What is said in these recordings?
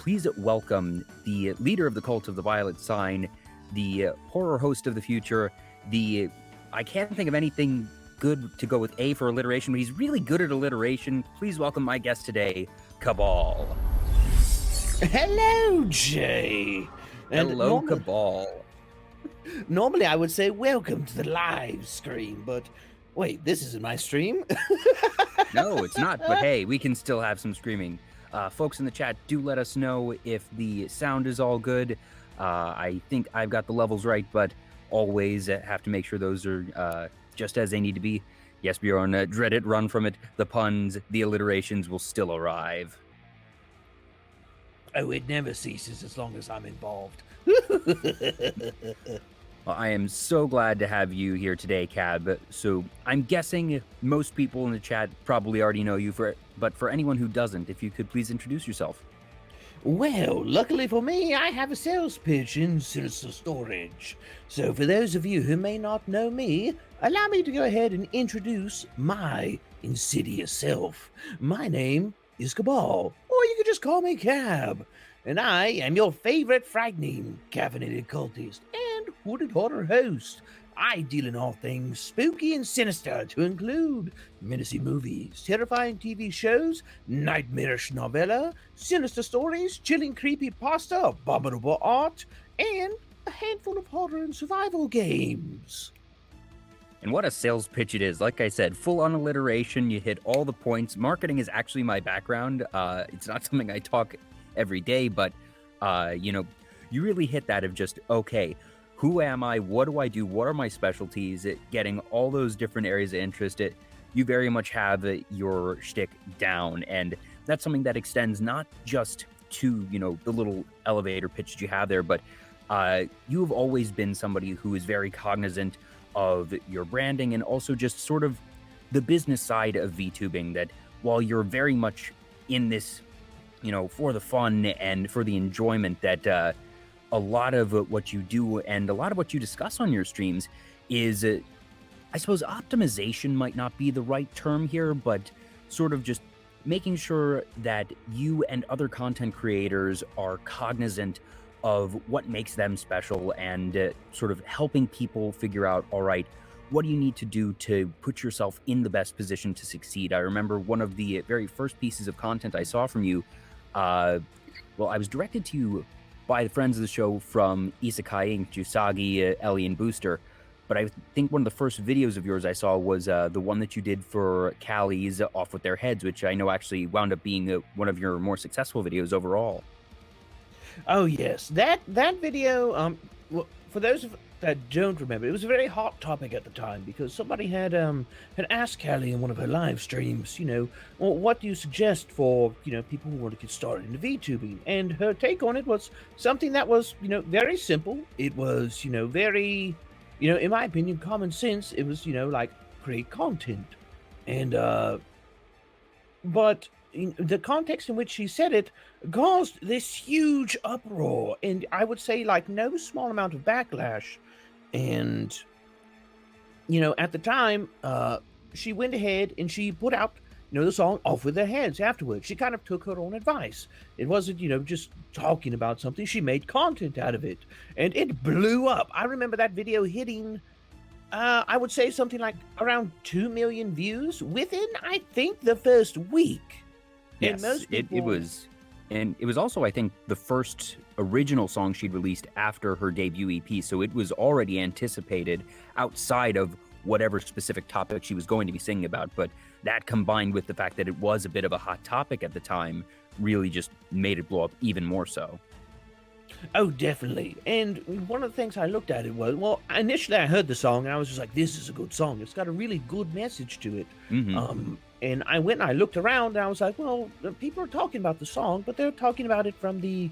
please welcome the leader of the Cult of the Violet Sign, the horror host of the future, I can't think of anything good to go with A for alliteration, but he's really good at alliteration. Please welcome my guest today, Kabhaal. Hello, Jay. And hello, Kabhaal. Normally I would say welcome to the live stream, but wait, this isn't my stream? No, it's not, but hey, we can still have some screaming. Folks in the chat, do let us know if the sound is all good. I think I've got the levels right, but always have to make sure those are just as they need to be. Yes, Bjorn, dread it, run from it. The puns, the alliterations will still arrive. Oh, it never ceases as long as I'm involved. Well, I am so glad to have you here today, Cab. So I'm guessing most people in the chat probably already know you, but for anyone who doesn't, if you could please introduce yourself. Well, luckily for me, I have a sales pitch in Sinister Storage. So for those of you who may not know me, allow me to go ahead and introduce my insidious self. My name is Kabhaal, or you could just call me Cab. And I am your favorite frightening, caffeinated cultist and hooded horror host. I deal in all things spooky and sinister, to include menacing movies, terrifying TV shows, nightmarish novella, sinister stories, chilling creepypasta, abominable art, and a handful of horror and survival games. And what a sales pitch it is. Like I said, full on alliteration, you hit all the points. Marketing is actually my background. It's not something I talk every day, but, you really hit that of just, okay, who am I? What do I do? What are my specialties? Getting all those different areas of interest. You very much have your shtick down, and that's something that extends not just to, the little elevator pitch that you have there, but you have always been somebody who is very cognizant of your branding and also just sort of the business side of VTubing, that while you're very much in this, for the fun and for the enjoyment, that a lot of what you do and a lot of what you discuss on your streams is, I suppose optimization might not be the right term here, but sort of just making sure that you and other content creators are cognizant of what makes them special and sort of helping people figure out, all right, what do you need to do to put yourself in the best position to succeed? I remember one of the very first pieces of content I saw from you, I was directed to you by the friends of the show from Isekai Inc., Usagi, Ellie, and Booster. But I think one of the first videos of yours I saw was the one that you did for Callie's Off With Their Heads, which I know actually wound up being one of your more successful videos overall. Oh, yes. That video, for those that don't remember, it was a very hot topic at the time because somebody had asked Callie in one of her live streams, well, what do you suggest for, people who want to get started into VTubing? And her take on it was something that was, very simple. It was, very, in my opinion, common sense. It was, like create content. And, but the context in which she said it caused this huge uproar, and I would say like no small amount of backlash. And at the time she went ahead and she put out the song Off With Their Heads afterwards. She kind of took her own advice. It wasn't just talking about something. She made content out of it, and it blew up. I remember that video hitting I would say something like around 2 million views within, I think, the first week. Yes, and most people... it was. And it was also, I think, the first original song she'd released after her debut EP, so it was already anticipated outside of whatever specific topic she was going to be singing about. But that, combined with the fact that it was a bit of a hot topic at the time, really just made it blow up even more so. Oh, definitely. And one of the things I looked at it was, well, initially I heard the song and I was just like, this is a good song. It's got a really good message to it. Mm-hmm. And I went and I looked around and I was like, well, people are talking about the song, but they're talking about it from the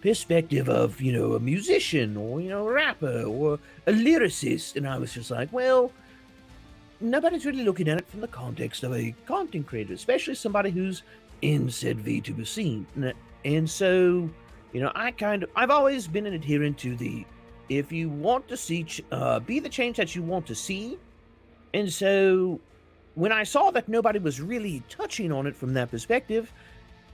perspective of, a musician or, a rapper or a lyricist. And I was just like, well, nobody's really looking at it from the context of a content creator, especially somebody who's in said VTuber scene. And so, I've always been an adherent to if you want to see, be the change that you want to see. And so when I saw that nobody was really touching on it from that perspective,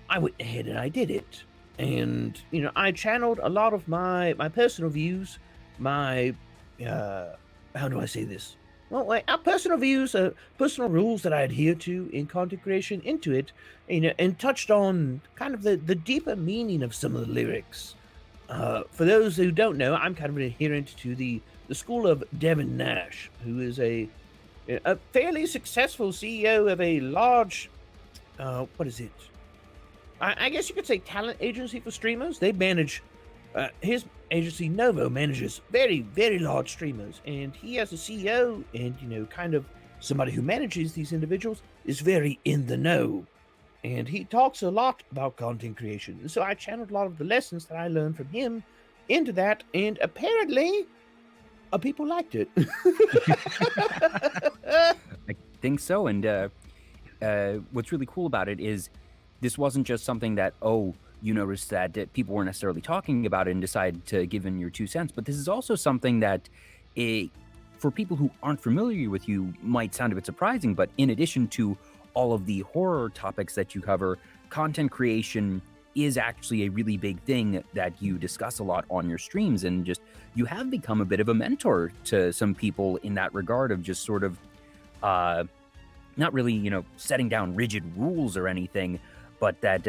I went ahead and I did it. And I channeled a lot of my personal views, my how do I say this? Well, personal views, personal rules that I adhere to in content creation into it, and touched on kind of the deeper meaning of some of the lyrics. For those who don't know, I'm kind of an adherent to the school of Devin Nash, who is a fairly successful CEO of a large, what is it? I guess you could say talent agency for streamers. They manage, his agency Novo manages very, very large streamers. And he, as a CEO and, kind of somebody who manages these individuals, is very in the know. And he talks a lot about content creation. And so I channeled a lot of the lessons that I learned from him into that. And apparently, people liked it. I think so. And what's really cool about it is this wasn't just something that, you noticed that people weren't necessarily talking about it and decided to give in your 2 cents. But this is also something that, for people who aren't familiar with you, might sound a bit surprising. But in addition to all of the horror topics that you cover, content creation is actually a really big thing that you discuss a lot on your streams. And just, you have become a bit of a mentor to some people in that regard of just sort of not really, setting down rigid rules or anything, but that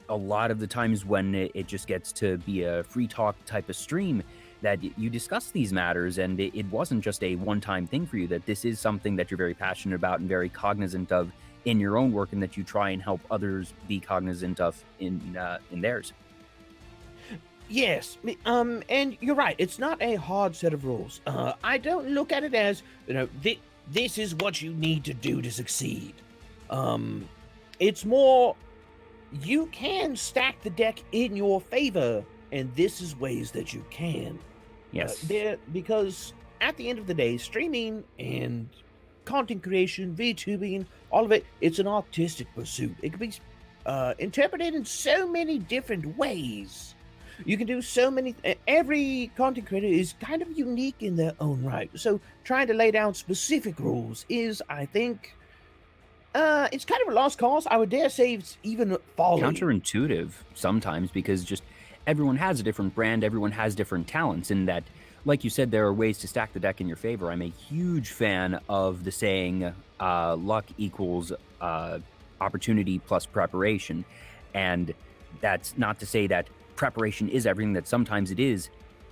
a lot of the times when it just gets to be a free talk type of stream, that you discuss these matters, and it wasn't just a one-time thing for you, that this is something that you're very passionate about and very cognizant of in your own work, and that you try and help others be cognizant of in theirs. Yes, and you're right. It's not a hard set of rules. I don't look at it as, this is what you need to do to succeed. It's more, you can stack the deck in your favor, and this is ways that you can. Yes. Because at the end of the day, streaming and content creation, VTubing, all of it, it's an artistic pursuit. It can be interpreted in so many different ways. You can do so many. Every content creator is kind of unique in their own right. So trying to lay down specific rules is, I think, it's kind of a lost cause. I would dare say it's even folly. Counterintuitive sometimes, because just everyone has a different brand, everyone has different talents, and that, like you said, there are ways to stack the deck in your favor. I'm a huge fan of the saying, luck equals opportunity plus preparation. And that's not to say that preparation is everything, that sometimes it is.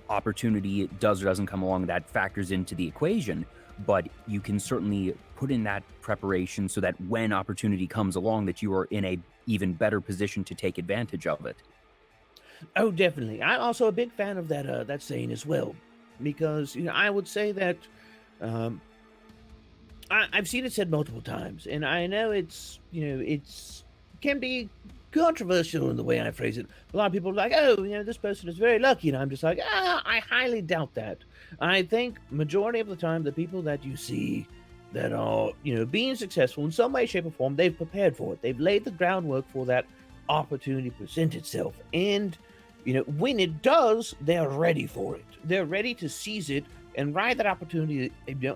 Opportunity does or doesn't come along, that factors into the equation. But you can certainly put in that preparation so that when opportunity comes along, that you are in a even better position to take advantage of it. Oh, definitely. I'm also a big fan of that saying as well, because I would say that I've seen it said multiple times, and I know it's can be controversial in the way I phrase it. A lot of people are like, oh, this person is very lucky, and I'm just like, I highly doubt that. I think majority of the time, the people that you see that are being successful in some way, shape, or form, they've prepared for it. They've laid the groundwork for that opportunity to present itself, and when it does, they're ready for it. They're ready to seize it and ride that opportunity,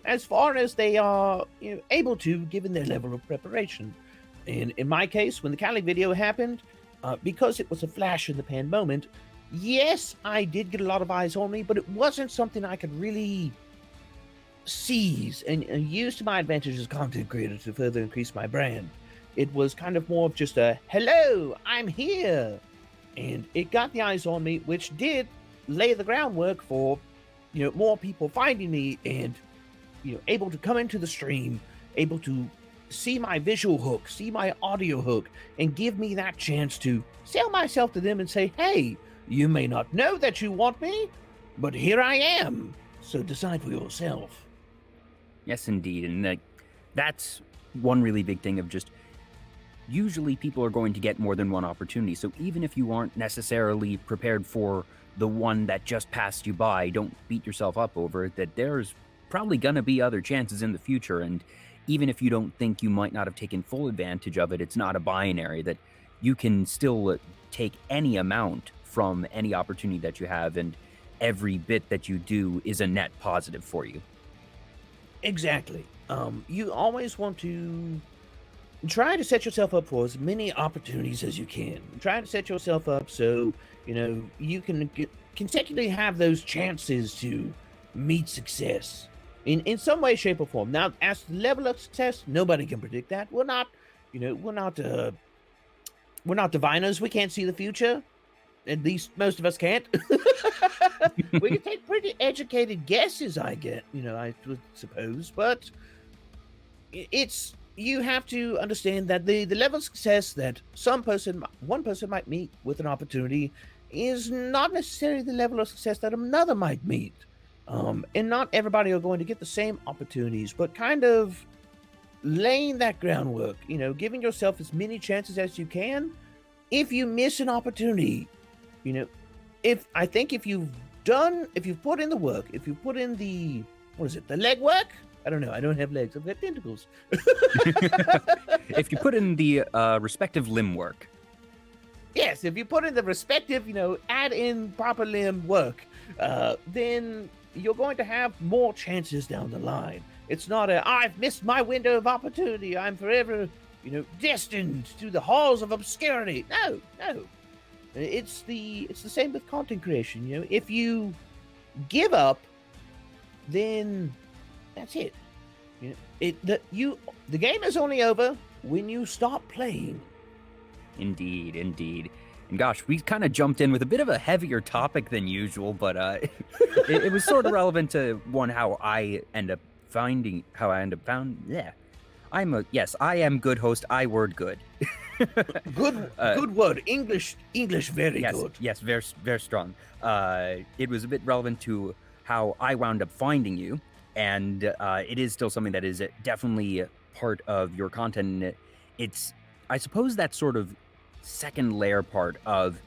as far as they are able to, given their level of preparation. And in my case, when the Cali video happened, because it was a flash in the pan moment, yes, I did get a lot of eyes on me, but it wasn't something I could really seize and use to my advantage as a content creator to further increase my brand. It was kind of more of just a, hello, I'm here. And it got the eyes on me, which did lay the groundwork for, more people finding me and, able to come into the stream, able to see my visual hook, see my audio hook, and give me that chance to sell myself to them and say, hey, you may not know that you want me, but here I am. So decide for yourself. Yes, indeed. And that's one really big thing of just, usually people are going to get more than one opportunity. So even if you aren't necessarily prepared for the one that just passed you by, don't beat yourself up over it, that there's probably going to be other chances in the future. And even if you don't think you might not have taken full advantage of it, it's not a binary, that you can still take any amount from any opportunity that you have, and every bit that you do is a net positive for you. Exactly. You always want to try to set yourself up for as many opportunities as you can. Try to set yourself up so you can consecutively have those chances to meet success in some way, shape, or form. Now, as to the level of success, nobody can predict that. We're not, we're not diviners. We can't see the future. At least most of us can't. We can take pretty educated guesses, I would suppose, but it's you have to understand that the level of success that one person might meet with an opportunity is not necessarily the level of success that another might meet. And not everybody are going to get the same opportunities, but kind of laying that groundwork, giving yourself as many chances as you can. If you miss an opportunity, if you've put in the work, if you put in the leg work. I don't know. I don't have legs. I've got tentacles. If you put in the respective limb work. Yes, if you put in the respective, add in proper limb work, then you're going to have more chances down the line. It's not I've missed my window of opportunity. I'm forever, destined to the halls of obscurity. No. It's the same with content creation. If you give up, then that's it. The game is only over when you stop playing. Indeed. And gosh, we kind of jumped in with a bit of a heavier topic than usual, but it was sort of relevant to how I end up found. Yeah, I am good host. I word good. Good word. English very good. Yes, very, very strong. It was a bit relevant to how I wound up finding you, and it is still something that is definitely part of your content. It's, I suppose, that sort of second layer part of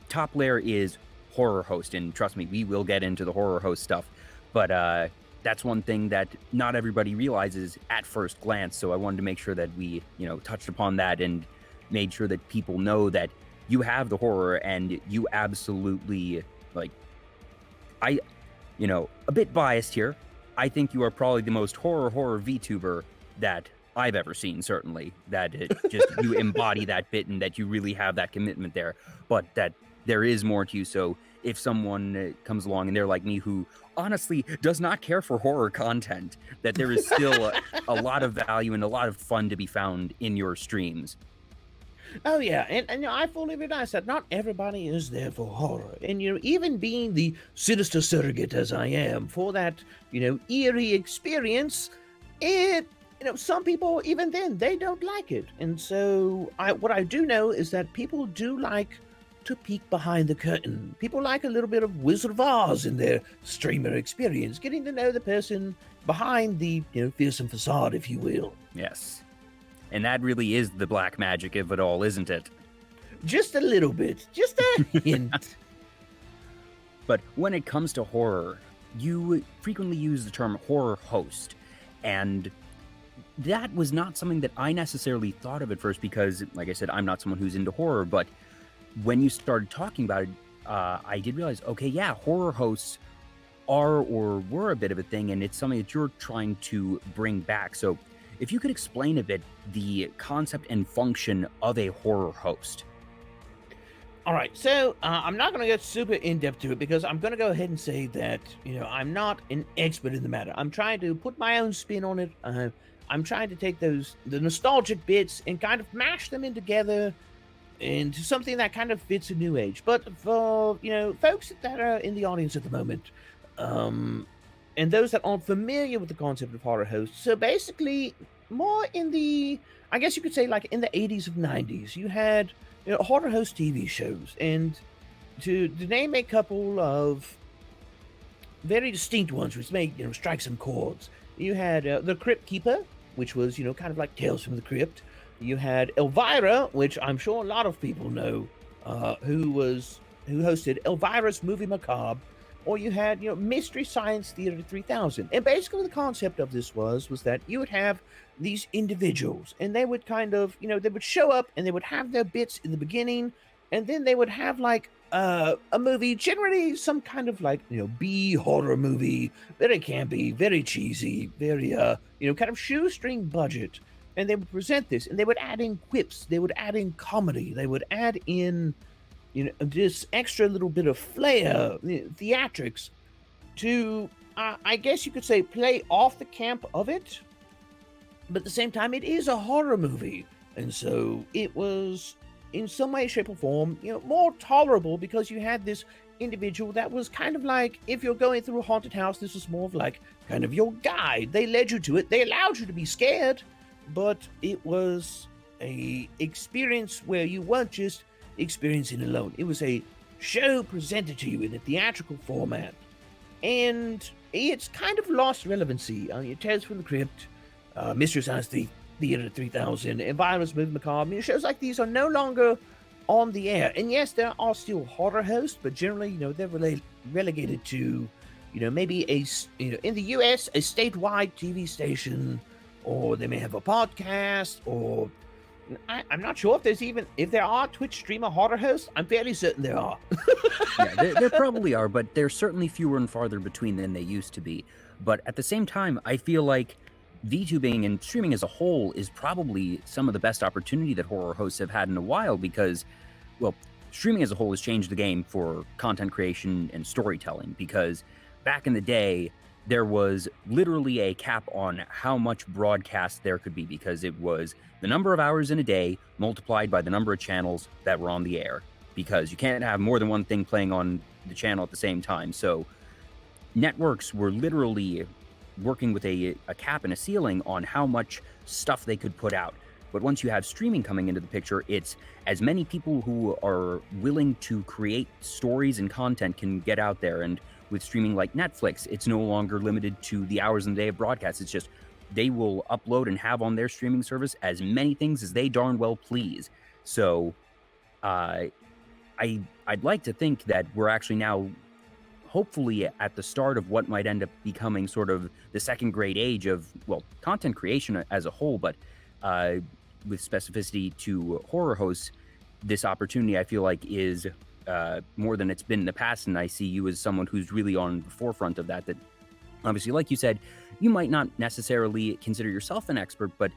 top layer is horror host, and trust me, we will get into the horror host stuff, but that's one thing that not everybody realizes at first glance. So I wanted to make sure that we, touched upon that and made sure that people know that you have the horror and you absolutely, a bit biased here. I think you are probably the most horror VTuber that I've ever seen, certainly. That you embody that bit and that you really have that commitment there, but that there is more to you. So if someone comes along and they're like me, who honestly does not care for horror content, that there is still a lot of value and a lot of fun to be found in your streams. Oh yeah, and I fully realize that not everybody is there for horror, and even being the sinister surrogate as I am for that eerie experience, some people even then they don't like it, and so what I do know is that people do like to peek behind the curtain. People like a little bit of Wizard of Oz in their streamer experience, getting to know the person behind the fearsome facade, if you will. Yes. And that really is the black magic of it all, isn't it? Just a little bit. Just a hint. But when it comes to horror, you frequently use the term horror host. And that was not something that I necessarily thought of at first because, like I said, I'm not someone who's into horror. But when you started talking about it, I did realize, okay, yeah, horror hosts are or were a bit of a thing. And it's something that you're trying to bring back. So if you could explain a bit the concept and function of a horror host. All right, so I'm not going to get super in-depth to it because I'm going to go ahead and say that, I'm not an expert in the matter. I'm trying to put my own spin on it. I'm trying to take the nostalgic bits and kind of mash them in together into something that kind of fits a new age. But for, folks that are in the audience at the moment, and those that aren't familiar with the concept of horror hosts, so basically more in the, I guess you could say like in the 80s and 90s, you had horror host TV shows. And to name a couple of very distinct ones, which may strike some chords, you had The Crypt Keeper, which was, kind of like Tales from the Crypt. You had Elvira, which I'm sure a lot of people know, who hosted Elvira's Movie Macabre. Or you had, Mystery Science Theater 3000. And basically the concept of this was that you would have these individuals, and they would kind of, they would show up and they would have their bits in the beginning, and then they would have like a movie, generally some kind of like, B horror movie, very campy, very cheesy, very, kind of shoestring budget. and they would present this, and they would add in quips, they would add in comedy, they would add in, this extra little bit of flair, theatrics, to, I guess you could say, play off the camp of it. But at the same time, it is a horror movie, and so it was, in some way, shape, or form, more tolerable because you had this individual that was kind of like, if you're going through a haunted house, this was more of like kind of your guide. They led you to it. They allowed you to be scared, but it was a experience where you weren't just experiencing alone. It was a show presented to you in a theatrical format, and it's kind of lost relevancy. Tales from the Crypt, Mystery Science Theater 3000, Environments Moving Macabre. Shows like these are no longer on the air. And yes, there are still horror hosts, but generally, they're relegated to, maybe in the US, a statewide TV station, or they may have a podcast, or I'm not sure if there are Twitch streamer horror hosts. I'm fairly certain there are. Yeah, there probably are, but they're certainly fewer and farther between than they used to be. But at the same time, I feel like VTubing and streaming as a whole is probably some of the best opportunity that horror hosts have had in a while because, well, streaming as a whole has changed the game for content creation and storytelling because back in the day, there was literally a cap on how much broadcast there could be because it was the number of hours in a day multiplied by the number of channels that were on the air because you can't have more than one thing playing on the channel at the same time. So networks were literally working with a cap and a ceiling on how much stuff they could put out. But once you have streaming coming into the picture, it's as many people who are willing to create stories and content can get out there. And with streaming like Netflix, it's no longer limited to the hours in the day of broadcast. It's just they will upload and have on their streaming service as many things as they darn well please. So I'd like to think that we're actually now hopefully at the start of what might end up becoming sort of the second great age of, well, content creation as a whole, but with specificity to horror hosts, this opportunity I feel like is more than it's been in the past, and I see you as someone who's really on the forefront of that obviously, like you said, you might not necessarily consider yourself an expert, but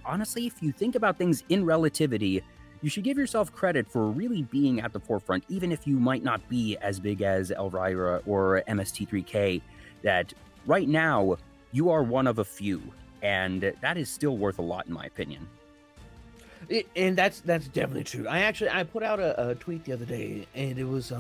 honestly, if you think about things in relativity, you should give yourself credit for really being at the forefront, even if you might not be as big as Elvira or MST3K, that right now you are one of a few, and that is still worth a lot in my opinion. And that's definitely true. I put out a tweet the other day, and it was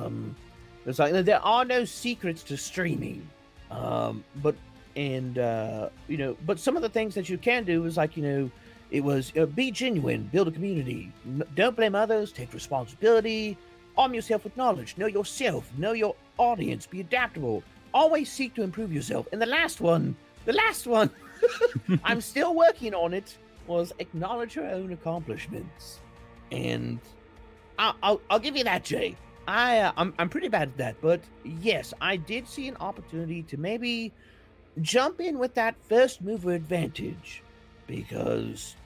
like there are no secrets to streaming, but some of the things that you can do is like it was be genuine, build a community, don't blame others, take responsibility, arm yourself with knowledge, know yourself, know your audience, be adaptable, always seek to improve yourself. And the last one, I'm still working on it, was acknowledge your own accomplishments. And I'll give you that, Jay. I'm pretty bad at that, but yes, I did see an opportunity to maybe jump in with that first mover advantage. Because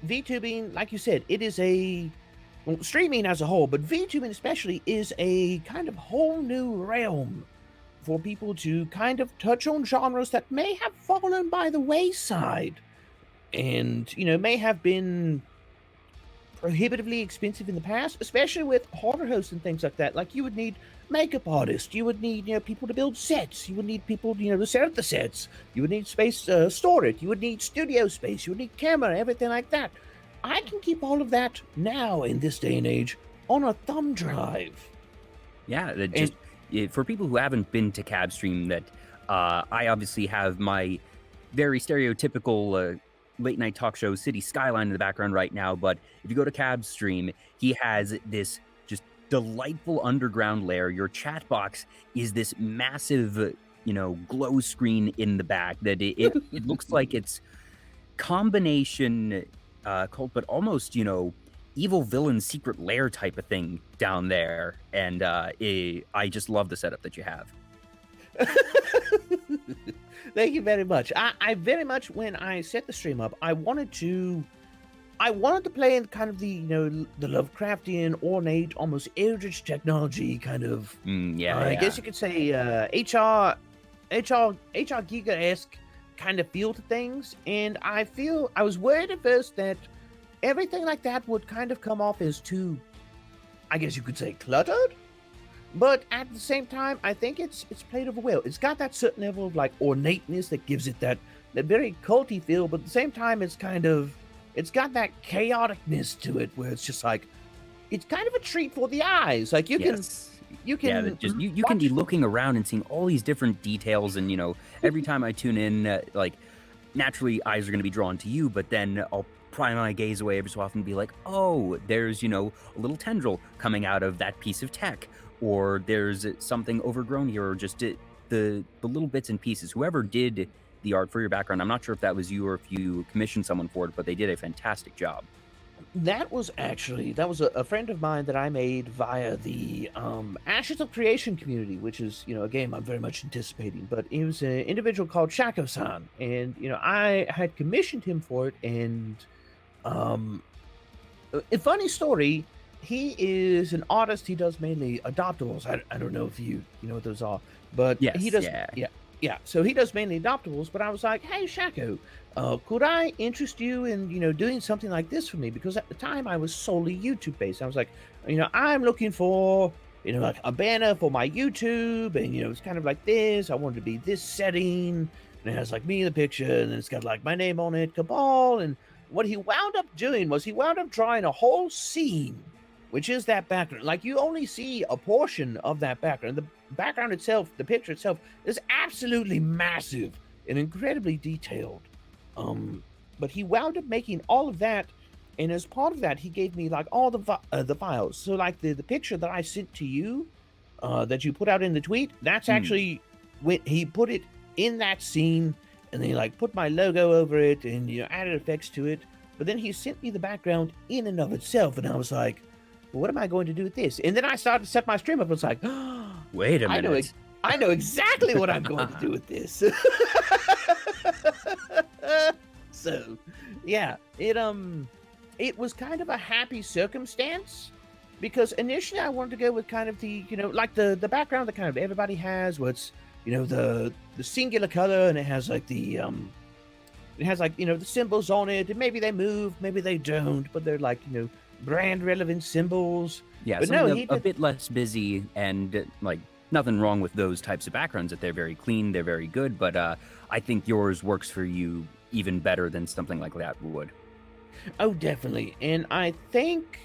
VTubing, like you said, it is streaming as a whole, but VTubing especially is a kind of whole new realm for people to kind of touch on genres that may have fallen by the wayside and, may have been prohibitively expensive in the past, especially with horror hosts and things like that. Like you would need makeup artists, you would need people to build sets, you would need people to set up the sets, you would need space to store it, you would need studio space, you would need camera, everything like that. I can keep all of that now in this day and age on a thumb drive. Yeah, for people who haven't been to Cabstream, that I obviously have my very stereotypical late night talk show City Skyline in the background right now, but if you go to Cabstream, he has this just delightful underground lair. Your chat box is this massive, glow screen in the back that it looks like it's combination cult, but almost, evil villain secret lair type of thing down there. And I just love the setup that you have. Thank you very much. I very much, when I set the stream up, I wanted to play in kind of the the Lovecraftian, ornate, almost eldritch technology kind of. I guess you could say HR Giga-esque kind of feel to things. And I was worried at first that everything like that would kind of come off as too, I guess you could say, cluttered. But at the same time, I think it's played over well. It's got that certain level of like ornateness that gives it that very culty feel, but at the same time, it's got that chaoticness to it where it's just like, it's kind of a treat for the eyes. Like you can you can be looking around and seeing all these different details, and every time I tune in, like naturally eyes are going to be drawn to you, but then I'll pry my gaze away every so often and be like, oh, there's a little tendril coming out of that piece of tech, or there's something overgrown here, or just the little bits and pieces. Whoever did the art for your background, I'm not sure if that was you or if you commissioned someone for it, but they did a fantastic job. That was a friend of mine that I made via the Ashes of Creation community, which is a game I'm very much anticipating. But it was an individual called Shako-san, and I had commissioned him for it. And a funny story, he is an artist. He does mainly adoptables. I don't know if you know what those are, but yes, he does. Yeah. So he does mainly adoptables. But I was like, hey, Shako, could I interest you in doing something like this for me? Because at the time I was solely YouTube based. I was like, I'm looking for like a banner for my YouTube, and it's kind of like this. I wanted to be this setting, and it has like me in the picture, and then it's got like my name on it, Kabhaal. And what he wound up doing was he wound up drawing a whole scene, which is that background. Like, you only see a portion of that background. The background itself, the picture itself, is absolutely massive and incredibly detailed. But he wound up making all of that, and as part of that, he gave me like all the files. So like the picture that I sent to you, that you put out in the tweet, that's actually when he put it in that scene, and then he like put my logo over it and added effects to it. But then he sent me the background in and of itself, and I was like, well, what am I going to do with this? And then I started to set my stream up. I was like, oh, wait a minute. I know exactly what I'm going to do with this. So, yeah, it was kind of a happy circumstance, because initially I wanted to go with kind of the, like the background that kind of everybody has, where it's, the singular color, and it has like the symbols on it, and maybe they move, maybe they don't, but they're like, brand relevant symbols. Yeah, but a bit less busy, and like nothing wrong with those types of backgrounds, that they're very clean, they're very good, but I think yours works for you even better than something like that would. Oh, definitely. And I think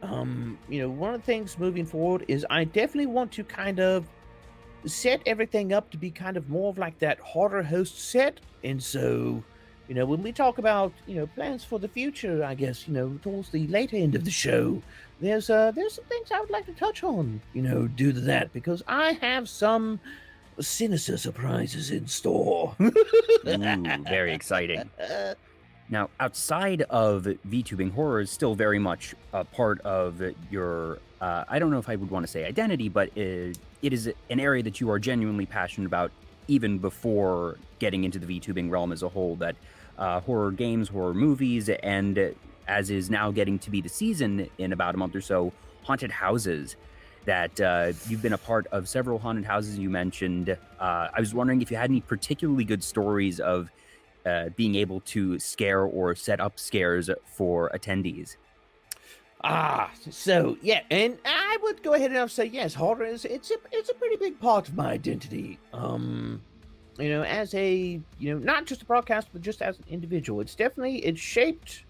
one of the things moving forward is I definitely want to kind of set everything up to be kind of more of like that horror host set. And so when we talk about plans for the future, I guess towards the later end of the show, there's some things I would like to touch on due to that, because I have some sinister surprises in store. Ooh, very exciting. Now, outside of VTubing, horror is still very much a part of your, I don't know if I would want to say identity, but it is an area that you are genuinely passionate about, even before getting into the VTubing realm as a whole, that horror games, horror movies, and as is now getting to be the season in about a month or so, haunted houses, that you've been a part of several haunted houses you mentioned. I was wondering if you had any particularly good stories of being able to scare or set up scares for attendees. So yeah, and I would go ahead and say yes, horror it's a pretty big part of my identity. As a not just a broadcast, but just as an individual, it's shaped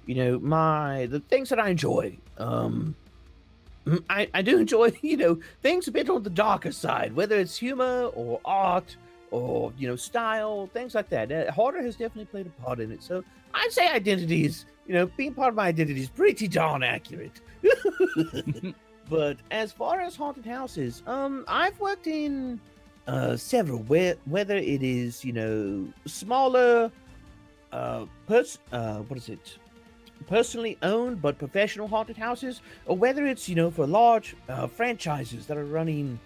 the things that I enjoy. I do enjoy things a bit on the darker side, whether it's humor or art or style, things like that. Horror has definitely played a part in it, so I'd say identity is being part of my identity is pretty darn accurate. But as far as haunted houses, I've worked in several, whether it is smaller personally owned but professional haunted houses, or whether it's for large franchises that are running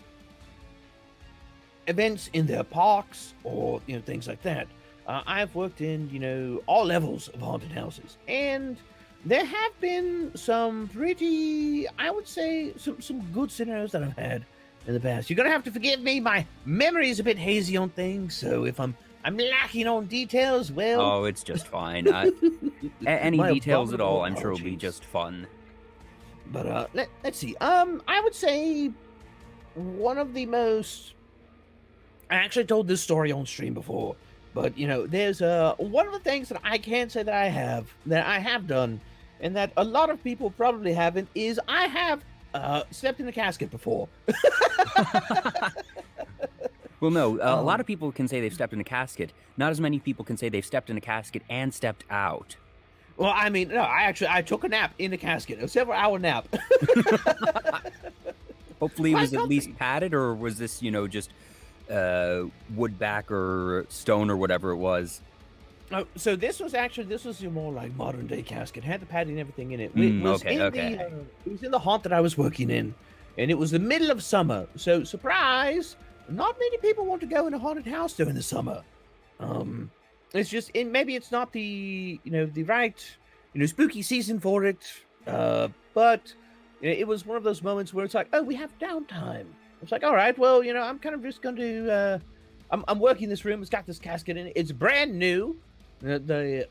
events in their parks, or things like that. I've worked in all levels of haunted houses, and there have been some pretty, I would say, some good scenarios that I've had in the past. You're gonna have to forgive me, my memory is a bit hazy on things, so if I'm I'm lacking on details. Well, Oh, it's just fine. Any my details at all, I'm abominable sure will be apologies. just fun. But let's see. I would say one of the most. I actually told this story on stream before, but there's one of the things that I can say that I have done, and that a lot of people probably haven't, is I have slept in a casket before. Well, no, a lot of people can say they've stepped in a casket. Not as many people can say they've stepped in a casket and stepped out. Well, I mean, no, I took a nap in a casket, a several-hour nap. Hopefully, it Quite was at least comfy. padded, or was this, just wood back or stone or whatever it was? Oh, so this was your more like modern day casket. Had the padding and everything in it. Okay. It was in the haunt that I was working in, and it was the middle of summer. So surprise, not many people want to go in a haunted house during the summer. It's just maybe it's not the the right spooky season for it. But it was one of those moments where it's like, oh, we have downtime. It's like, all right, well, I'm kind of just going to. I'm working this room. It's got this casket in it. It's brand new. The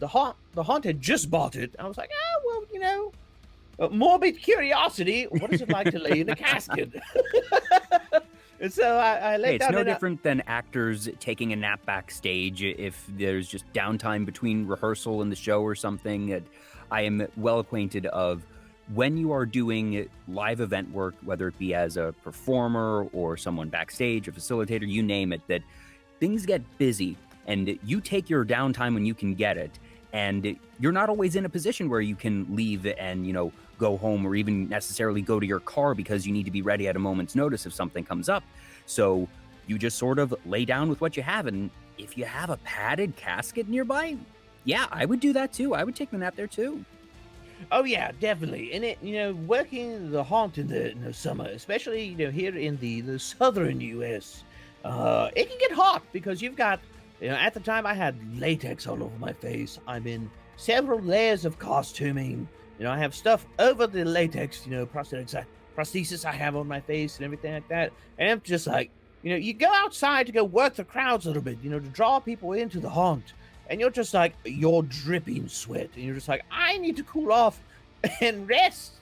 haunt had just bought it. I was like, oh well, morbid curiosity. What is it like to lay in a casket? And so I laid Hey, it's down. no different than actors taking a nap backstage if there's just downtime between rehearsal and the show or something. I am well acquainted of when you are doing live event work, whether it be as a performer or someone backstage, a facilitator, you name it, that things get busy and you take your downtime when you can get it. And you're not always in a position where you can leave and, go home or even necessarily go to your car because you need to be ready at a moment's notice if something comes up. So you just sort of lay down with what you have. And if you have a padded casket nearby, yeah, I would do that too. I would take the nap there too. Oh yeah, definitely. And it, working the haunt in the summer, especially here in the southern U.S., it can get hot because you've got, at the time I had latex all over my face. I'm in several layers of costuming. I have stuff over the latex, prosthesis I have on my face and everything like that. And I'm just like, you go outside to go work the crowds a little bit, to draw people into the haunt. And you're just like, you're dripping sweat. And you're just like, I need to cool off and rest.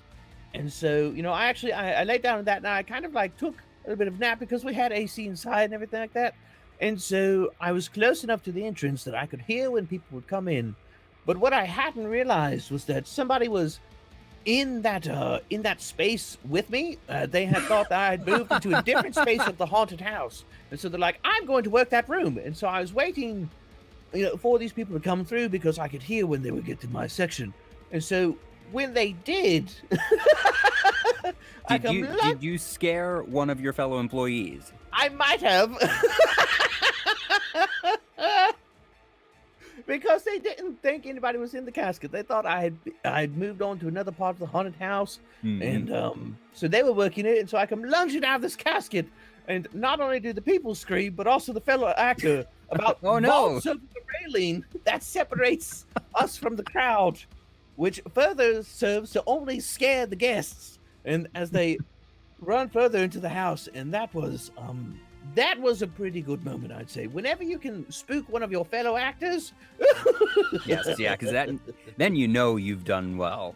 And so, I laid down in that and I kind of like took a little bit of nap because we had AC inside and everything like that. And so I was close enough to the entrance that I could hear when people would come in. But what I hadn't realized was that somebody was in that space with me. They had thought that I had moved into a different space of the haunted house. And so they're like, I'm going to work that room. And so I was waiting for these people to come through because I could hear when they would get to my section. And so when they did, Did you scare one of your fellow employees? I might have. Because they didn't think anybody was in the casket. They thought I had moved on to another part of the haunted house. Mm-hmm. And so they were working it. And so I come lunging out of this casket. And not only do the people scream, but also the fellow actor about Oh, no. vaults over the railing that separates us from the crowd, which further serves to only scare the guests. And as they run further into the house, and that was a pretty good moment, I'd say. Whenever you can spook one of your fellow actors. Yes, yeah, because then you've done well.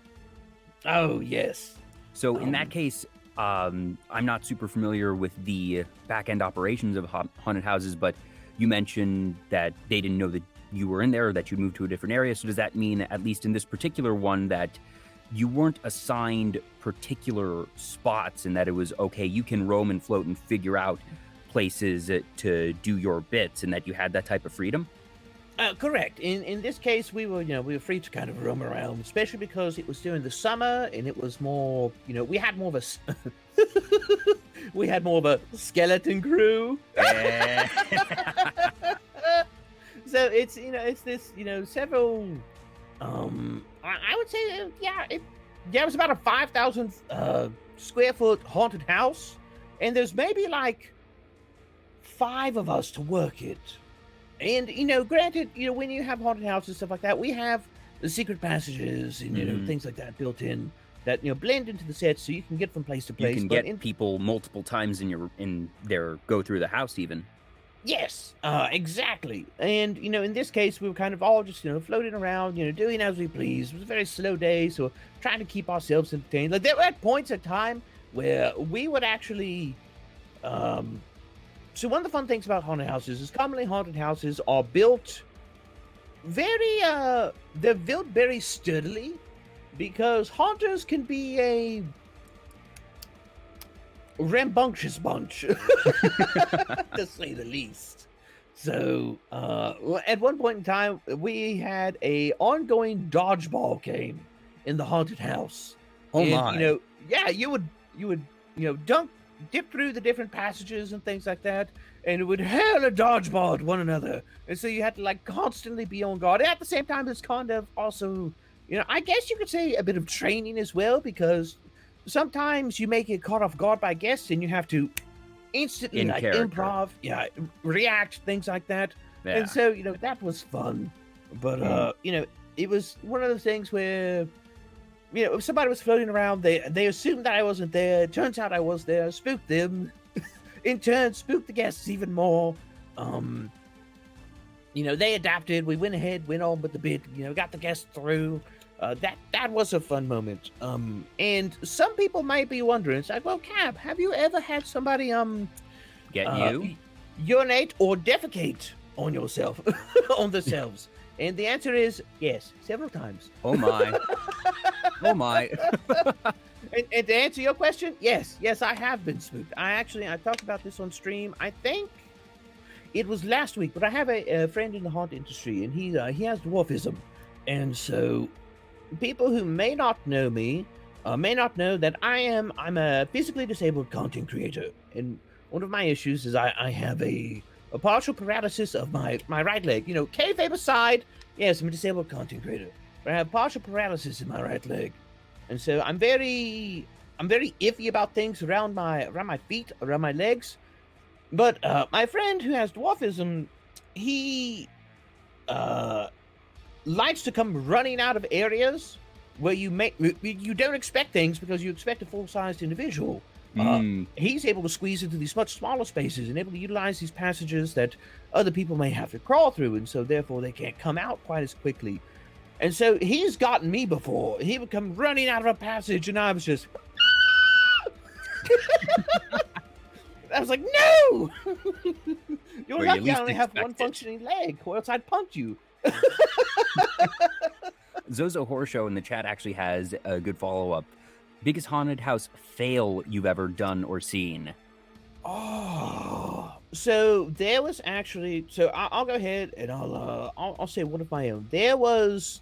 Oh, yes. So in that case, I'm not super familiar with the back-end operations of haunted houses, but you mentioned that they didn't know that you were in there or that you moved to a different area. So does that mean, at least in this particular one, that you weren't assigned particular spots and that it was, okay, you can roam and float and figure out places to do your bits and that you had that type of freedom? Correct. In this case, we were free to kind of roam around, especially because it was during the summer and it was more, we had more of a skeleton crew. So it's this several. I would say it was about a 5,000 square foot haunted house, and there's maybe like 5 of us to work it. And, granted, when you have haunted houses and stuff like that, we have the secret passages and, things like that built in that, blend into the set so you can get from place to place. You can get people multiple times in their go through the house even. Yes, exactly. And, in this case, we were kind of all just, floating around, doing as we please. It was a very slow day, so trying to keep ourselves entertained. Like, there were at points of time where we would actually, so one of the fun things about haunted houses is commonly haunted houses are built they're built very sturdily because haunters can be a rambunctious bunch, to say the least. So, at one point in time, we had a ongoing dodgeball game in the haunted house. Oh And, my. yeah, you would, dip through the different passages and things like that, and it would hurl a dodgeball at one another. And so you had to, like, constantly be on guard. And at the same time, it's kind of also, I guess you could say a bit of training as well, because sometimes you may get caught off guard by guests and you have to instantly In like character. improv, yeah, react, things like that. Yeah. And so, that was fun. But it was one of those things where, if somebody was floating around, they assumed that I wasn't there. It turns out I was there, spooked them. In turn, spooked the guests even more. They adapted. We went ahead, went on with the bit, got the guests through. That was a fun moment. And some people might be wondering, it's like, well, Cab, have you ever had somebody Get you? urinate or defecate on yourself, on themselves? And the answer is yes, several times. Oh my. Oh my. And to answer your question, yes, I have been spooked. I talked about this on stream. I think it was last week, but I have a friend in the haunt industry, and he has dwarfism, and so people who may not know me may not know that I'm a physically disabled content creator, and one of my issues is I have a partial paralysis of my right leg. Kayfabe aside, yes, I'm a disabled content creator, but I have partial paralysis in my right leg, and so I'm very iffy about things around my feet, around my legs. But my friend who has dwarfism, he likes to come running out of areas where you don't expect things because you expect a full-sized individual. He's able to squeeze into these much smaller spaces and able to utilize these passages that other people may have to crawl through, and so therefore they can't come out quite as quickly. And so he's gotten me before. He would come running out of a passage, and I was just... I was like, no! You're Were you lucky least I only have one expected? functioning leg, or else I'd punch you. Zozo Horror Show in the chat actually has a good follow-up. Biggest haunted house fail you've ever done or seen? Oh, so there was actually... So I'll go ahead and I'll say one of my own. There was...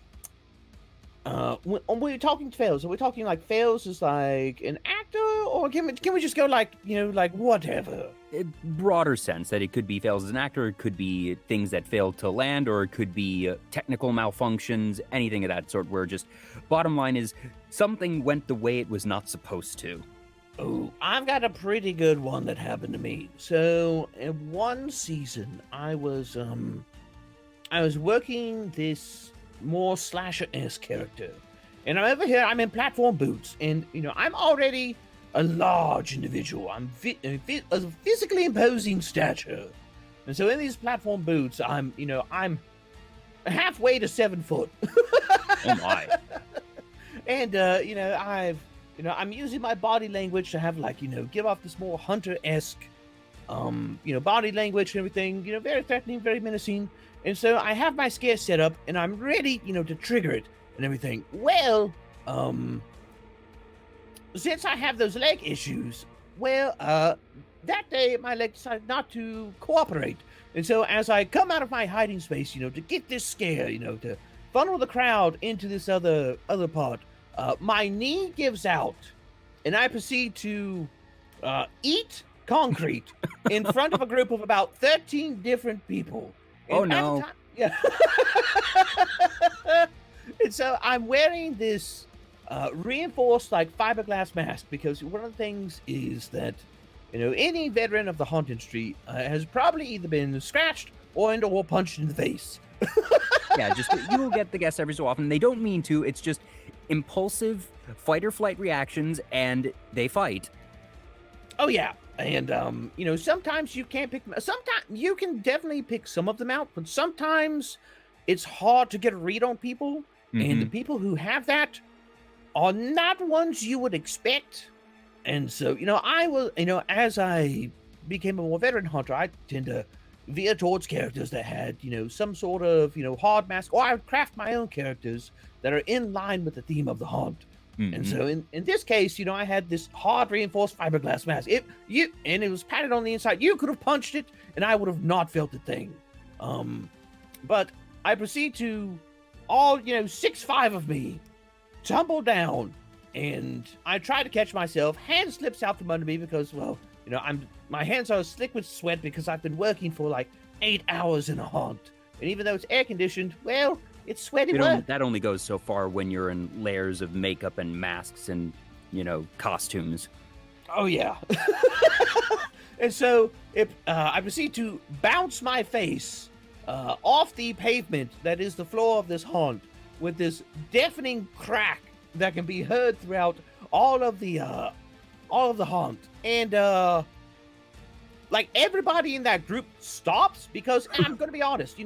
when we're talking fails, are we talking like fails as like an actor, or can we just go like, like whatever? A broader sense that it could be fails as an actor, it could be things that failed to land, or it could be technical malfunctions, anything of that sort, where just bottom line is something went the way it was not supposed to. Oh, I've got a pretty good one that happened to me. So in one season, I was working this more slasher-esque character, and I'm over here. I'm in platform boots, and I'm already a large individual. I'm a physically imposing stature, and so in these platform boots, I'm halfway to 7 foot. Oh my. And I'm using my body language to have give off this more hunter-esque body language and everything, very threatening, very menacing. And so I have my scare set up and I'm ready, to trigger it and everything. Well, since I have those leg issues, that day my leg decided not to cooperate. And so as I come out of my hiding space, to get this scare, to funnel the crowd into this other part, my knee gives out and I proceed to eat concrete in front of a group of about 13 different people. Oh, And at the no. time- yeah. And so I'm wearing this reinforced fiberglass mask because one of the things is that any veteran of the haunt industry has probably either been scratched or punched in the face. Yeah, just you will get the guests every so often. They don't mean to. It's just impulsive fight or flight reactions, and they fight. Oh yeah, And sometimes you can't pick. Sometimes you can definitely pick some of them out, but sometimes it's hard to get a read on people. And the people who have that are not ones you would expect. And so, I will, as I became a more veteran hunter, I tend to veer towards characters that had, some sort of, hard mask, or I would craft my own characters that are in line with the theme of the hunt. And so in this case, I had this hard reinforced fiberglass mask. And it was padded on the inside. You could have punched it, and I would have not felt a thing. But I proceed to all 6'5" of me tumble down, and I try to catch myself. Hand slips out from under me because, my hands are slick with sweat because I've been working for like 8 hours in a hunt. And even though it's air conditioned, well, it's sweaty work. That only goes so far when you're in layers of makeup and masks and, costumes. Oh, yeah. And so I proceed to bounce my face off the pavement that is the floor of this haunt with this deafening crack that can be heard throughout all of the haunt. And like everybody in that group stops because I'm going to be honest,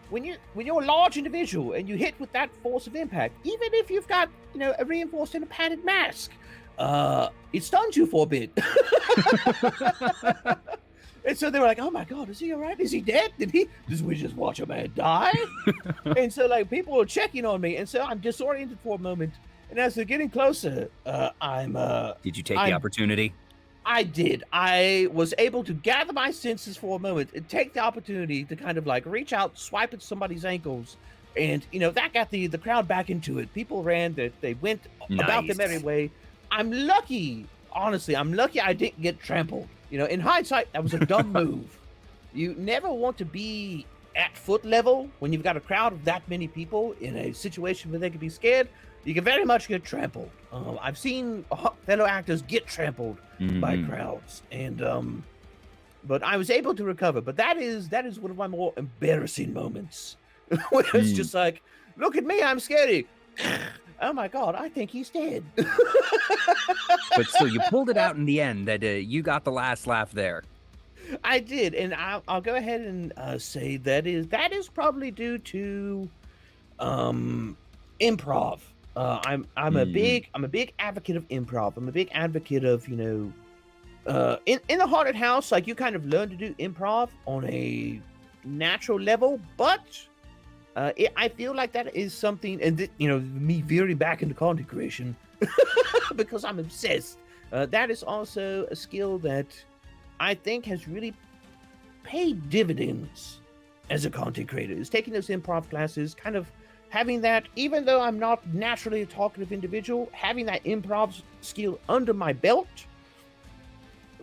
when you're a large individual and you hit with that force of impact, even if you've got, a reinforced and a padded mask, it stuns you for a bit. And so they were like, oh my God, is he all right? Is he dead? Did we just watch a man die? And so like people are checking on me. And so I'm disoriented for a moment. And as they're getting closer, Did you take the opportunity? I did. I was able to gather my senses for a moment and take the opportunity to kind of like reach out, swipe at somebody's ankles. And, that got the crowd back into it. People ran, they went about their merry way. I'm lucky, honestly, I didn't get trampled. In hindsight, that was a dumb move. You never want to be at foot level when you've got a crowd of that many people in a situation where they could be scared. You can very much get trampled. I've seen fellow actors get trampled by crowds, and but I was able to recover. But that is one of my more embarrassing moments, where it's just like, look at me, I'm scary. Oh my God, I think he's dead. But still, you pulled it out in the end. That you got the last laugh there. I did, and I'll go ahead and say that is probably due to improv. I'm a big advocate of improv. I'm a big advocate of in a haunted house, like you kind of learn to do improv on a natural level, but I feel like that is something, and me veering back into content creation because I'm obsessed. That is also a skill that I think has really paid dividends as a content creator. Is taking those improv classes, kind of having that, even though I'm not naturally a talkative individual, having that improv skill under my belt,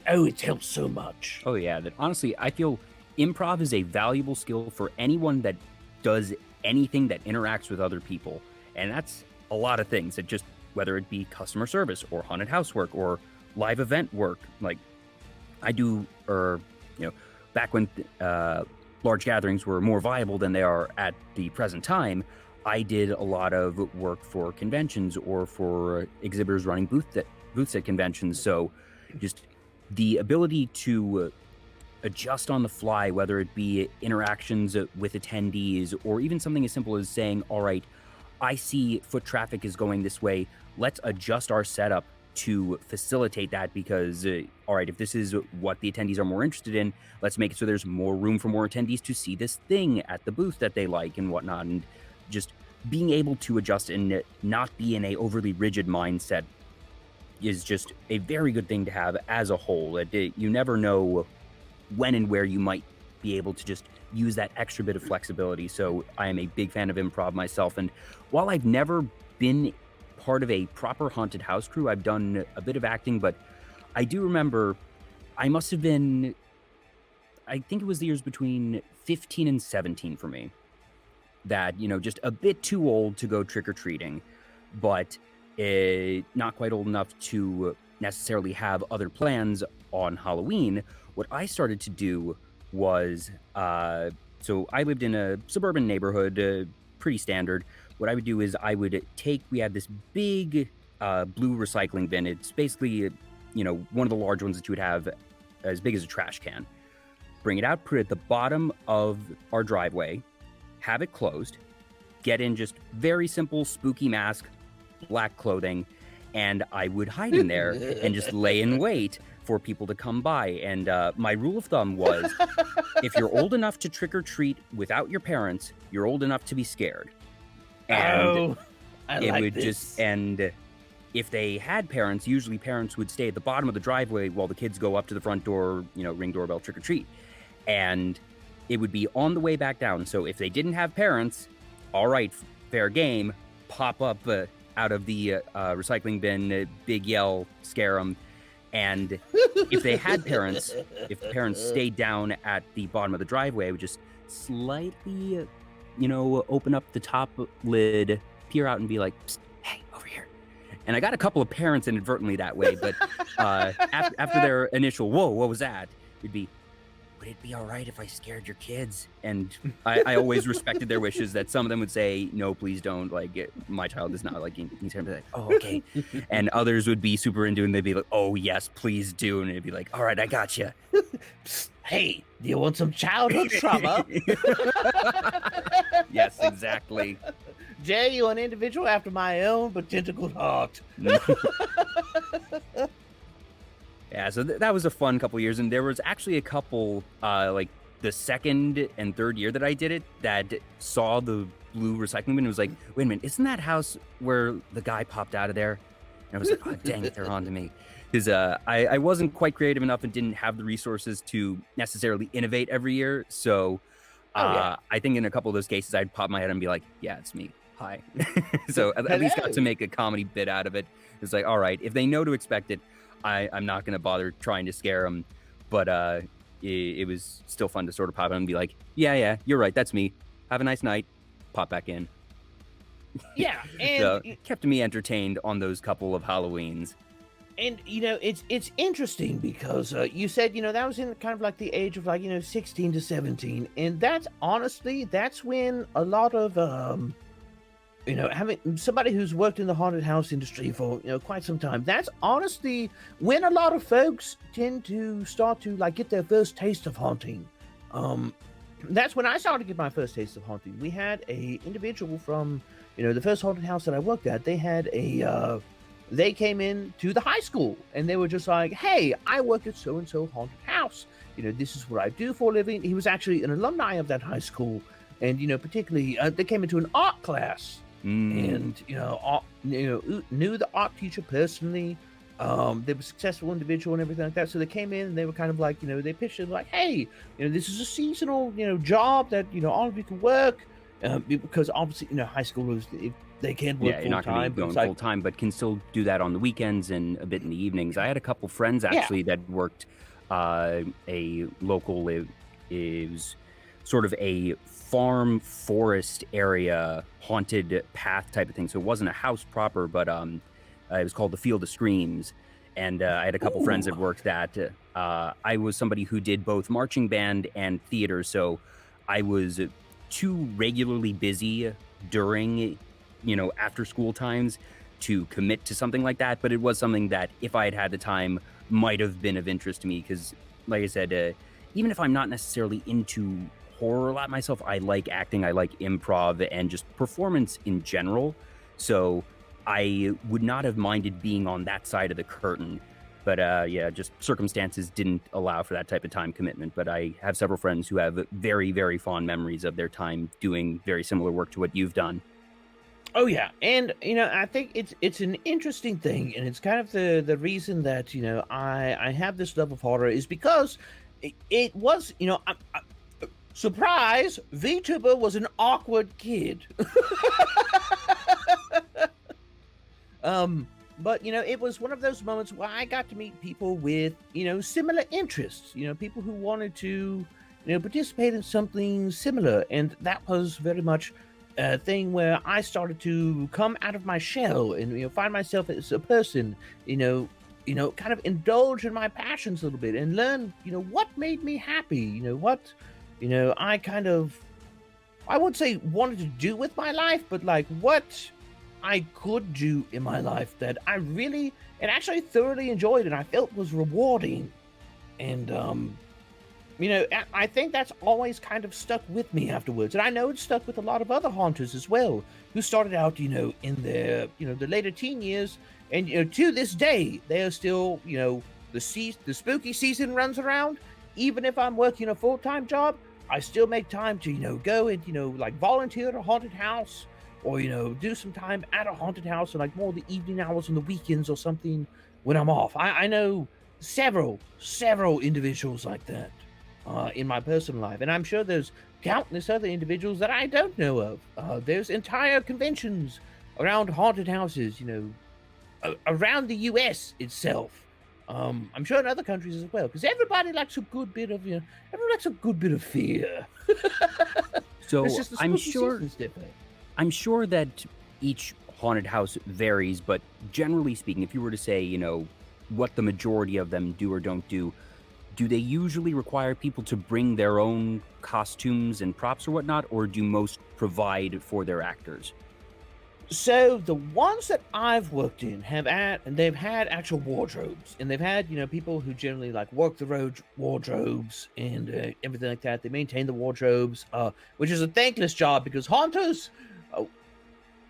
it helps so much. Oh yeah, that honestly, I feel improv is a valuable skill for anyone that does anything that interacts with other people. And that's a lot of things, that just, whether it be customer service or haunted house work or live event work, like I do, or, back when large gatherings were more viable than they are at the present time, I did a lot of work for conventions or for exhibitors running booths at conventions. So just the ability to adjust on the fly, whether it be interactions with attendees or even something as simple as saying, all right, I see foot traffic is going this way. Let's adjust our setup to facilitate that because, all right, if this is what the attendees are more interested in, let's make it so there's more room for more attendees to see this thing at the booth that they like and whatnot. And just being able to adjust and not be in a overly rigid mindset is just a very good thing to have as a whole. You never know when and where you might be able to just use that extra bit of flexibility. So I am a big fan of improv myself. And while I've never been part of a proper haunted house crew, I've done a bit of acting, but I do remember I must have been, I think it was the years between 15 and 17 for me, that, just a bit too old to go trick-or-treating, but not quite old enough to necessarily have other plans on Halloween. What I started to do was, so I lived in a suburban neighborhood, pretty standard. What I would do is we had this big blue recycling bin. It's basically, one of the large ones that you would have as big as a trash can. Bring it out, put it at the bottom of our driveway, have it closed, get in just very simple spooky mask, black clothing, and I would hide in there and just lay in wait for people to come by. And my rule of thumb was, if you're old enough to trick or treat without your parents, you're old enough to be scared. And and if they had parents, usually parents would stay at the bottom of the driveway while the kids go up to the front door, ring doorbell, trick or treat. And it would be on the way back down. So if they didn't have parents, all right, fair game, pop up out of the recycling bin, big yell, scare them. And if they had parents, if the parents stayed down at the bottom of the driveway, I would just slightly, open up the top lid, peer out and be like, psst, hey, over here. And I got a couple of parents inadvertently that way, but after their initial, whoa, what was that? It'd be, would it be all right if I scared your kids? And I always respected their wishes, that some of them would say, no, please don't. Like, my child is not like, he's going to be like, oh, okay. And others would be super into it, and they'd be like, oh, yes, please do. And it'd be like, all right, I got you. Hey, do you want some childhood trauma? Yes, exactly. Jay, you're an individual after my own but tentacled heart. Yeah, so that was a fun couple years, and there was actually a couple, like the second and third year that I did it, that saw the blue recycling bin and was like, wait a minute, isn't that house where the guy popped out of there? And I was like, oh, dang it, they're on to me. Because I wasn't quite creative enough and didn't have the resources to necessarily innovate every year, so I think in a couple of those cases, I'd pop my head and be like, yeah, it's me. Hi. So at least got to make a comedy bit out of it. It's like, all right, if they know to expect it, I'm not going to bother trying to scare them. But it was still fun to sort of pop in and be like, yeah, you're right. That's me. Have a nice night. Pop back in. Yeah. And so it kept me entertained on those couple of Halloweens. And, it's interesting because you said, that was in kind of like the age of 16 to 17. And that's when a lot of, having somebody who's worked in the haunted house industry for, quite some time, that's honestly when a lot of folks tend to start to get their first taste of haunting. That's when I started to get my first taste of haunting. We had a individual from, the first haunted house that I worked at. They had they came in to the high school and they were just like, hey, I work at so-and-so haunted house. This is what I do for a living. He was actually an alumni of that high school. And, particularly, they came into an art class. And knew the art teacher personally. They were a successful individual and everything like that. So they came in and they were kind of like, they pitched it like, hey, this is a seasonal, job that all of you can work, because obviously, high schoolers, they can work full time. Yeah, you're not going to be going full time, but can still do that on the weekends and a bit in the evenings. I had a couple friends actually that worked a local. It was sort of a farm forest area haunted path type of thing. So it wasn't a house proper, but it was called the Field of Screams. And I had a couple friends that worked that. I was somebody who did both marching band and theater, so I was too regularly busy during, after school times to commit to something like that. But it was something that, if I had had the time, might have been of interest to me. Because, like I said, even if I'm not necessarily into horror a lot myself, I like acting, I like improv, and just performance in general. So I would not have minded being on that side of the curtain. But just circumstances didn't allow for that type of time commitment. But I have several friends who have very, very fond memories of their time doing very similar work to what you've done. Oh yeah, and I think it's an interesting thing, and it's kind of the reason that I have this love of horror is because it was surprise, Vtuber was an awkward kid. But it was one of those moments where I got to meet people with similar interests, people who wanted to participate in something similar, and that was very much a thing where I started to come out of my shell and find myself as a person, kind of indulge in my passions a little bit and learn what made me happy, what I kind of, I wouldn't say wanted to do with my life, but what I could do in my life that I really and actually thoroughly enjoyed, and I felt was rewarding. And I think that's always kind of stuck with me afterwards. And I know it's stuck with a lot of other haunters as well, who started out, in their, the later teen years. And, to this day, they're still, the spooky season runs around. Even if I'm working a full-time job, I still make time to, go and, like volunteer at a haunted house, or, do some time at a haunted house and like more the evening hours on the weekends or something when I'm off. I know several individuals like that in my personal life, and I'm sure there's countless other individuals that I don't know of. There's entire conventions around haunted houses, around the U.S. itself. I'm sure in other countries as well, because everybody likes a good bit of, everyone likes a good bit of fear. So It's just the I'm spooky sure season's different. I'm sure that each haunted house varies, but generally speaking, if you were to say, what the majority of them do or don't do they usually require people to bring their own costumes and props or whatnot, or do most provide for their actors? So the ones that I've worked in they've had actual wardrobes, and they've had people who generally like work the road wardrobes and everything like that. They maintain the wardrobes, which is a thankless job because haunters.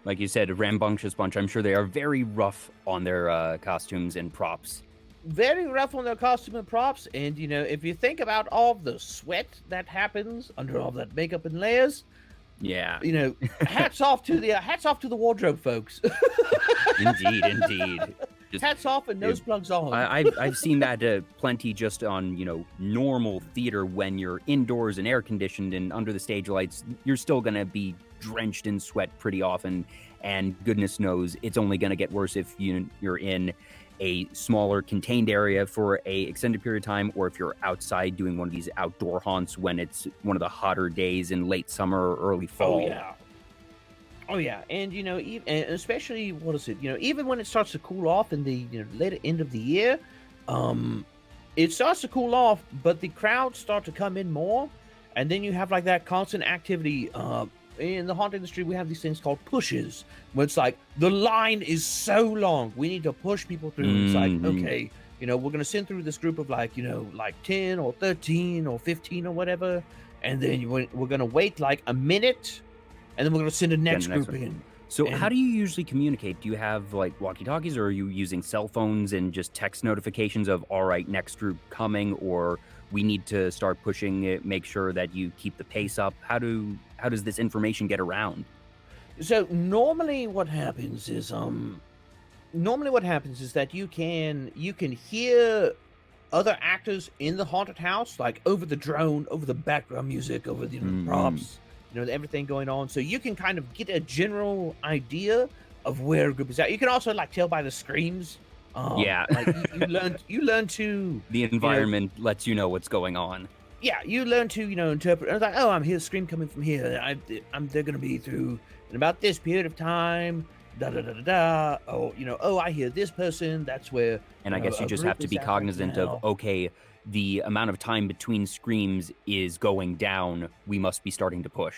Like you said, a rambunctious bunch. I'm sure they are very rough on their costumes and props. Very rough on their costume and props, and if you think about all the sweat that happens under all that makeup and layers, Yeah, hats off to the wardrobe folks. indeed. Just, Hats off and nose plugs on. I've seen that plenty just on normal theater when you're indoors and air conditioned and under the stage lights. You're still gonna be drenched in sweat pretty often, and goodness knows it's only gonna get worse if you're in a smaller contained area for a extended period of time, or if you're outside doing one of these outdoor haunts when it's one of the hotter days in late summer or early fall. Oh yeah, and and especially what is it? Even when it starts to cool off in the later end of the year, it starts to cool off, but the crowds start to come in more, and then you have like that constant activity. In the haunt industry, we have these things called pushes, where it's like the line is so long, we need to push people through. It's like, okay, we're gonna send through this group of like 10 or 13 or 15 or whatever, and then we're gonna wait like a minute, and then we're gonna send the next group in. So how do you usually communicate? Do you have like walkie-talkies, or are you using cell phones and just text notifications of, all right, next group coming, or we need to start pushing it, make sure that you keep the pace up? How does this information get around? So normally what happens is that you can hear other actors in the haunted house, like over the drone, over the background music, over the props, everything going on. So you can kind of get a general idea of where a group is at. You can also like tell by the screams. Like you learn to the environment lets you know what's going on. Yeah, you learn to interpret. I was like, oh, I'm here, scream coming from here. They're gonna be through in about this period of time. Da da da da da. Oh, I hear this person. That's where. And I guess you just have to be cognizant of, okay, the amount of time between screams is going down. We must be starting to push.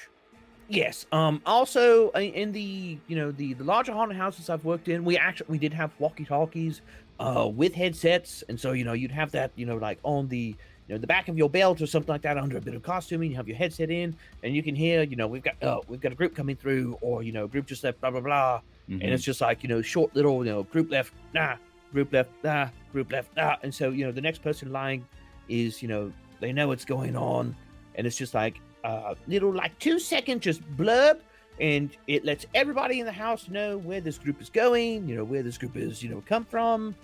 Yes. Also, in the the larger haunted houses I've worked in, we did have walkie-talkies, with headsets, and so you'd have that like on the the back of your belt or something like that under a bit of costuming. You have your headset in, and you can hear we've got a group coming through, or group just left, blah blah blah, and it's just like short little group left, group left, group left, and so the next person in line is they know what's going on, and it's just like. Little like 2-second just blurb, and it lets everybody in the house know where this group is going, where this group is come from,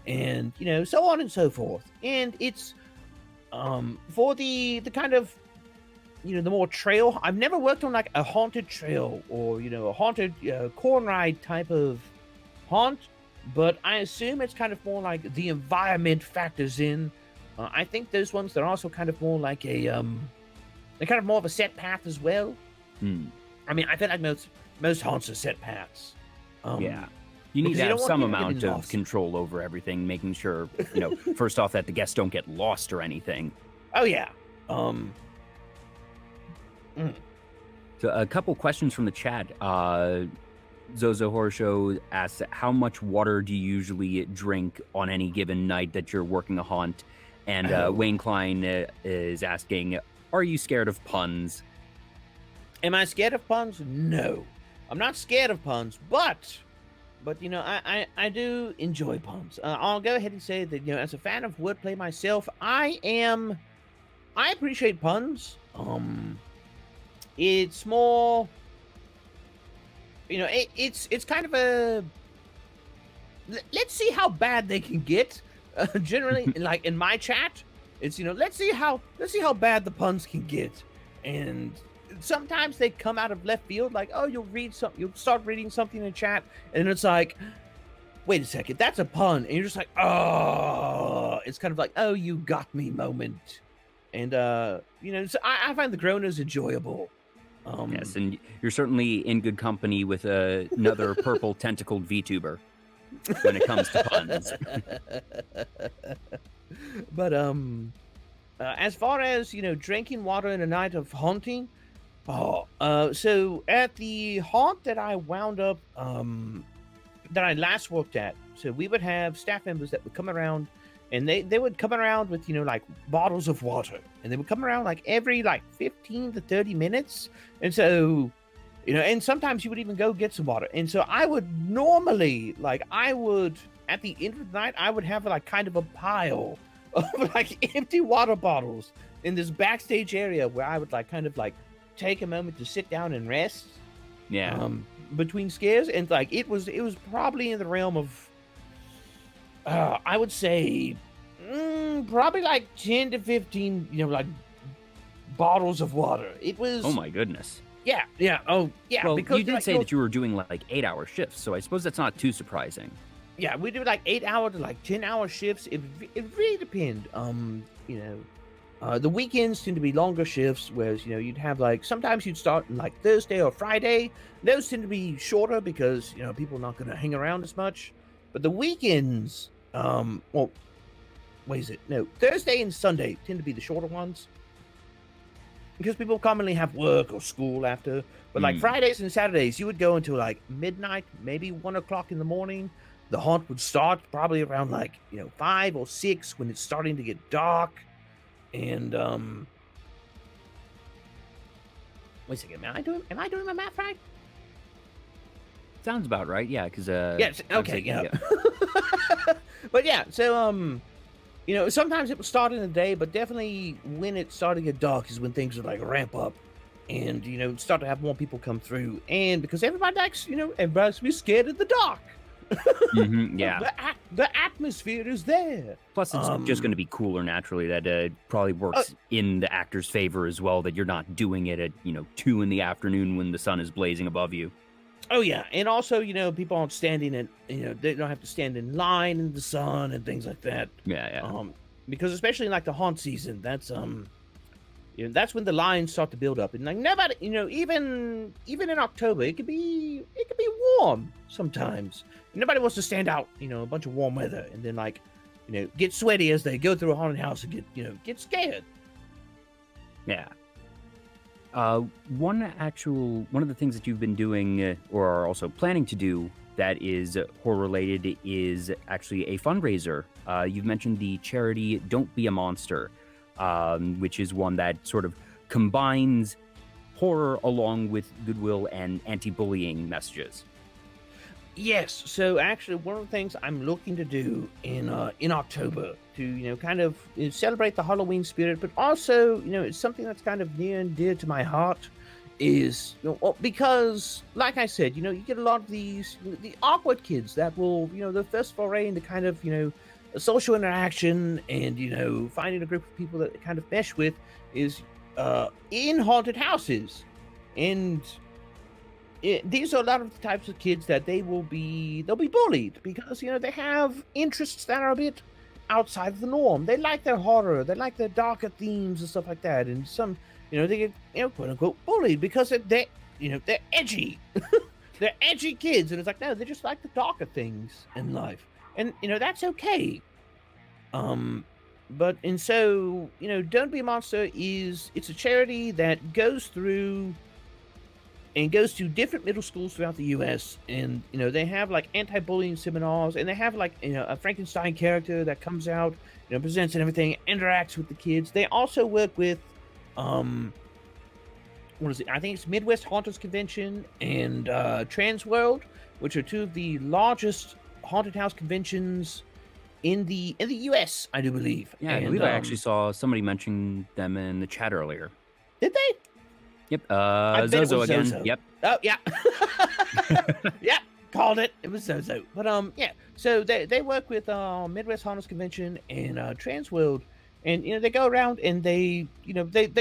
and so on and so forth. And it's for the kind of the more trail. I've never worked on like a haunted trail or a haunted corn ride type of haunt, but I assume it's kind of more like the environment factors in. I think those ones, they're also kind of more like a they're kind of more of a set path as well. I mean, I feel like most haunts are set paths. Yeah. You need to have some amount of control over everything, making sure, first off, that the guests don't get lost or anything. Oh, yeah. So a couple questions from the chat. Zozo Horror Show asks, how much water do you usually drink on any given night that you're working a haunt? And Wayne Klein is asking, are you scared of puns? Am I scared of puns? No. I'm not scared of puns, but I do enjoy puns. I'll go ahead and say that, as a fan of wordplay myself, I appreciate puns. It's more, it's kind of a, let's see how bad they can get. Generally, like in my chat, it's, let's see how bad the puns can get. And sometimes they come out of left field, like, oh, you'll start reading something in chat, and it's like, wait a second, that's a pun, and you're just like, oh, it's kind of like, oh, you got me moment. And so I find the groaners enjoyable. Yes, and you're certainly in good company with another purple tentacled VTuber when it comes to puns. But as far as drinking water in a night of haunting, so at the haunt that I wound up that I last worked at, so we would have staff members that would come around, and they would come around with like bottles of water, and they would come around like every 15 to 30 minutes, and so and sometimes you would even go get some water. And so I would normally at the end of the night, I would have kind of a pile of empty water bottles in this backstage area where I would take a moment to sit down and rest. Yeah. Between scares, and it was probably in the realm of I would say probably 10 to 15 bottles of water. It was, oh my goodness. Yeah. Oh yeah. Well, because you did say that you were doing 8-hour shifts, so I suppose that's not too surprising. Yeah, we do 8-hour to 10-hour shifts. It really depends. The weekends tend to be longer shifts, whereas you'd have sometimes you'd start Thursday or Friday. Those tend to be shorter because people are not going to hang around as much. But the weekends, Thursday and Sunday tend to be the shorter ones because people commonly have work or school after. But Fridays and Saturdays, you would go until midnight, maybe 1 o'clock in the morning. The haunt would start probably around 5 or 6 when it's starting to get dark. And wait a second, am I doing my math right? Sounds about right, yeah, because yes, okay, yeah. But yeah, so sometimes it would start in the day, but definitely when it started to get dark is when things would ramp up, and start to have more people come through, and because everybody likes everybody's to be scared of the dark. Yeah. The atmosphere is there. Plus, it's just going to be cooler naturally. That probably works in the actor's favor as well, that you're not doing it at, 2 in the afternoon when the sun is blazing above you. Oh, yeah. And also, people aren't standing in, they don't have to stand in line in the sun and things like that. Yeah. Because especially in the haunt season, that's that's when the lines start to build up, and nobody, even in October, it could be warm sometimes. Nobody wants to stand out, a bunch of warm weather, and then get sweaty as they go through a haunted house and get scared. Yeah. One of the things that you've been doing or are also planning to do that is horror related is actually a fundraiser. You've mentioned the charity Don't Be a Monster. Which is one that sort of combines horror along with goodwill and anti-bullying messages. Yes, so actually one of the things I'm looking to do in October to kind of celebrate the Halloween spirit, but also it's something that's kind of near and dear to my heart, is because like I said, you get a lot of these the awkward kids that will the first foray into kind of a social interaction and finding a group of people that kind of mesh with is in haunted houses, and these are a lot of the types of kids that they'll be bullied because they have interests that are a bit outside of the norm. They like their horror, they like their darker themes and stuff like that, and some they get quote unquote bullied because they're edgy. They're edgy kids, and it's no, they just like the darker things in life. And that's okay. But and so Don't Be a Monster it's a charity that goes through and goes to different middle schools throughout the U.S. And they have like anti-bullying seminars, and they have like a Frankenstein character that comes out, presents and everything, interacts with the kids. They also work with, what is it? I think it's Midwest Haunters Convention and Trans World, which are two of the largest haunted house conventions in the U.S. I do believe. Yeah, I believe I actually saw somebody mention them in the chat earlier. Did they? Yep. Zozo again. Zozo. Yep. Oh yeah. Yeah. Called it. It was Zozo. But yeah. So they work with Midwest Haunters Convention and Trans World, and they go around and they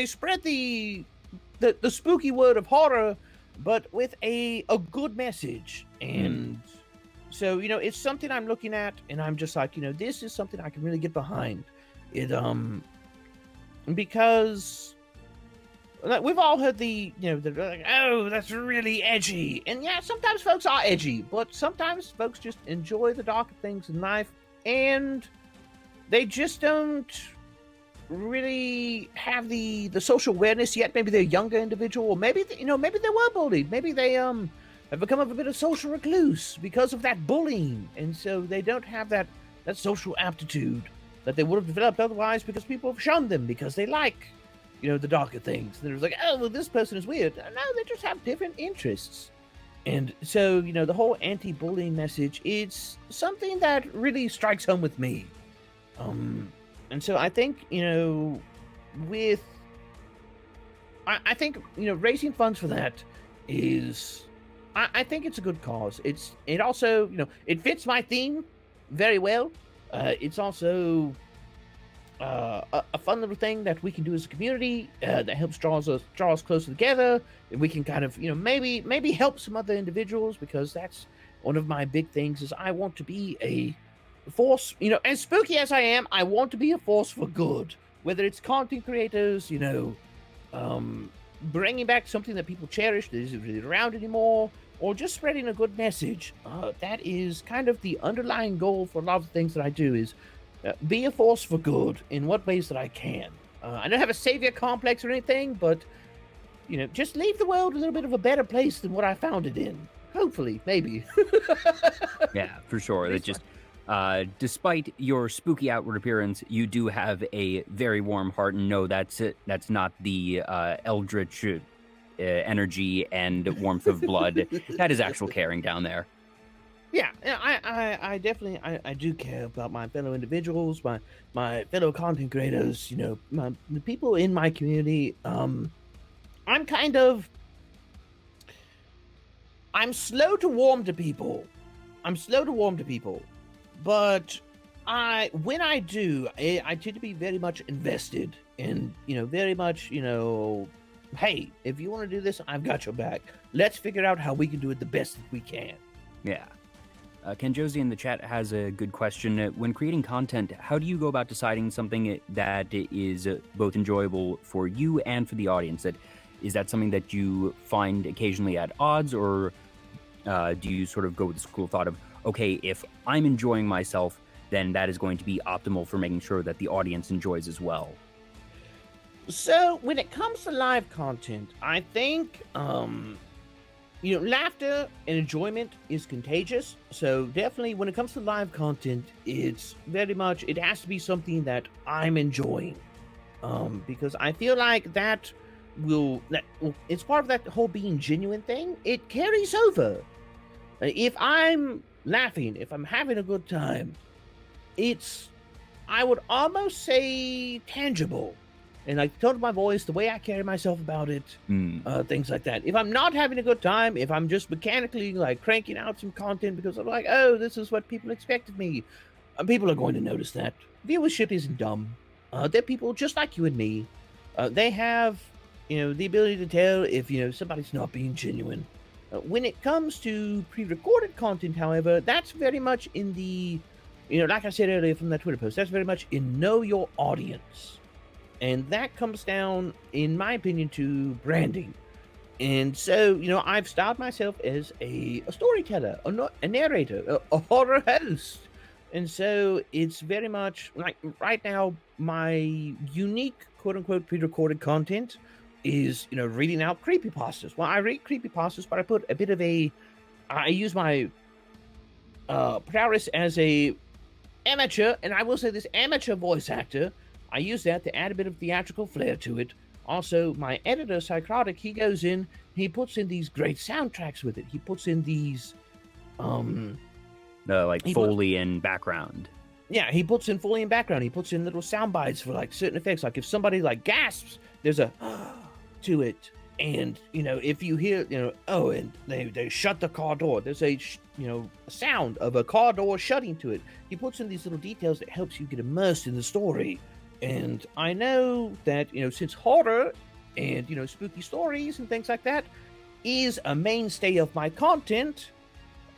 spread the spooky word of horror, but with a good message. And so it's something I'm looking at, and I'm just like, this is something I can really get behind. It because like, we've all heard they're like, oh, that's really edgy. And yeah, sometimes folks are edgy, but sometimes folks just enjoy the darker things in life, and they just don't really have the social awareness yet. Maybe they're a younger individual, or maybe maybe they were bullied. Maybe they have become a bit of social recluse because of that bullying, and so they don't have that social aptitude that they would have developed otherwise, because people have shunned them because they like the darker things. They're like, oh, well, this person is weird. No, they just have different interests. And so, the whole anti-bullying message, it's something that really strikes home with me. And so I think, I think, raising funds for that is, I think it's a good cause. It also, it fits my theme very well. It's also a fun little thing that we can do as a community that helps draw us closer together, and we can kind of maybe help some other individuals, because that's one of my big things. Is I want to be a force, as spooky as I am, I want to be a force for good, whether it's content creators, bringing back something that people cherish that isn't really around anymore, or just spreading a good message. That is kind of the underlying goal for a lot of the things that I do, is be a force for good in what ways that I can. I don't have a savior complex or anything, but just leave the world a little bit of a better place than what I found it in. Hopefully, maybe. Yeah, for sure. That just, despite your spooky outward appearance, you do have a very warm heart, and no, that's not the eldritch energy and warmth of blood. That is actual caring down there. Yeah, I definitely I do care about my fellow individuals, my fellow content creators, the people in my community. I'm slow to warm to people. But when I do, I tend to be very much invested, and very much, hey, if you want to do this, I've got your back. Let's figure out how we can do it the best that we can. Yeah. Ken Josie in the chat has a good question. When creating content, how do you go about deciding something that is both enjoyable for you and for the audience? Is that something that you find occasionally at odds, or do you sort of go with the school of thought of, okay, if I'm enjoying myself, then that is going to be optimal for making sure that the audience enjoys as well? So when it comes to live content, I think laughter and enjoyment is contagious. So definitely when it comes to live content, it's very much, it has to be something that I'm enjoying. Because I feel like it's part of that whole being genuine thing. It carries over. If I'm laughing, if I'm having a good time, I would almost say tangible. And like tone of my voice, the way I carry myself about it, things like that. If I'm not having a good time, if I'm just mechanically like cranking out some content because I'm like, oh, this is what people expect of me, people are going to notice that. Viewership isn't dumb. They're people just like you and me. They have, the ability to tell if, somebody's not being genuine. When it comes to pre-recorded content, however, that's very much in the, like I said earlier from that Twitter post, that's very much in know your audience. And that comes down, in my opinion, to branding. And so, I've styled myself as a storyteller, a narrator, a horror host. And so it's very much like right now, my unique quote unquote pre-recorded content is, reading out creepypastas. Well, I read creepypastas, but I put a bit of I use my prowess as a amateur, and I will say this, amateur voice actor. I use that to add a bit of theatrical flair to it. Also, my editor, Psychotic, he goes in, he puts in these great soundtracks with it. He puts in these, Foley and background. Yeah, he puts in Foley and background. He puts in little sound bites for like certain effects. Like if somebody like gasps, there's a to it. And, if you hear, and they shut the car door, there's a sound of a car door shutting to it. He puts in these little details that helps you get immersed in the story. And I know that, since horror and, spooky stories and things like that is a mainstay of my content,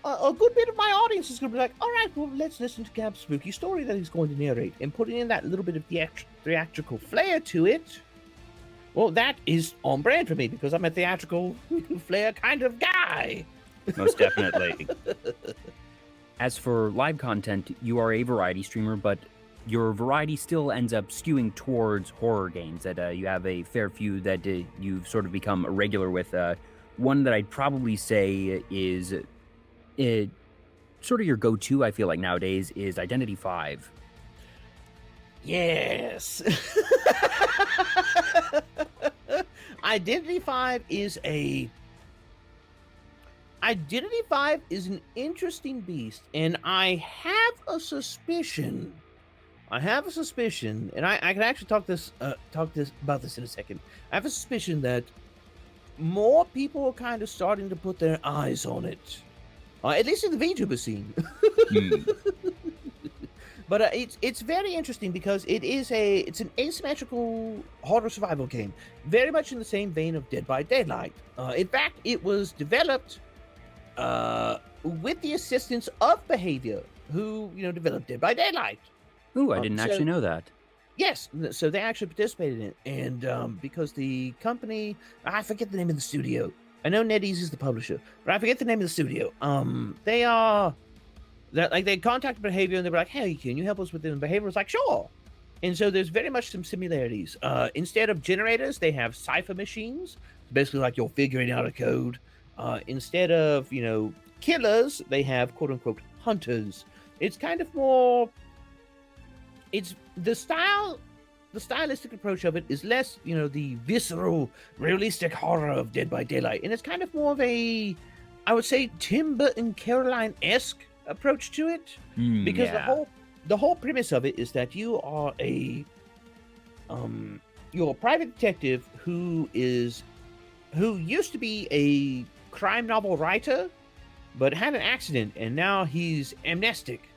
a good bit of my audience is going to be like, all right, well, let's listen to Gab's spooky story that he's going to narrate. And putting in that little bit of theatrical flair to it, well, that is on brand for me because I'm a theatrical flair kind of guy. Most definitely. As for live content, you are a variety streamer, but your variety still ends up skewing towards horror games. That you have a fair few that you've sort of become a regular with. One that I'd probably say is sort of your go-to, I feel like nowadays, is Identity 5. Yes. Identity 5 is an interesting beast, and I have a suspicion, and I can actually talk about this in a second. I have a suspicion that more people are kind of starting to put their eyes on it, at least in the VTuber scene. But it's very interesting because it's an asymmetrical horror survival game, very much in the same vein of Dead by Daylight. In fact, it was developed with the assistance of Behavior, who developed Dead by Daylight. Ooh, I didn't actually know that. Yes, so they actually participated in it, and because the company, I forget the name of the studio. I know NetEase is the publisher, but I forget the name of the studio. They contacted Behavior and they were like, hey, can you help us with this? And Behavior was like, sure. And so there's very much some similarities. Instead of generators, they have cipher machines. Basically like you're figuring out a code. Instead of, killers, they have quote unquote hunters. It's kind of more, it's the stylistic approach of it is less, the visceral, realistic horror of Dead by Daylight. And it's kind of more of a, I would say, Tim Burton Caroline-esque approach to it, because the whole premise of it is that you are you're a private detective who used to be a crime novel writer, but had an accident and now he's amnestic,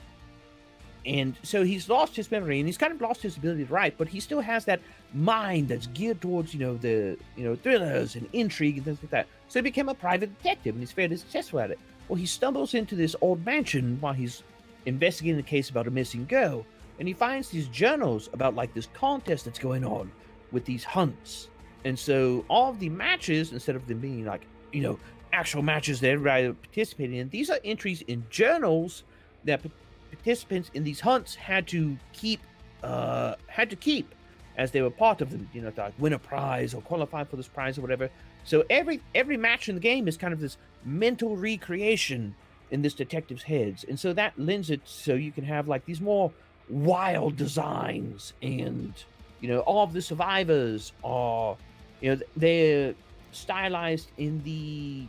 and so he's lost his memory and he's kind of lost his ability to write, but he still has that mind that's geared towards the thrillers and intrigue and things like that. So he became a private detective and he's fairly successful at it. Well, he stumbles into this old mansion while he's investigating a case about a missing girl, and he finds these journals about like this contest that's going on with these hunts. And so all of the matches, instead of them being like, actual matches that everybody participating in, these are entries in journals that participants in these hunts had to keep as they were part of them, to like win a prize or qualify for this prize or whatever. So every match in the game is kind of this mental recreation in this detective's heads. And so that lends it so you can have like these more wild designs, and, all of the survivors are, they're stylized in the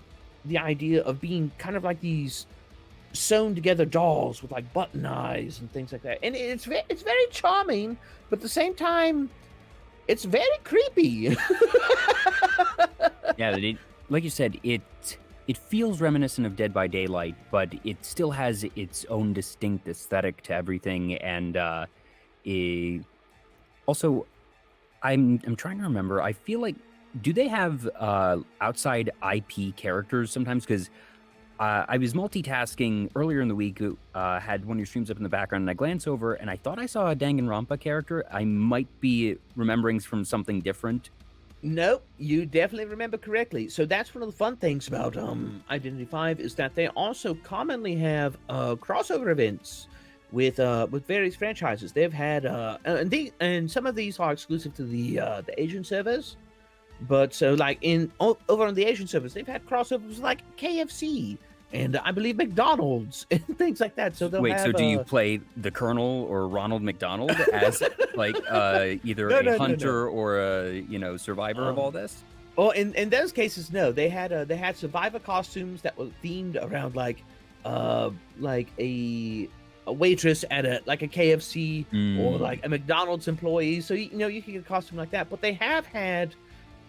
idea of being kind of like these sewn together dolls with like button eyes and things like that. And it's very charming, but at the same time, it's very creepy. Yeah, like you said, it feels reminiscent of Dead by Daylight, but it still has its own distinct aesthetic to everything. And also, I'm trying to remember. I feel like, do they have outside IP characters sometimes? Because I was multitasking earlier in the week, had one of your streams up in the background, and I glanced over, and I thought I saw a Danganronpa character. I might be remembering from something different. No, you definitely remember correctly. So that's one of the fun things about Identity 5 is that they also commonly have crossover events with various franchises. They've had and some of these are exclusive to the Asian servers. But so like over on the Asian servers, they've had crossovers like KFC and I believe McDonald's and things like that. So they'll Wait, have. so do you play the Colonel or Ronald McDonald as like either a hunter or a survivor of all this? Oh, in those cases, no. They had survivor costumes that were themed around like a waitress at a KFC or like a McDonald's employee. So you can get a costume like that. But they have had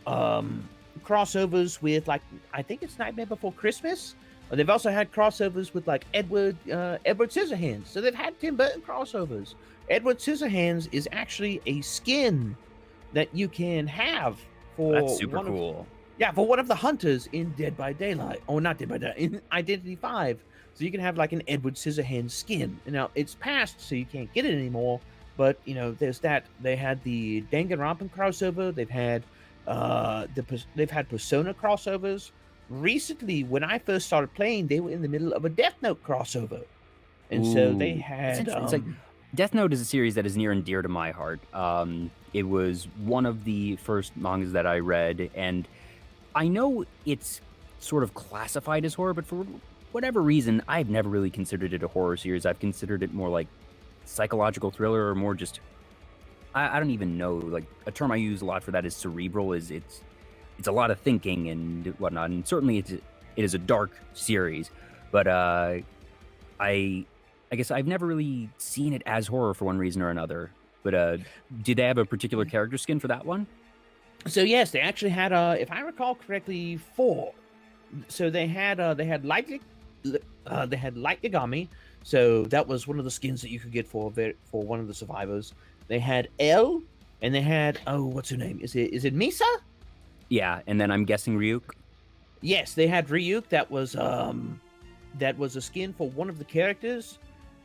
crossovers with like I think it's Nightmare Before Christmas. They've also had crossovers with like Edward Scissorhands. So they've had Tim Burton crossovers. Edward Scissorhands is actually a skin that you can have for that's super cool. For one of the hunters in Dead by Daylight, or not Dead by Daylight, in Identity 5. So you can have like an Edward Scissorhands skin. And now it's past, so you can't get it anymore. But there's that. They had the Danganronpa crossover. They've had Persona crossovers. Recently, when I first started playing, they were in the middle of a Death Note crossover, and so they had. It's like Death Note is a series that is near and dear to my heart. It was one of the first mangas that I read, and I know it's sort of classified as horror, but for whatever reason, I've never really considered it a horror series. I've considered it more like psychological thriller, or more just I don't even know. Like a term I use a lot for that is cerebral. It's a lot of thinking and whatnot, and certainly it is a dark series. But I guess I've never really seen it as horror for one reason or another. But did they have a particular character skin for that one? So yes, they actually had if I recall correctly, 4. So they had Light Yagami. So that was one of the skins that you could get for one of the survivors. They had L, and they had what's her name? Is it Misa? Yeah, and then I'm guessing Ryuk. Yes, they had Ryuk. That was a skin for one of the characters,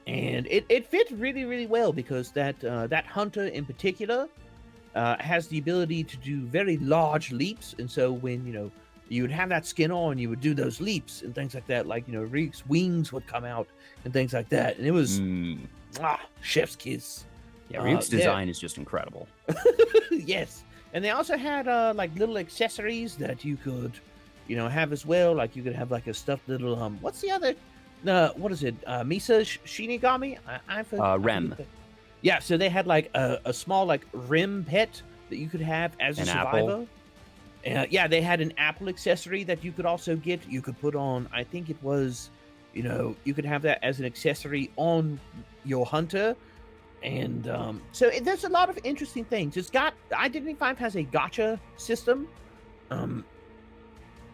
and it fit really, really well because that hunter in particular has the ability to do very large leaps, and so when you would have that skin on, you would do those leaps and things like that. Like Ryuk's wings would come out and things like that, and it was chef's kiss. Yeah, Ryuk's design is just incredible. Yes. And they also had like little accessories that you could, have as well. Like you could have like a stuffed little what's the other? What is it? Misa Shinigami? Rem. Yeah. So they had like a small like Rem pet that you could have as a survivor. Yeah, they had an apple accessory that you could also get. You could put on. I think it was, you could have that as an accessory on your hunter. And so there's a lot of interesting things. It's got Identity 5 has a gacha system.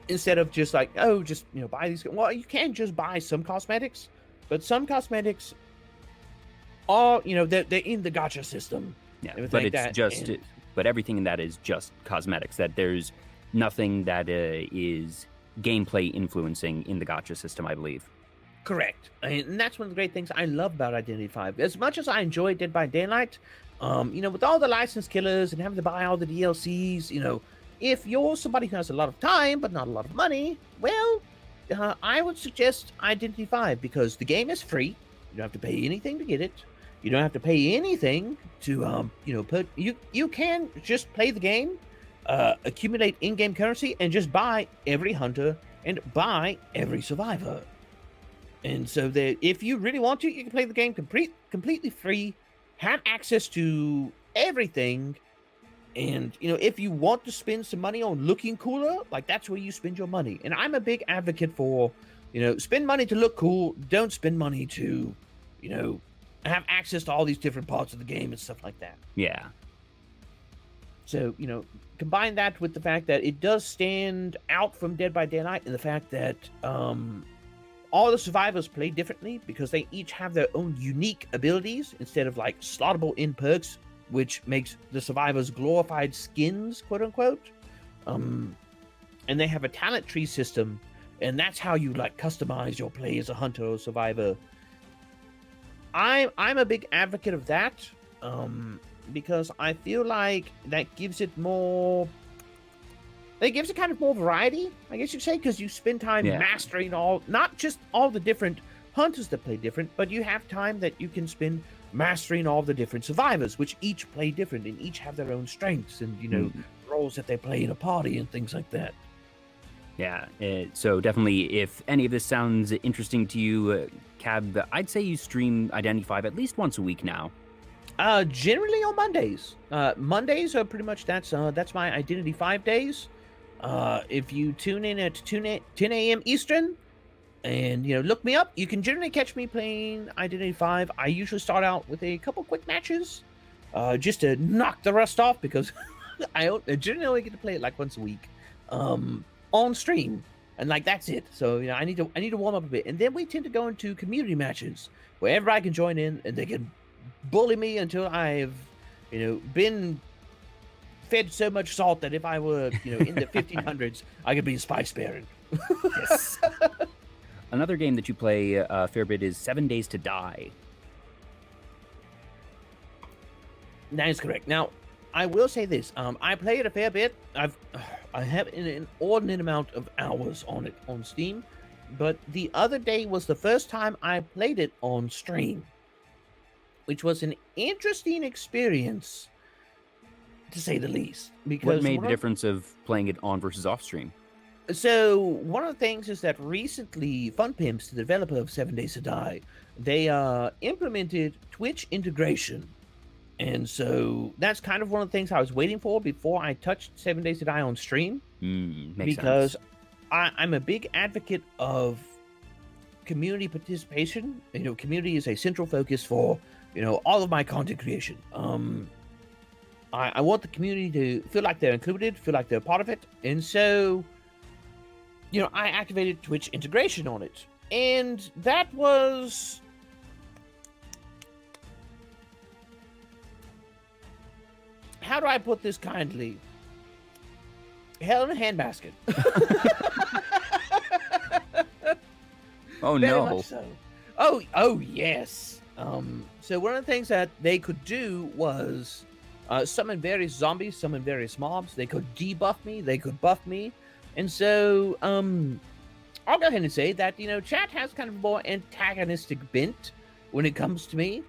Instead of just like buy these. Well, you can just buy some cosmetics, but some cosmetics are they're in the gacha system. Yeah, but it's but everything in that is just cosmetics. That there's nothing that is gameplay influencing in the gacha system, I believe. Correct. And that's one of the great things I love about Identity 5. As much as I enjoy Dead by Daylight, with all the licensed killers and having to buy all the DLCs, if you're somebody who has a lot of time but not a lot of money, well, I would suggest Identity 5 because the game is free. You don't have to pay anything to get it. You don't have to pay anything to, you can just play the game, accumulate in-game currency, and just buy every hunter and buy every survivor. And so that if you really want to, you can play the game completely free, have access to everything. And, if you want to spend some money on looking cooler, like that's where you spend your money. And I'm a big advocate for, spend money to look cool. Don't spend money to, have access to all these different parts of the game and stuff like that. Yeah. So, combine that with the fact that it does stand out from Dead by Daylight and the fact that, all the survivors play differently because they each have their own unique abilities instead of like slottable in perks, which makes the survivors glorified skins, quote unquote. And they have a talent tree system, and that's how you like customize your play as a hunter or survivor. I'm a big advocate of that because I feel like that gives it more. It gives it kind of more variety, I guess you could say, because you spend time mastering not just all the different hunters that play different, but you have time that you can spend mastering all the different survivors, which each play different and each have their own strengths and, roles that they play in a party and things like that. Yeah, so definitely, if any of this sounds interesting to you, Cab, I'd say you stream Identity 5 at least once a week now. Generally on Mondays. Mondays are pretty much that's my Identity 5 days. If you tune in at 10 a.m. Eastern and look me up, you can generally catch me playing Identity 5. I usually start out with a couple quick matches, just to knock the rust off because I generally only get to play it like once a week, on stream, and like that's it. So I need to warm up a bit, and then we tend to go into community matches where everybody can join in and they can bully me until I've been fed so much salt that if I were in the 1500s I could be a spice baron. Yes. Another game that you play a fair bit is 7 Days to Die. That is correct. Now I will say this, I play it a fair bit. I have an inordinate amount of hours on it on Steam, but the other day was the first time I played it on stream, which was an interesting experience, to say the least. Because what made the difference of playing it on versus off stream? So one of the things is that recently Fun Pimps, the developer of 7 Days to Die, they implemented Twitch integration. And so that's kind of one of the things I was waiting for before I touched 7 Days to Die on stream. Because I'm a big advocate of community participation. Community is a central focus for, all of my content creation. I want the community to feel like they're included, feel like they're a part of it. And so, I activated Twitch integration on it. And that was... how do I put this kindly? Hell in a handbasket. Oh, Very no. much so. Oh, yes. So one of the things that they could do was summon various zombies, summon various mobs. They could debuff me, they could buff me. And so I'll go ahead and say that, chat has kind of a more antagonistic bent when it comes to me.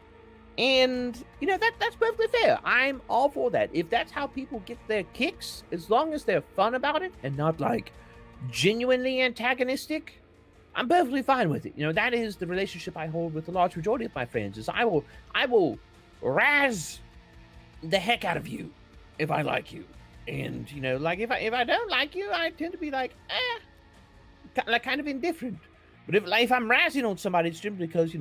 And, that's perfectly fair. I'm all for that. If that's how people get their kicks, as long as they're fun about it and not, like, genuinely antagonistic, I'm perfectly fine with it. That is the relationship I hold with the large majority of my friends, is I will razz the heck out of you if I like you. And, like, if I don't like you, I tend to be like, like, kind of indifferent. But if I'm razzing on somebody, it's simply because,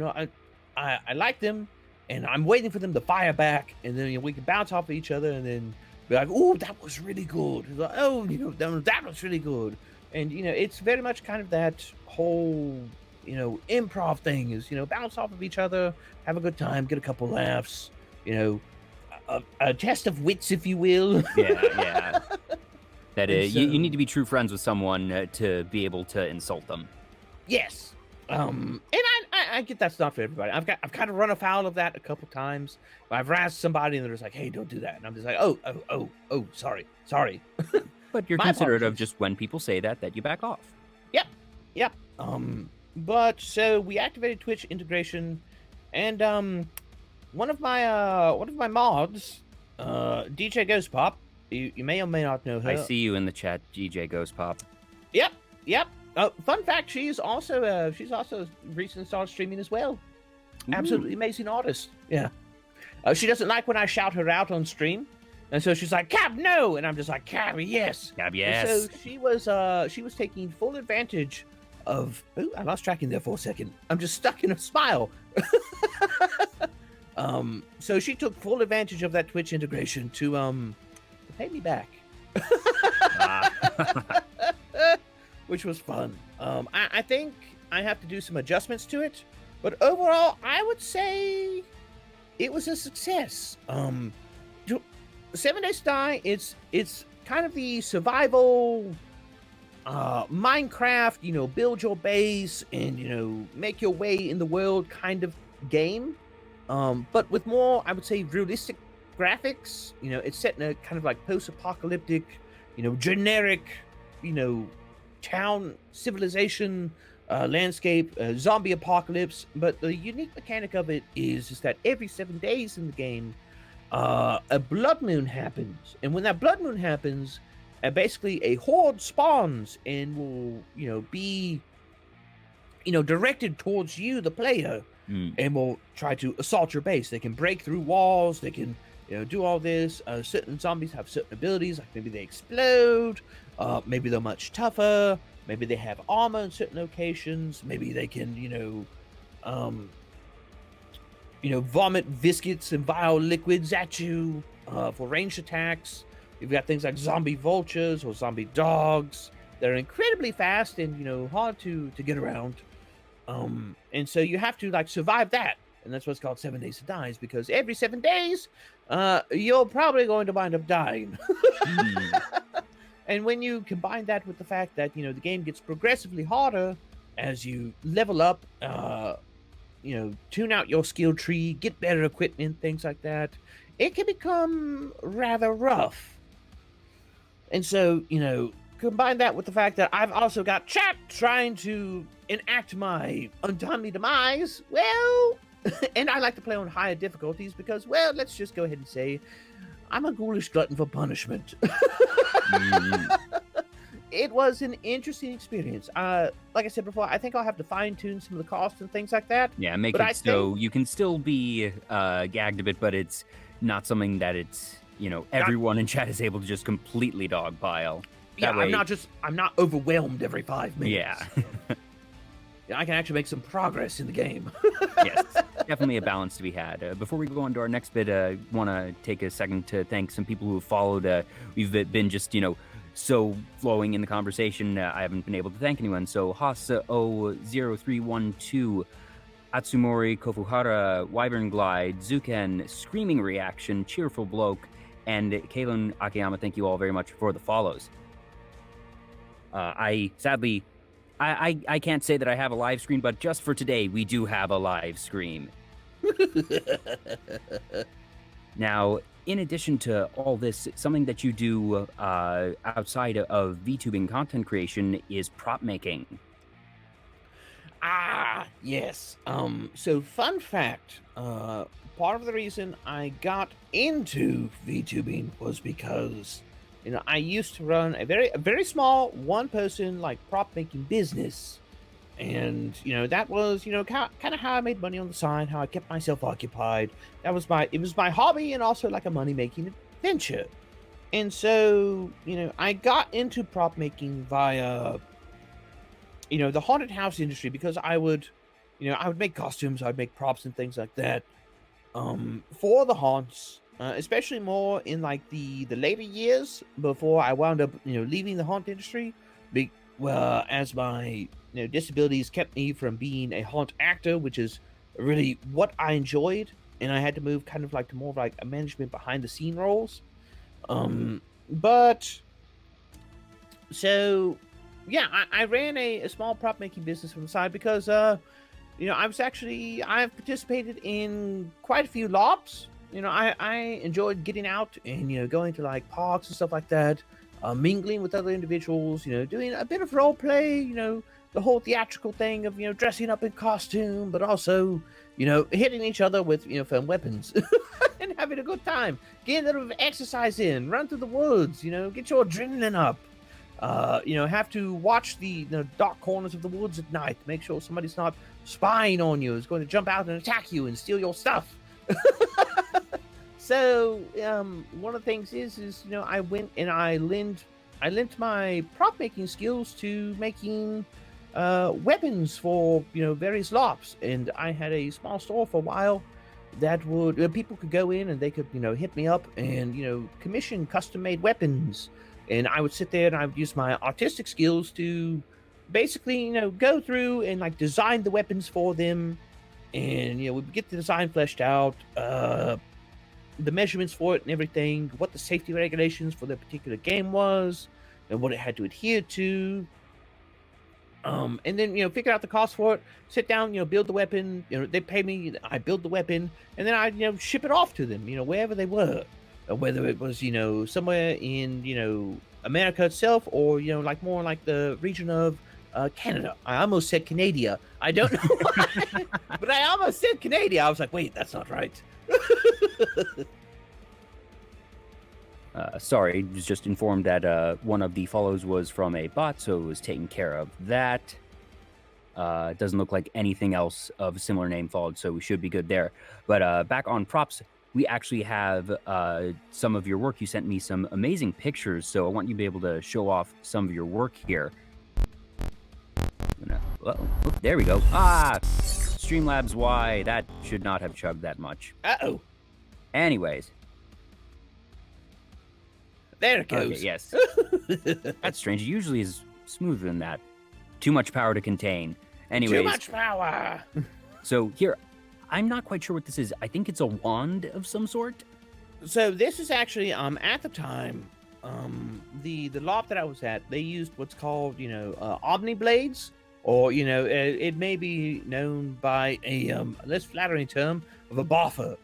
I like them, and I'm waiting for them to fire back, and then we can bounce off of each other, and then be like, "Oh, that was really good." Like, "Oh, that was really good." And it's very much kind of that whole improv thing is bounce off of each other, have a good time, get a couple laughs, a test of wits, if you will. Yeah. That you need to be true friends with someone to be able to insult them. Yes. And I get that's not for everybody. I've kind of run afoul of that a couple times. I've razzed somebody and they're just like, "Hey, don't do that," and I'm just like, "Oh, sorry." But you're considerate of just when people say that you back off. Yep. But so we activated Twitch integration, and one of my mods, DJ Ghost Pop, you may or may not know her. I see you in the chat, DJ Ghost Pop. Yep. Fun fact: she's also recently started streaming as well. Ooh. Absolutely amazing artist. Yeah. She doesn't like when I shout her out on stream, and so she's like, "Cab, no!" And I'm just like, "Cab, yes." Cab, yes. And so she was taking full advantage of. Ooh, I lost tracking there for a second. I'm just stuck in a smile. So she took full advantage of that Twitch integration to pay me back. Which was fun. I think I have to do some adjustments to it, but overall, I would say it was a success. 7 Days to Die, it's kind of the survival, Minecraft, build your base and, make your way in the world kind of game, but with more, I would say, realistic graphics. It's set in a kind of like post-apocalyptic, generic, town civilization landscape, zombie apocalypse. But the unique mechanic of it is that every 7 days in the game, a blood moon happens, and when that blood moon happens, basically a horde spawns and will, be, directed towards you, the player, and will try to assault your base. They can break through walls. They can, do all this. Certain zombies have certain abilities, like maybe they explode. Maybe they're much tougher. Maybe they have armor in certain locations. Maybe they can, vomit viscous and vile liquids at you for ranged attacks. You've got things like zombie vultures or zombie dogs. They're incredibly fast and, hard to get around. And so you have to, survive that. And that's what's called 7 Days to Die, because every 7 days, you're probably going to wind up dying. And when you combine that with the fact that, the game gets progressively harder as you level up, tune out your skill tree, get better equipment, things like that, it can become rather rough. And so, combine that with the fact that I've also got chat trying to enact my untimely demise, well, and I like to play on higher difficulties because, well, let's just go ahead and say I'm a ghoulish glutton for punishment. It was an interesting experience. Like I said before, I think I'll have to fine-tune some of the costs and things like that. Yeah, make it so you can still be gagged a bit, but it's not something that it's, everyone in chat is able to just completely dogpile. Yeah, way... I'm not overwhelmed every 5 minutes. Yeah. I can actually make some progress in the game. Yes, definitely a balance to be had. Before we go on to our next bit, I want to take a second to thank some people who have followed. We've been just, so flowing in the conversation. I haven't been able to thank anyone. So Hasa0312, Atsumori Kofuhara, Wyvern Glide, Zuken, Screaming Reaction, Cheerful Bloke, and Kalen Akiyama, thank you all very much for the follows. I can't say that I have a live stream, but just for today, we do have a live stream. Now, in addition to all this, something that you do outside of VTubing content creation is prop making. Yes. So fun fact, part of the reason I got into VTubing was because, I used to run a very small one-person prop making business, and that was kind of how I made money on the side, how I kept myself occupied. It was my hobby and also a money-making venture. And so I got into prop making via the haunted house industry, because I would make costumes, I'd make props and things like that for the haunts. Especially more in the later years before I wound up leaving the haunt industry, as my disabilities kept me from being a haunt actor, which is really what I enjoyed, and I had to move kind of to more of a management behind the scene roles. But so yeah, I ran a small prop making business from the side because I've participated in quite a few LARPs. I enjoyed getting out and, going to parks and stuff like that, mingling with other individuals, doing a bit of role play, the whole theatrical thing of, dressing up in costume, but also, hitting each other with, foam weapons and having a good time, getting a little bit of exercise in, run through the woods, get your adrenaline up, have to watch the dark corners of the woods at night, make sure somebody's not spying on you, is going to jump out and attack you and steal your stuff. So one of the things is I went and I lent my prop making skills to making weapons for various LARPs, and I had a small store for a while that would people could go in and they could hit me up and commission custom made weapons, and I would sit there and I would use my artistic skills to basically go through and design the weapons for them. And we get the design fleshed out, the measurements for it and everything, what the safety regulations for the particular game was, and what it had to adhere to. And then figure out the cost for it. Sit down, build the weapon. They pay me. I build the weapon, and then I ship it off to them. Wherever they were, whether it was somewhere in America itself, or more like the region of Canada. I almost said Canada. I don't know why, but I almost said Canada. I was like, wait, that's not right. Sorry, was just informed that one of the follows was from a bot, so it was taking care of that. It doesn't look like anything else of a similar name followed, so we should be good there. But back on props, we actually have some of your work. You sent me some amazing pictures, so I want you to be able to show off some of your work here. There we go. Streamlabs Y. That should not have chugged that much. Uh-oh. Anyways. There it goes. Okay, yes. That's strange. It usually is smoother than that. Too much power to contain. Anyways. Too much power. So here, I'm not quite sure what this is. I think it's a wand of some sort. So this is actually, at the time, the LARP that I was at, they used what's called, omni blades, or, it may be known by a less flattering term of a boffer.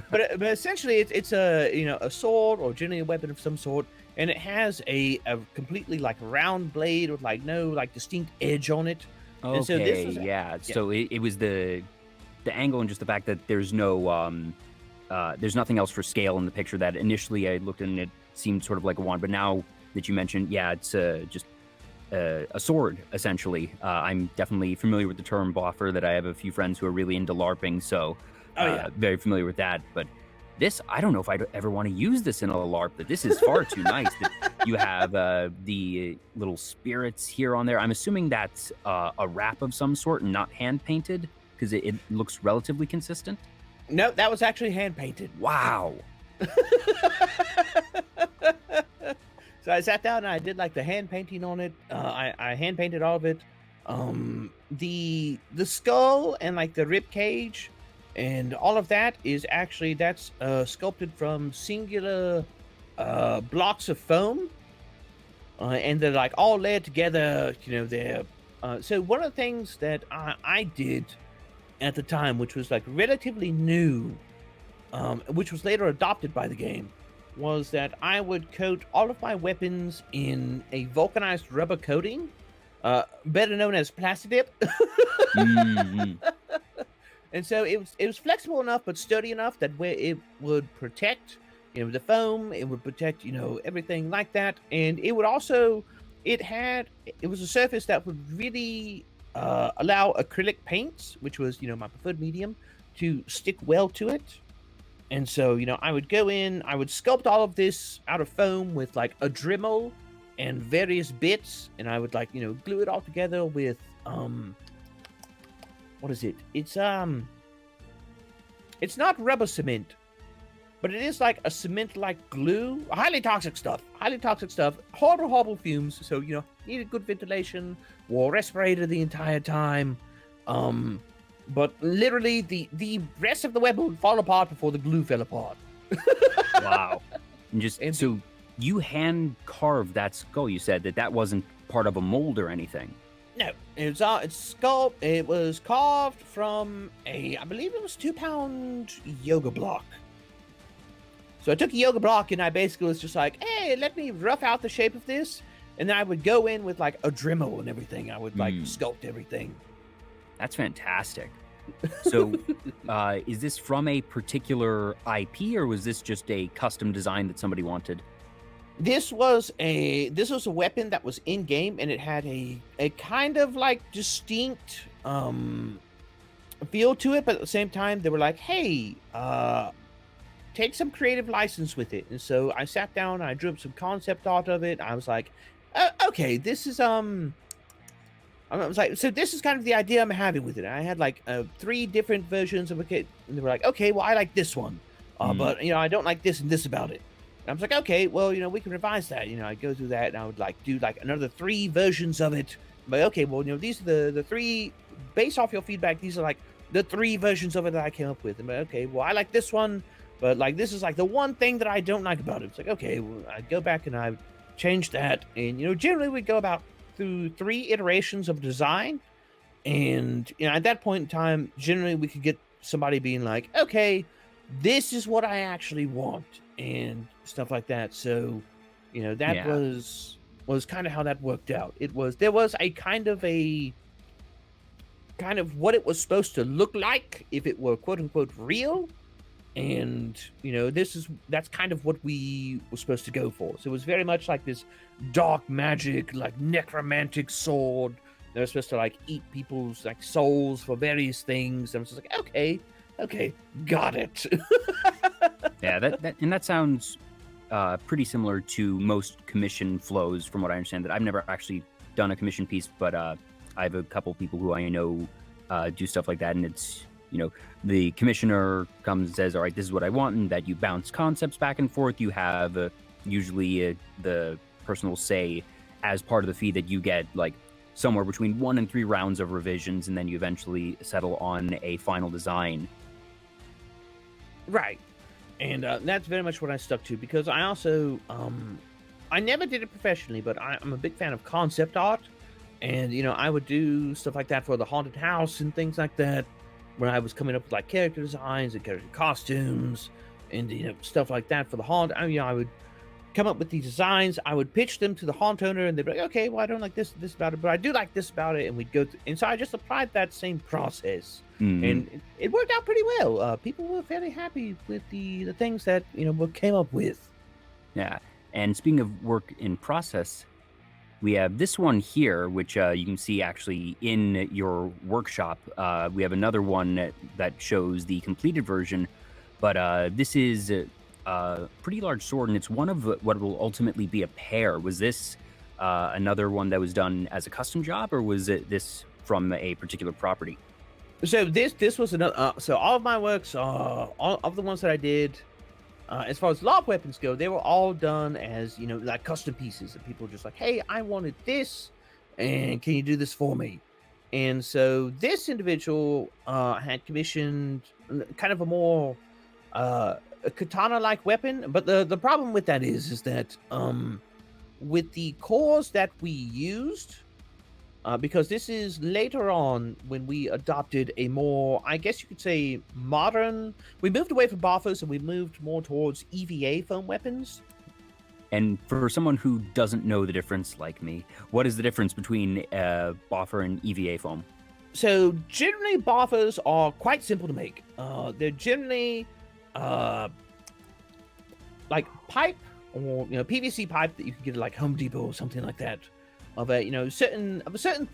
but essentially it's a sword, or generally a weapon of some sort, and it has a completely round blade with no distinct edge on it. Okay, and so this was, yeah. So it was the angle, and just the fact that there's no there's nothing else for scale in the picture. That initially I looked and it seemed sort of like a wand, but now that you mentioned, yeah, it's just a sword essentially. I'm definitely familiar with the term boffer. That I have a few friends who are really into LARPing, so very familiar with that. But this, I don't know if I'd ever want to use this in a LARP. But this is far too nice. That you have the little spirits here on there. I'm assuming that's a wrap of some sort and not hand painted, because it looks relatively consistent. No, that was actually hand painted. Wow. So I sat down and I did the hand painting on it. I hand painted all of it. The skull and the rib cage and all of that is actually, that's sculpted from singular blocks of foam, and they're all layered together. They're so one of the things that I did at the time, which was relatively new, which was later adopted by the game, was that I would coat all of my weapons in a vulcanized rubber coating, better known as Plastidip. Mm-hmm. And so it was flexible enough but sturdy enough that where it would protect, the foam, it would protect, everything like that. And it would also, it was a surface that would really allow acrylic paints, which was, my preferred medium, to stick well to it. And so, I would go in, I would sculpt all of this out of foam with a Dremel and various bits, and I would glue it all together with what is it? It's not rubber cement, but it is a cement glue. Highly toxic stuff. Horrible fumes. So needed good ventilation, wore a respirator the entire time. But literally, the rest of the weapon would fall apart before the glue fell apart. Wow. And so you hand carved that skull. You said that wasn't part of a mold or anything. No, it was carved from I believe it was 2-pound yoga block. So I took a yoga block and I basically was just hey, let me rough out the shape of this. And then I would go in with a Dremel and everything. I would sculpt everything. That's fantastic. So, is this from a particular IP, or was this just a custom design that somebody wanted? This was a weapon that was in game, and it had a kind of distinct feel to it, but at the same time they were hey, take some creative license with it. And so I sat down, I drew up some concept art of it. I was okay, this is I was so this is kind of the idea I'm having with it. I had 3 different versions of a kit, and they were okay, well, I like this one, but I don't like this and this about it. And I was okay, well, we can revise that. I'd go through that, and I would do another 3 versions of it. But okay, well, these are the 3 based off your feedback. These are the 3 versions of it that I came up with. And okay, well, I like this one, but this is the one thing that I don't like about it. It's okay, well, I'd go back and I'd change that, and generally we'd go about through 3 iterations of design, and at that point in time, generally we could get somebody being okay, this is what I actually want, and stuff like that. So that was was kind of how that worked out. There was a kind of what it was supposed to look like if it were quote unquote real, and that's kind of what we were supposed to go for. So it was very much like this dark magic, like necromantic sword. They're supposed to like eat people's like souls for various things. And I was just like, okay, got it. Yeah, that sounds pretty similar to most commission flows, from what I understand. That I've never actually done a commission piece, but I have a couple people who I know do stuff like that, and it's the commissioner comes and says, all right, this is what I want, and that you bounce concepts back and forth. You have usually the person will say as part of the fee that you get like somewhere between 1 and 3 rounds of revisions, and then you eventually settle on a final design. Right. And that's very much what I stuck to, because I also, I never did it professionally, but I'm a big fan of concept art. And, I would do stuff like that for the haunted house and things like that, where I was coming up with like character designs and character costumes and, stuff like that for the haunt. I would come up with these designs. I would pitch them to the haunt owner, and they'd be like, okay, well, I don't like this about it, but I do like this about it. And we'd go through. And so I just applied that same process. Mm-hmm. And it worked out pretty well. People were fairly happy with the things that we came up with. Yeah, and speaking of work in process, we have this one here, which you can see actually in your workshop. We have another one that shows the completed version, but this is a pretty large sword, and it's one of what will ultimately be a pair. Was this another one that was done as a custom job, or was it this from a particular property? So this was another. So all of my works, all of the ones that I did, as far as LARP weapons go, they were all done as like custom pieces. And people were just like, hey, I wanted this, and can you do this for me? And so this individual had commissioned kind of a more a katana-like weapon. But the problem with that is that with the cores that we used. Because this is later on when we adopted a more, I guess you could say, modern. We moved away from Boffers and we moved more towards EVA foam weapons. And for someone who doesn't know the difference, like me, what is the difference between Boffer and EVA foam? So generally, Boffers are quite simple to make. They're generally like pipe or PVC pipe that you can get at like Home Depot or something like that. Of a certain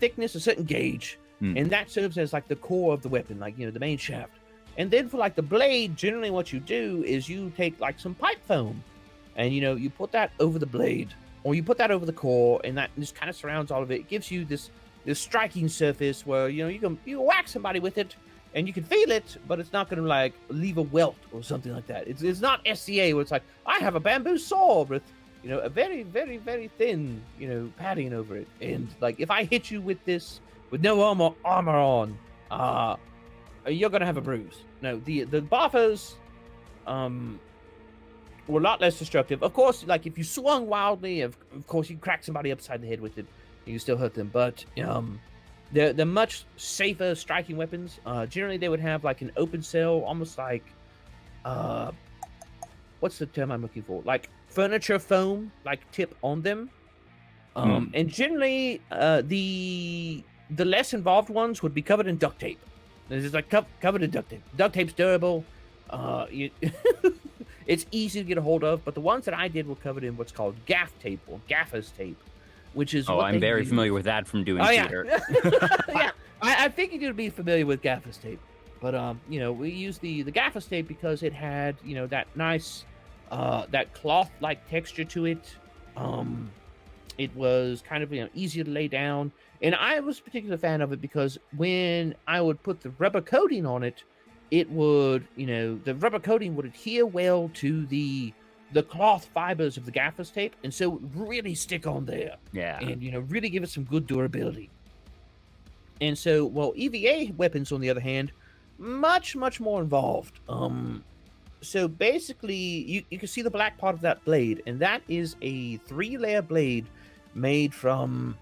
thickness, a certain gauge, and that serves as like the core of the weapon, like the main shaft. And then for like the blade, generally what you do is you take like some pipe foam, and you put that over the blade, or you put that over the core, and that just kind of surrounds all of it. It gives you this striking surface where you can whack somebody with it, and you can feel it, but it's not going to like leave a welt or something like that. It's not SCA where it's like, I have a bamboo saw with a very, very, very thin, padding over it. And like, if I hit you with this, with no armor on, you're gonna have a bruise. No, the Boffers, were a lot less destructive. Of course, like if you swung wildly, of course you crack somebody upside the head with it, and you still hurt them. But they're much safer striking weapons. Generally, they would have like an open cell, almost like, what's the term I'm looking for? Like furniture foam, like tip on them. And generally, the less involved ones would be covered in duct tape. This is like covered in duct tape. Duct tape's durable. It's easy to get a hold of. But the ones that I did were covered in what's called gaff tape or gaffer's tape, which is I'm very familiar with that from doing theater. Yeah, I figured you'd be familiar with gaffer's tape. But we used the gaffer's tape because it had that nice that cloth-like texture to it. It was kind of easier to lay down, and I was a particular fan of it because when I would put the rubber coating on it, it would the rubber coating would adhere well to the cloth fibers of the gaffer's tape, and so it would really stick on there. Yeah, and really give it some good durability. And so, EVA weapons, on the other hand, much more involved. So basically, you can see the black part of that blade, and that is a 3-layer blade made from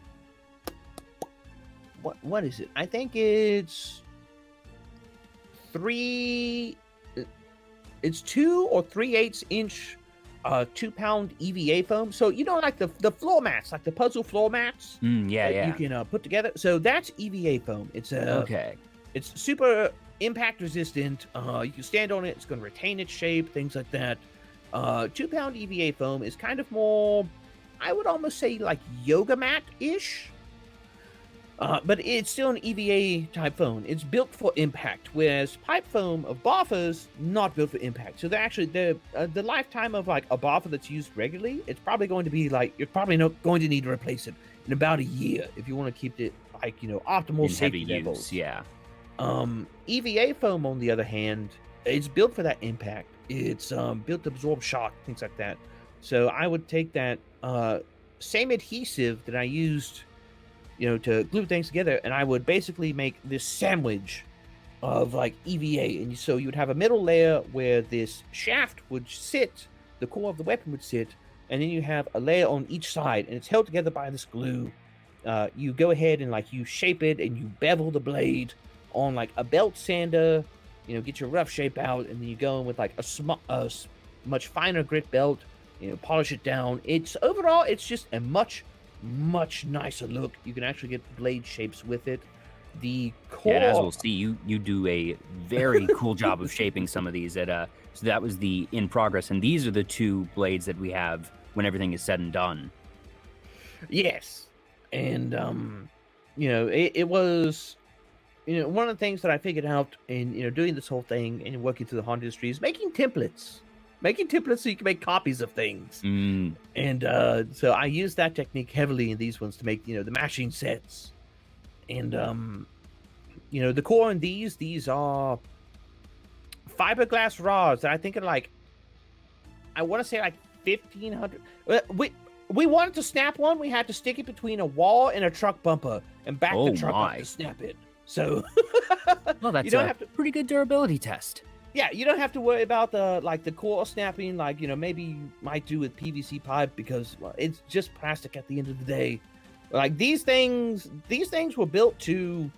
what is it? I think it's 2 or 3/8 inch 2-pound EVA foam. So like the floor mats, like the puzzle floor mats. Yeah. You can put together. So that's EVA foam. It's Okay. It's super impact resistant. You can stand on it. It's going to retain its shape. Things like that. 2-pound EVA foam is kind of more, I would almost say like yoga mat ish. But it's still an EVA type foam. It's built for impact, whereas pipe foam of Boffas not built for impact. So they're actually the lifetime of like a Boffa that's used regularly, it's probably going to be like you're probably not going to need to replace it in about a year if you want to keep it like optimal In safety heavy levels. use, yeah. EVA foam on the other hand, it's built for that impact. It's built to absorb shock, things like that. So I would take that same adhesive that I used to glue things together, and I would basically make this sandwich of like EVA. And so you would have a middle layer where this shaft would sit, the core of the weapon would sit, and then you have a layer on each side, and it's held together by this glue. You go ahead and like you shape it, and you bevel the blade on like a belt sander, get your rough shape out, and then you go in with like a much finer grit belt, polish it down. It's just a much nicer look. You can actually get blade shapes with it. The core, and as we'll see, you do a very cool job of shaping some of these. So that was the in progress, and these are the two blades that we have when everything is said and done. Yes, and it was one of the things that I figured out in doing this whole thing and working through the haunt industry is making templates so you can make copies of things. And so I use that technique heavily in these ones to make the mashing sets. And the core in these are fiberglass rods that I think are like, I want to say like 1,500. We wanted to snap one. We had to stick it between a wall and a truck bumper and back the truck up to snap it. So well, that's a pretty good durability test. Yeah, you don't have to worry about the core snapping like maybe you might do with PVC pipe, because it's just plastic at the end of the day. Like these things were built to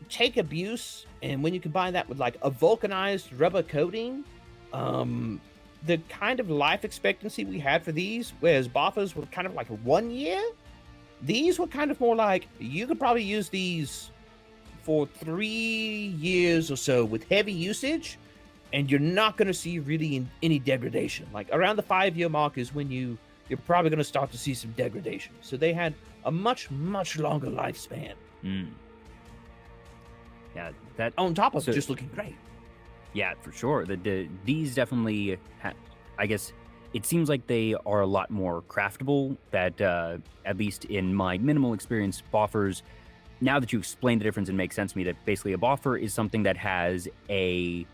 take abuse, and when you combine that with like a vulcanized rubber coating, the kind of life expectancy we had for these, whereas Boffas were kind of like 1 year, these were kind of more like you could probably use these for 3 years or so with heavy usage, and you're not going to see really any degradation. Like around the 5-year mark is when you're probably going to start to see some degradation. So they had a much longer lifespan. Yeah, that on top of just looking great. Yeah, for sure. These definitely, I guess, it seems like they are a lot more craftable. That at least in my minimal experience, boffers. Now that you explain the difference, it makes sense to me that basically a boffer is something that has a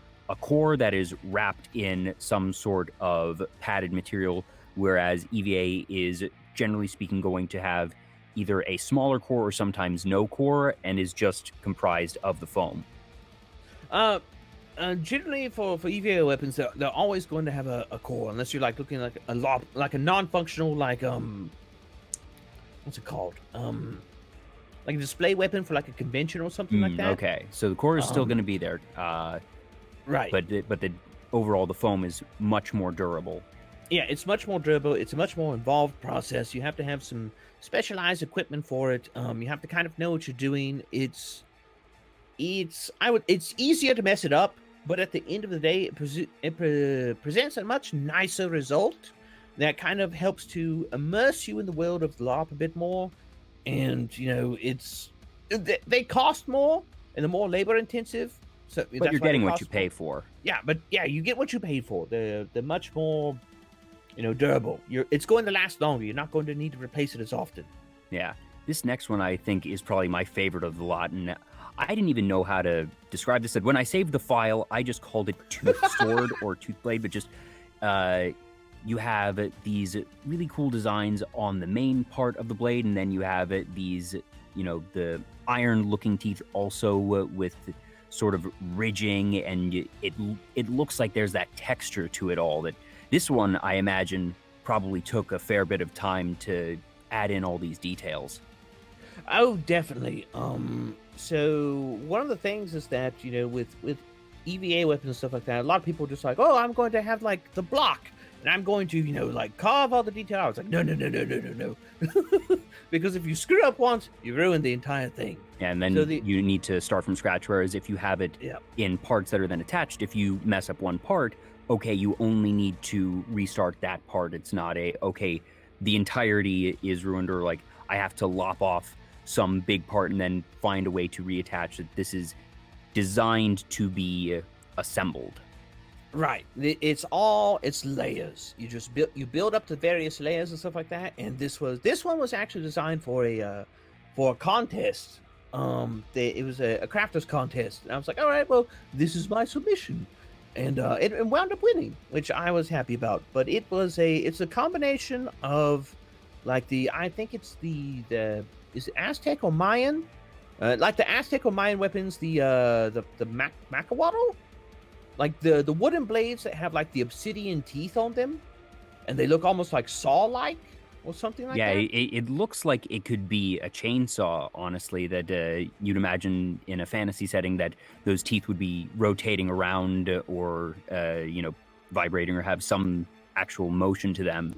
core that is wrapped in some sort of padded material, whereas EVA is generally speaking going to have either a smaller core or sometimes no core and is just comprised of the foam. Generally for EVA weapons, they're always going to have a core, unless you're like looking like a non-functional, like what's it called? Like a display weapon for like a convention or something like that. Okay, so the core is still going to be there. Right. But the overall, the foam is much more durable. Yeah, it's much more durable. It's a much more involved process. You have to have some specialized equipment for it. You have to kind of know what you're doing. It's easier to mess it up, but at the end of the day, it presents a much nicer result that kind of helps to immerse you in the world of the LARP a bit more. And they cost more and they're more labor intensive. So, but you're getting what you pay for. Yeah, but yeah, you get what you pay for. They're much more, durable. It's going to last longer. You're not going to need to replace it as often. Yeah, this next one I think is probably my favorite of the lot, and I didn't even know how to describe this. When I saved the file, I just called it Tooth Sword or Toothblade, but just you have these really cool designs on the main part of the blade, and then you have these, the iron-looking teeth also with sort of ridging, and it looks like there's that texture to it all. That this one, I imagine, probably took a fair bit of time to add in all these details. Oh, definitely. So one of the things is that with EVA weapons and stuff like that, a lot of people are just like, oh, I'm going to have like the block and I'm going to, like carve all the detail out. I was like, no. Because if you screw up once, you ruin the entire thing. And then you need to start from scratch. Whereas if you have it in parts that are then attached, if you mess up one part, okay, you only need to restart that part. It's not okay, the entirety is ruined, or like I have to lop off some big part and then find a way to reattach it. This is designed to be assembled. Right. It's layers. You build up the various layers and stuff like that. And this one was actually designed for a contest. It was a crafters contest, and I was like, all right, well, this is my submission, and it wound up winning, which I was happy about. But it's a combination of like I think it's the is it Aztec or Mayan, like the Aztec or Mayan weapons, the Macahuatl. Like the wooden blades that have like the obsidian teeth on them, and they look almost like saw-like or something like that. Yeah, it looks like it could be a chainsaw, honestly, that you'd imagine in a fantasy setting that those teeth would be rotating around or, vibrating or have some actual motion to them.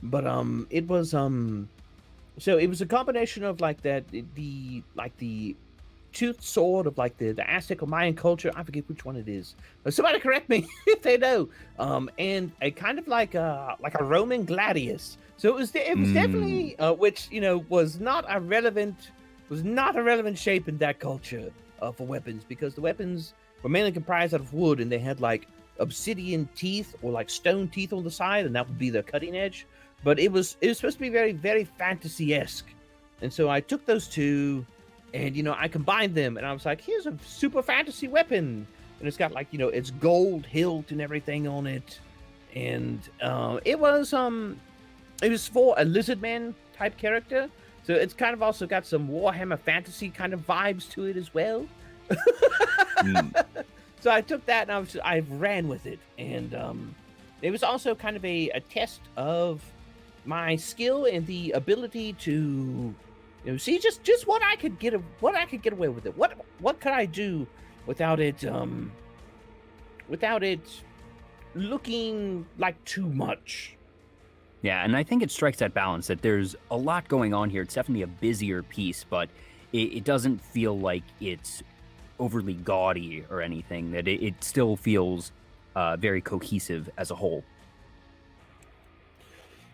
But it was so it was a combination of like the tooth sword of like the Aztec or Mayan culture. I forget which one it is. Somebody correct me if they know. And a kind of like a Roman gladius. So it was definitely which was not a relevant shape in that culture for weapons, because the weapons were mainly comprised out of wood, and they had like obsidian teeth or like stone teeth on the side, and that would be the cutting edge. But it was supposed to be very, very fantasy-esque, and so I took those two. And, I combined them, and I was like, here's a super fantasy weapon. And it's got, like, it's gold hilt and everything on it. And it was for a lizardman type character. So it's kind of also got some Warhammer Fantasy kind of vibes to it as well. So I took that, and I ran with it. And it was also kind of a test of my skill and the ability to... see just what I could get away with it. What could I do without it looking like too much? Yeah, and I think it strikes that balance that there's a lot going on here. It's definitely a busier piece, but it doesn't feel like it's overly gaudy or anything. That it still feels very cohesive as a whole.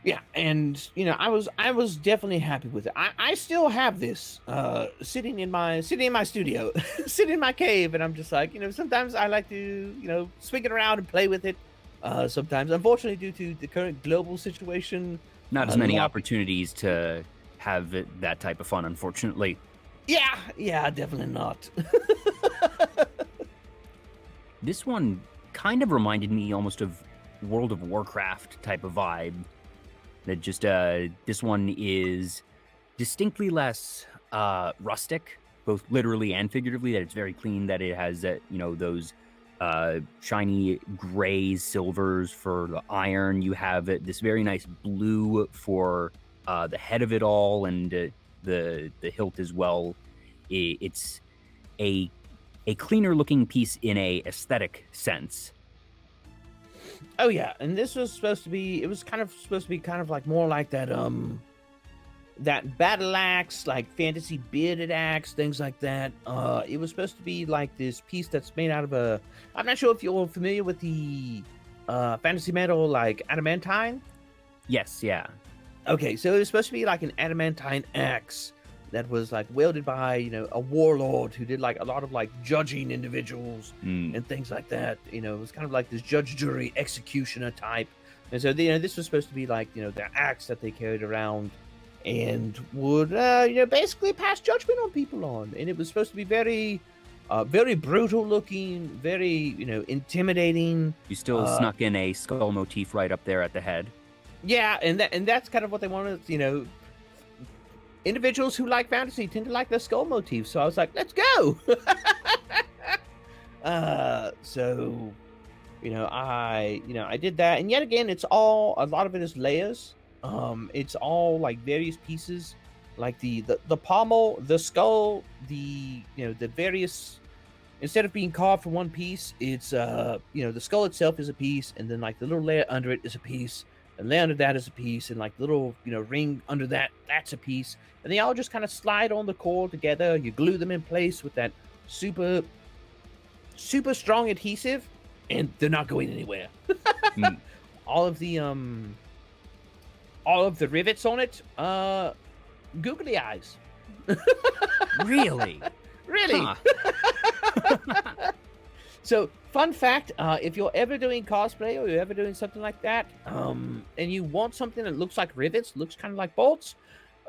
Yeah, and I was definitely happy with it. I still have this sitting in my studio, sitting in my cave, and I'm just like, sometimes I like to swing it around and play with it. Sometimes, unfortunately, due to the current global situation, not as many opportunities to have that type of fun, unfortunately. Yeah, definitely not. This one kind of reminded me almost of World of Warcraft type of vibe. That just this one is distinctly less rustic, both literally and figuratively. That it's very clean. That it has those shiny grays, silvers for the iron. You have this very nice blue for the head of it all, and the hilt as well. It's a cleaner looking piece in a aesthetic sense. Oh yeah, and this was supposed to be. It was supposed to be like more like that that battle axe, like fantasy bearded axe, things like that. It was supposed to be like this piece that's made out of a. I'm not sure if you're familiar with the fantasy metal like adamantine. Yes, yeah. Okay, so it was supposed to be like an adamantine axe that was like wielded by a warlord who did like a lot of like judging individuals and things like that. It was kind of like this judge, jury, executioner type. And so this was supposed to be like their axe that they carried around and would basically pass judgment on people on. And it was supposed to be very very brutal looking, very intimidating. You still snuck in a skull motif right up there at the head. Yeah, and that's kind of what they wanted. Individuals who like fantasy tend to like the skull motif, so I was like, let's go. So I did that, and yet again, a lot of it is layers. It's all like various pieces, like the pommel, the skull, the various instead of being carved from one piece, it's the skull itself is a piece, and then like the little layer under it is a piece, and layer under that is a piece, and like the little ring under that's a piece, and they all just kind of slide on the core together. You glue them in place with that super super strong adhesive, and they're not going anywhere. All of the rivets on it, googly eyes. Really? Really? Huh. So, fun fact, if you're ever doing cosplay or you're ever doing something like that, and you want something that looks like rivets, looks kind of like bolts,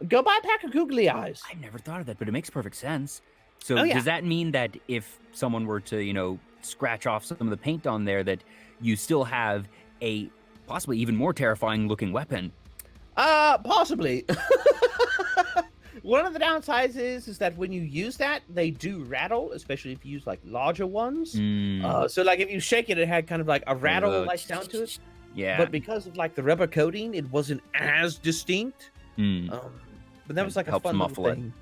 go buy a pack of googly eyes. I never thought of that, but it makes perfect sense. So Oh, yeah. does that mean that if someone were to, scratch off some of the paint on there, that you still have a possibly even more terrifying looking weapon? Possibly. One of the downsides is that when you use that, they do rattle, especially if you use like larger ones. So like if you shake it, it had kind of like a rattle like sound to it. Yeah. But because of like the rubber coating, it wasn't as distinct. But that was like a helps fun little muffle it. thing.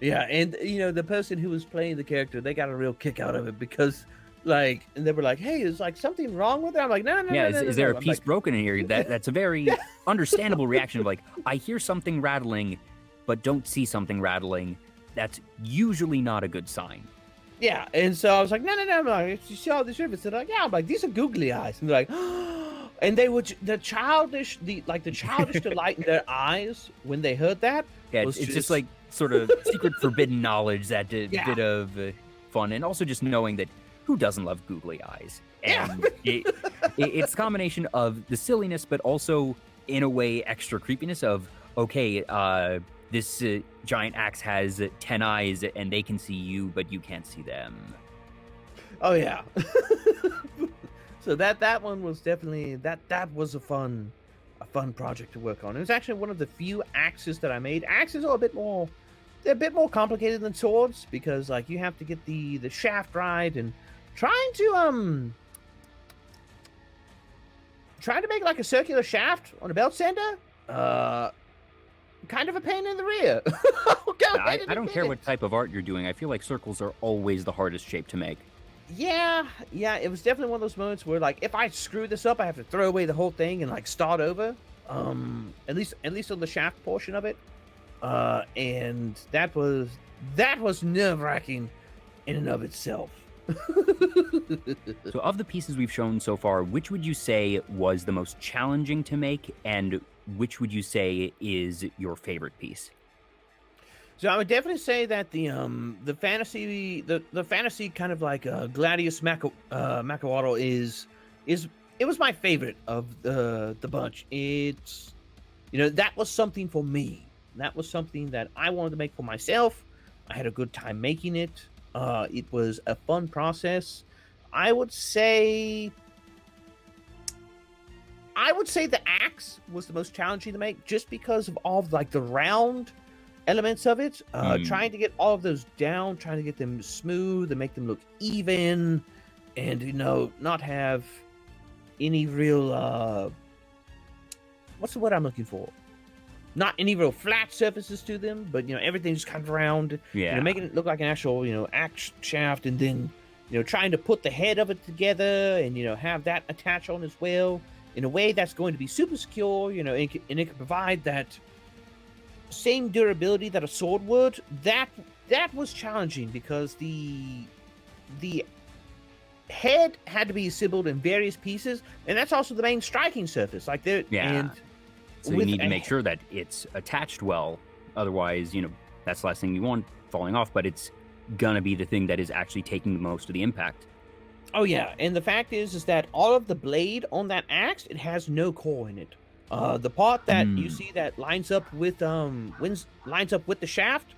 Yeah, and the person who was playing the character, they got a real kick out of it because and they were like, "Hey, is like something wrong with it?" I'm like, "No, no, Yeah, no, no, is there no." a piece broken in here? That's a very understandable reaction of like, I hear something rattling, but don't see something rattling. That's usually not a good sign. Yeah, and so I was like, "No, no, no!" I'm like, "You see all these rivets?" They're like, "Yeah." I'm like, "These are googly eyes," and they're like, and they would the childish delight in their eyes when they heard that. Yeah, was it's just like sort of secret forbidden knowledge, that bit of fun, and also just knowing that who doesn't love googly eyes? And it's a combination of the silliness, but also in a way extra creepiness of, okay, this giant axe has 10 eyes and they can see you, but you can't see them. Oh yeah. So that one was definitely that was a fun project to work on. It was actually one of the few axes that I made. Axes are they're a bit more complicated than swords because like you have to get the shaft right, and trying to make like a circular shaft on a belt sander, kind of a pain in the rear. I don't care what type of art you're doing. I feel like circles are always the hardest shape to make. Yeah, it was definitely one of those moments where like if I screw this up, I have to throw away the whole thing and like start over. At least on the shaft portion of it. And that was nerve-wracking in and of itself. So of the pieces we've shown so far, which would you say was the most challenging to make, and which would you say is your favorite piece? So I would definitely say that the fantasy kind of like Gladius Macawaddle is it was my favorite of the bunch. It's that was something for me. That was something that I wanted to make for myself. I had a good time making it. It was a fun process. I would say the axe was the most challenging to make, just because of all of, like the round elements of it. Trying to get all of those down, trying to get them smooth and make them look even, and not have any real what's the word I'm looking for? Not any real flat surfaces to them, but everything's kind of round. Yeah. Making it look like an actual axe shaft, and then trying to put the head of it together and have that attach on as well in a way that's going to be super secure. And it can provide that same durability that a sword would. That was challenging because the head had to be assembled in various pieces, and that's also the main striking surface. Like there, and so you need to make sure that it's attached well. Otherwise, that's the last thing you want falling off, but it's gonna be the thing that is actually taking most of the impact. Oh yeah, and the fact is that all of the blade on that axe, it has no core in it. The part that you see that lines up with the shaft,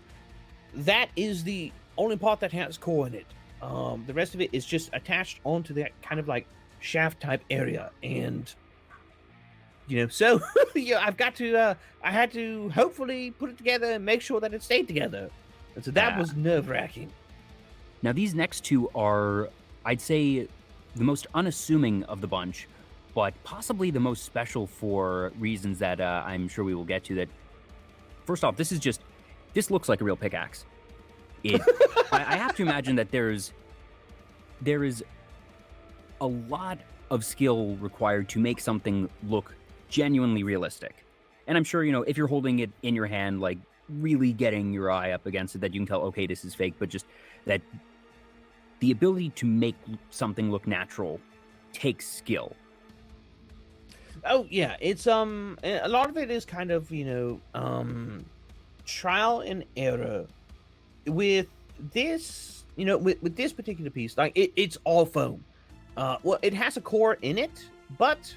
that is the only part that has core in it. The rest of it is just attached onto that kind of like shaft type area, and so I've got to I had to hopefully put it together and make sure that it stayed together, and so that was nerve-wracking. Now these next two are, I'd say, the most unassuming of the bunch, but possibly the most special for reasons that I'm sure we will get to. That first off, this looks like a real pickaxe. I have to imagine that there's there is a lot of skill required to make something look genuinely realistic. And I'm sure, if you're holding it in your hand, like really getting your eye up against it, that you can tell, okay, this is fake, but just that the ability to make something look natural takes skill. Oh yeah, it's a lot of it is kind of trial and error with this. With this particular piece, like it's all foam. Well, it has a core in it, but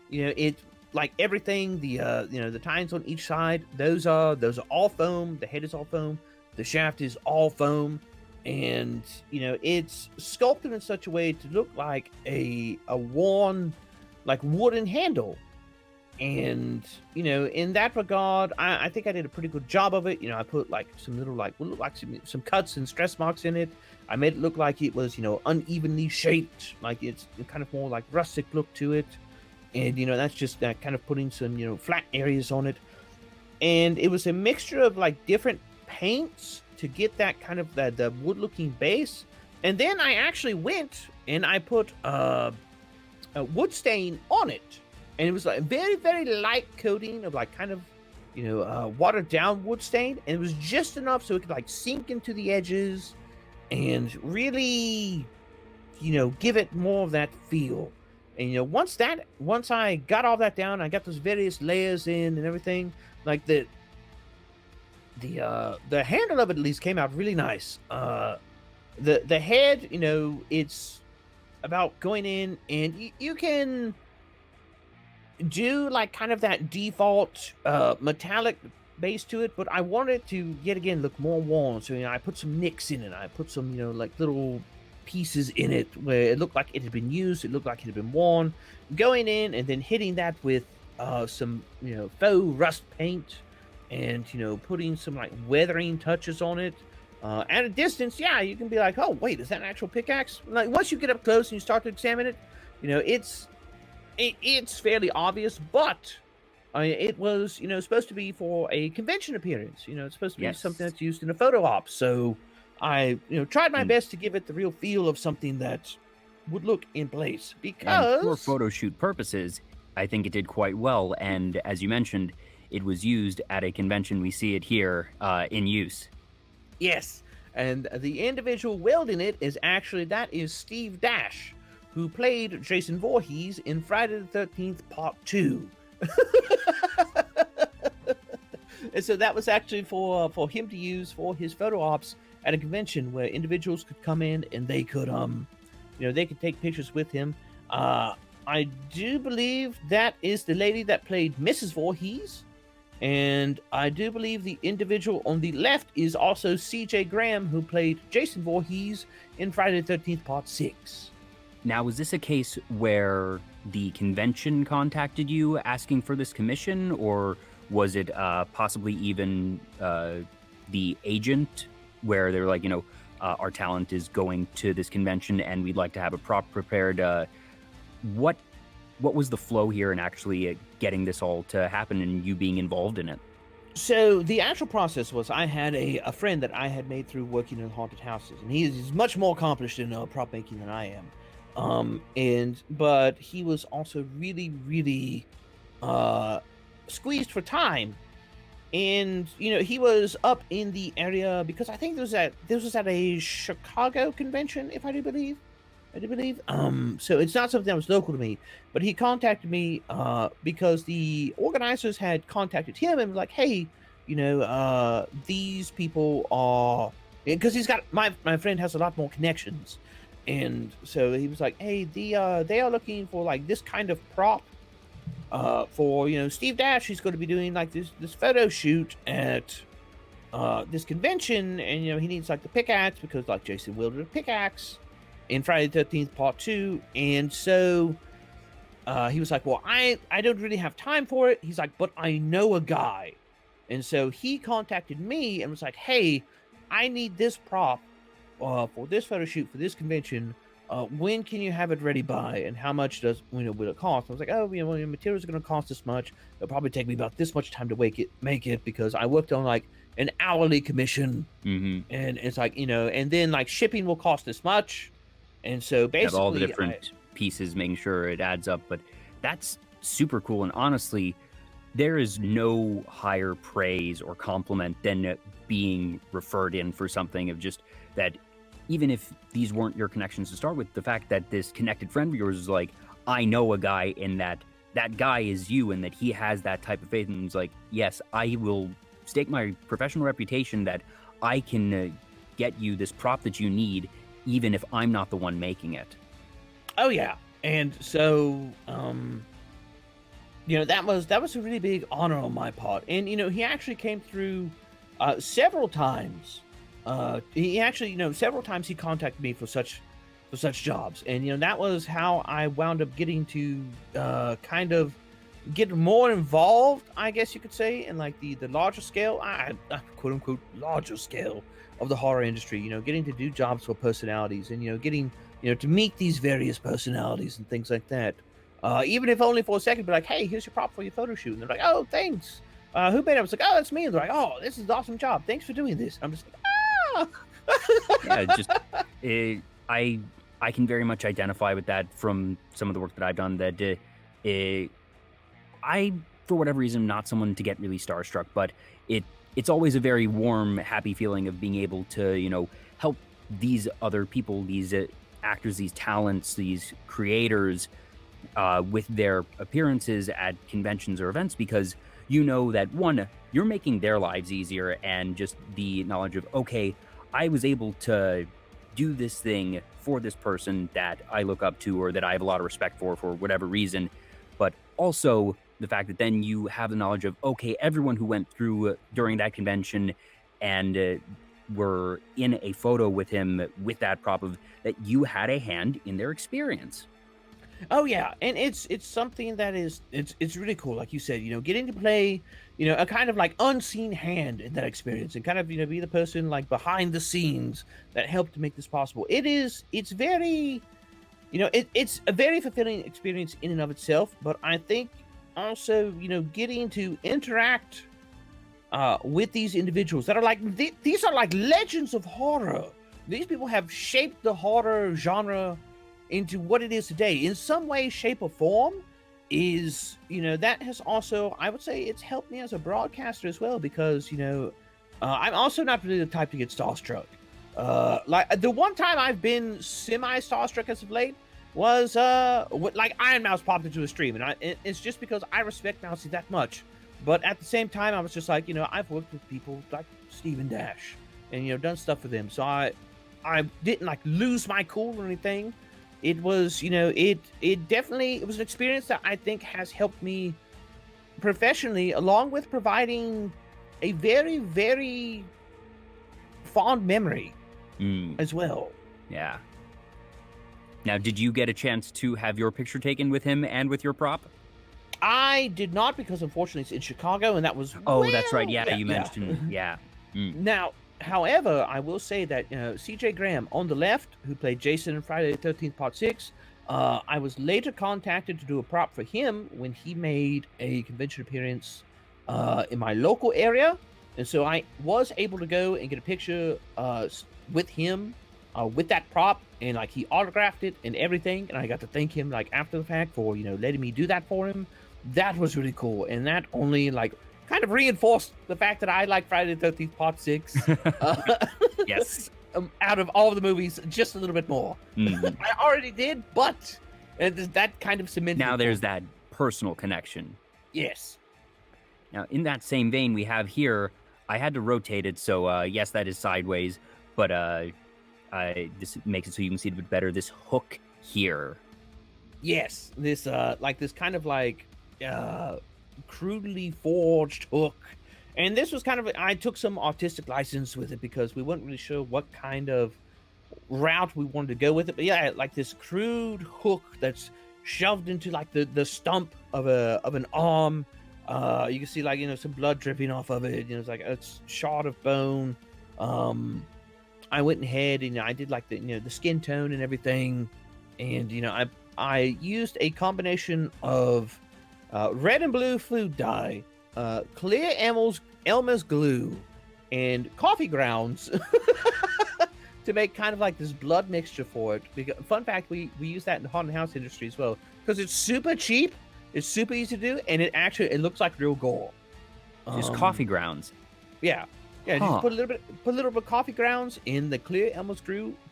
it like everything. The tines on each side, those are all foam. The head is all foam. The shaft is all foam, and it's sculpted in such a way to look like a worn, like wooden handle. And in that regard, I think I did a pretty good job of it. I put like some little some cuts and stress marks in it. I made it look like it was unevenly shaped, like it's kind of more like rustic look to it. And that's just kind of putting some flat areas on it. And it was a mixture of like different paints to get that kind of the wood looking base. And then I actually went and I put a wood stain on it. And it was like a very, very light coating of like kind of, watered down wood stain. And it was just enough so it could like sink into the edges and really, give it more of that feel. And, once I got all that down, I got those various layers in and everything, like the handle of it at least came out really nice. The head, it's about going in and you can do like kind of that default metallic base to it, but I wanted it to yet again look more worn. So I put some nicks in it. I put some like little pieces in it where it looked like it had been used. It looked like it had been worn. Going in and then hitting that with some faux rust paint and putting some like weathering touches on it. At a distance, yeah, you can be like, oh wait, is that an actual pickaxe? Like once you get up close and you start to examine it, it's fairly obvious, but it was, supposed to be for a convention appearance. It's supposed to be something that's used in a photo op. So I, tried my best to give it the real feel of something that would look in place. Because for photo shoot purposes, I think it did quite well. And as you mentioned, it was used at a convention. We see it here in use. Yes, and the individual wielding it is Steve Dash, who played Jason Voorhees in Friday the 13th Part 2. And so that was actually for him to use for his photo ops at a convention where individuals could come in and they could they could take pictures with him. I do believe that is the lady that played Mrs. Voorhees, and I do believe the individual on the left is also CJ Graham, who played Jason Voorhees in Friday the 13th Part 6. Now, was this a case where the convention contacted you asking for this commission, or was it possibly even the agent where they were like, our talent is going to this convention and we'd like to have a prop prepared? What was the flow here in actually getting this all to happen and you being involved in it? So the actual process was I had a friend that I had made through working in haunted houses, and he's much more accomplished in prop making than I am. But he was also really, really squeezed for time. And he was up in the area because I think this was at a Chicago convention, if I do believe. So it's not something that was local to me, but he contacted me because the organizers had contacted him and was like, hey, these people are, because he's got my friend has a lot more connections. And so he was like, hey, they are looking for like this kind of prop for Steve Dash. He's going to be doing like this photo shoot at this convention, and he needs like the pickaxe because like Jason wielded a pickaxe in Friday the 13th Part 2. And so he was like, well, I don't really have time for it. He's like, but I know a guy. And so he contacted me and was like, hey, I need this prop for this photo shoot for this convention. When can you have it ready by, and how much will it cost? I was like, oh, materials are going to cost this much. It'll probably take me about this much time to make it because I worked on like an hourly commission. Mm-hmm. And it's like, and then like shipping will cost this much. And so Have basically, all the different pieces, making sure it adds up. But that's super cool. And honestly, there is no higher praise or compliment than being referred in for something of just that. Even if these weren't your connections to start with, the fact that this connected friend of yours is like, I know a guy and that guy is you and that he has that type of faith. And it's like, yes, I will stake my professional reputation that I can get you this prop that you need, even if I'm not the one making it. Oh yeah. And so, that was a really big honor on my part. And, he actually came through several times. Several times he contacted me for such jobs. And, that was how I wound up getting to kind of get more involved, I guess you could say, in like the larger scale, quote unquote, larger scale of the horror industry, getting to do jobs for personalities and, getting, to meet these various personalities and things like that. Even if only for a second, be like, hey, here's your prop for your photo shoot. And they're like, oh, thanks. Who made it? I was like, oh, that's me. And they're like, oh, this is an awesome job. Thanks for doing this. I'm just like, yeah, I can very much identify with that from some of the work that I've done. That I, for whatever reason, am not someone to get really starstruck, but it's always a very warm, happy feeling of being able to, help these other people, these actors, these talents, these creators with their appearances at conventions or events, because that, one, you're making their lives easier, and just the knowledge of, okay, I was able to do this thing for this person that I look up to or that I have a lot of respect for whatever reason. But also the fact that then you have the knowledge of, okay, everyone who went through during that convention and were in a photo with him with that prop of that you had a hand in their experience. Oh yeah, and it's something that is it's really cool, like you said, getting to play, a kind of like unseen hand in that experience, and kind of be the person like behind the scenes that helped to make this possible. It's very, it's a very fulfilling experience in and of itself. But I think also getting to interact with these individuals that are like these are like legends of horror. These people have shaped the horror genre into what it is today in some way, shape, or form. Is that has also, I would say, it's helped me as a broadcaster as well, because I'm also not really the type to get starstruck. Like the one time I've been semi starstruck as of late was like Iron Mouse popped into a stream, and it's just because I respect Mousy that much. But at the same time, I was just like, I've worked with people like Steven Dash and done stuff with them, so I didn't like lose my cool or anything. It was, it definitely, it was an experience that I think has helped me professionally, along with providing a very, very fond memory as well. Yeah. Now, did you get a chance to have your picture taken with him and with your prop? I did not, because unfortunately it's in Chicago, and that was that's right. Yeah, you mentioned. Yeah. Now, however, I will say that CJ Graham on the left, who played Jason in Friday the 13th Part 6, I was later contacted to do a prop for him when he made a convention appearance in my local area. And so I was able to go and get a picture with him with that prop, and like he autographed it and everything. And I got to thank him like after the fact for letting me do that for him. That was really cool, and that only like kind of reinforced the fact that I like Friday the 13th Part 6. Yes. Out of all of the movies, just a little bit more. I already did, but that kind of cemented. Now there's that personal connection. Yes. Now, in that same vein, we have here, I had to rotate it, so yes, that is sideways, but this makes it so you can see it a bit better. This hook here. Yes, this this kind of like crudely forged hook, and this was kind of, I took some artistic license with it because we weren't really sure what kind of route we wanted to go with it. But yeah, like this crude hook that's shoved into like the stump of an arm. You can see like some blood dripping off of it. It's like a shard of bone. I went ahead and I did like the skin tone and everything, and I used a combination of red and blue food dye, clear Elmer's glue, and coffee grounds to make kind of like this blood mixture for it. Because, fun fact, we use that in the haunted house industry as well because it's super cheap, it's super easy to do, and it looks like real gore. Just coffee grounds. Yeah. Just put a little bit of coffee grounds in the clear Elmer's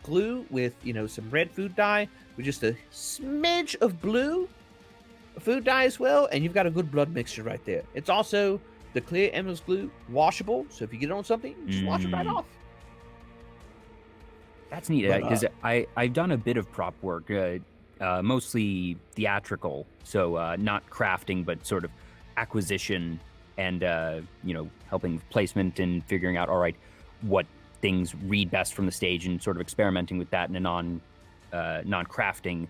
glue with some red food dye with just a smidge of blue food dye as well, and you've got a good blood mixture right there. It's also the clear Elmer's glue washable, so if you get it on something, just wash it right off. That's neat because I've done a bit of prop work, mostly theatrical, so not crafting, but sort of acquisition and helping placement and figuring out, all right, what things read best from the stage and sort of experimenting with that in a non-crafting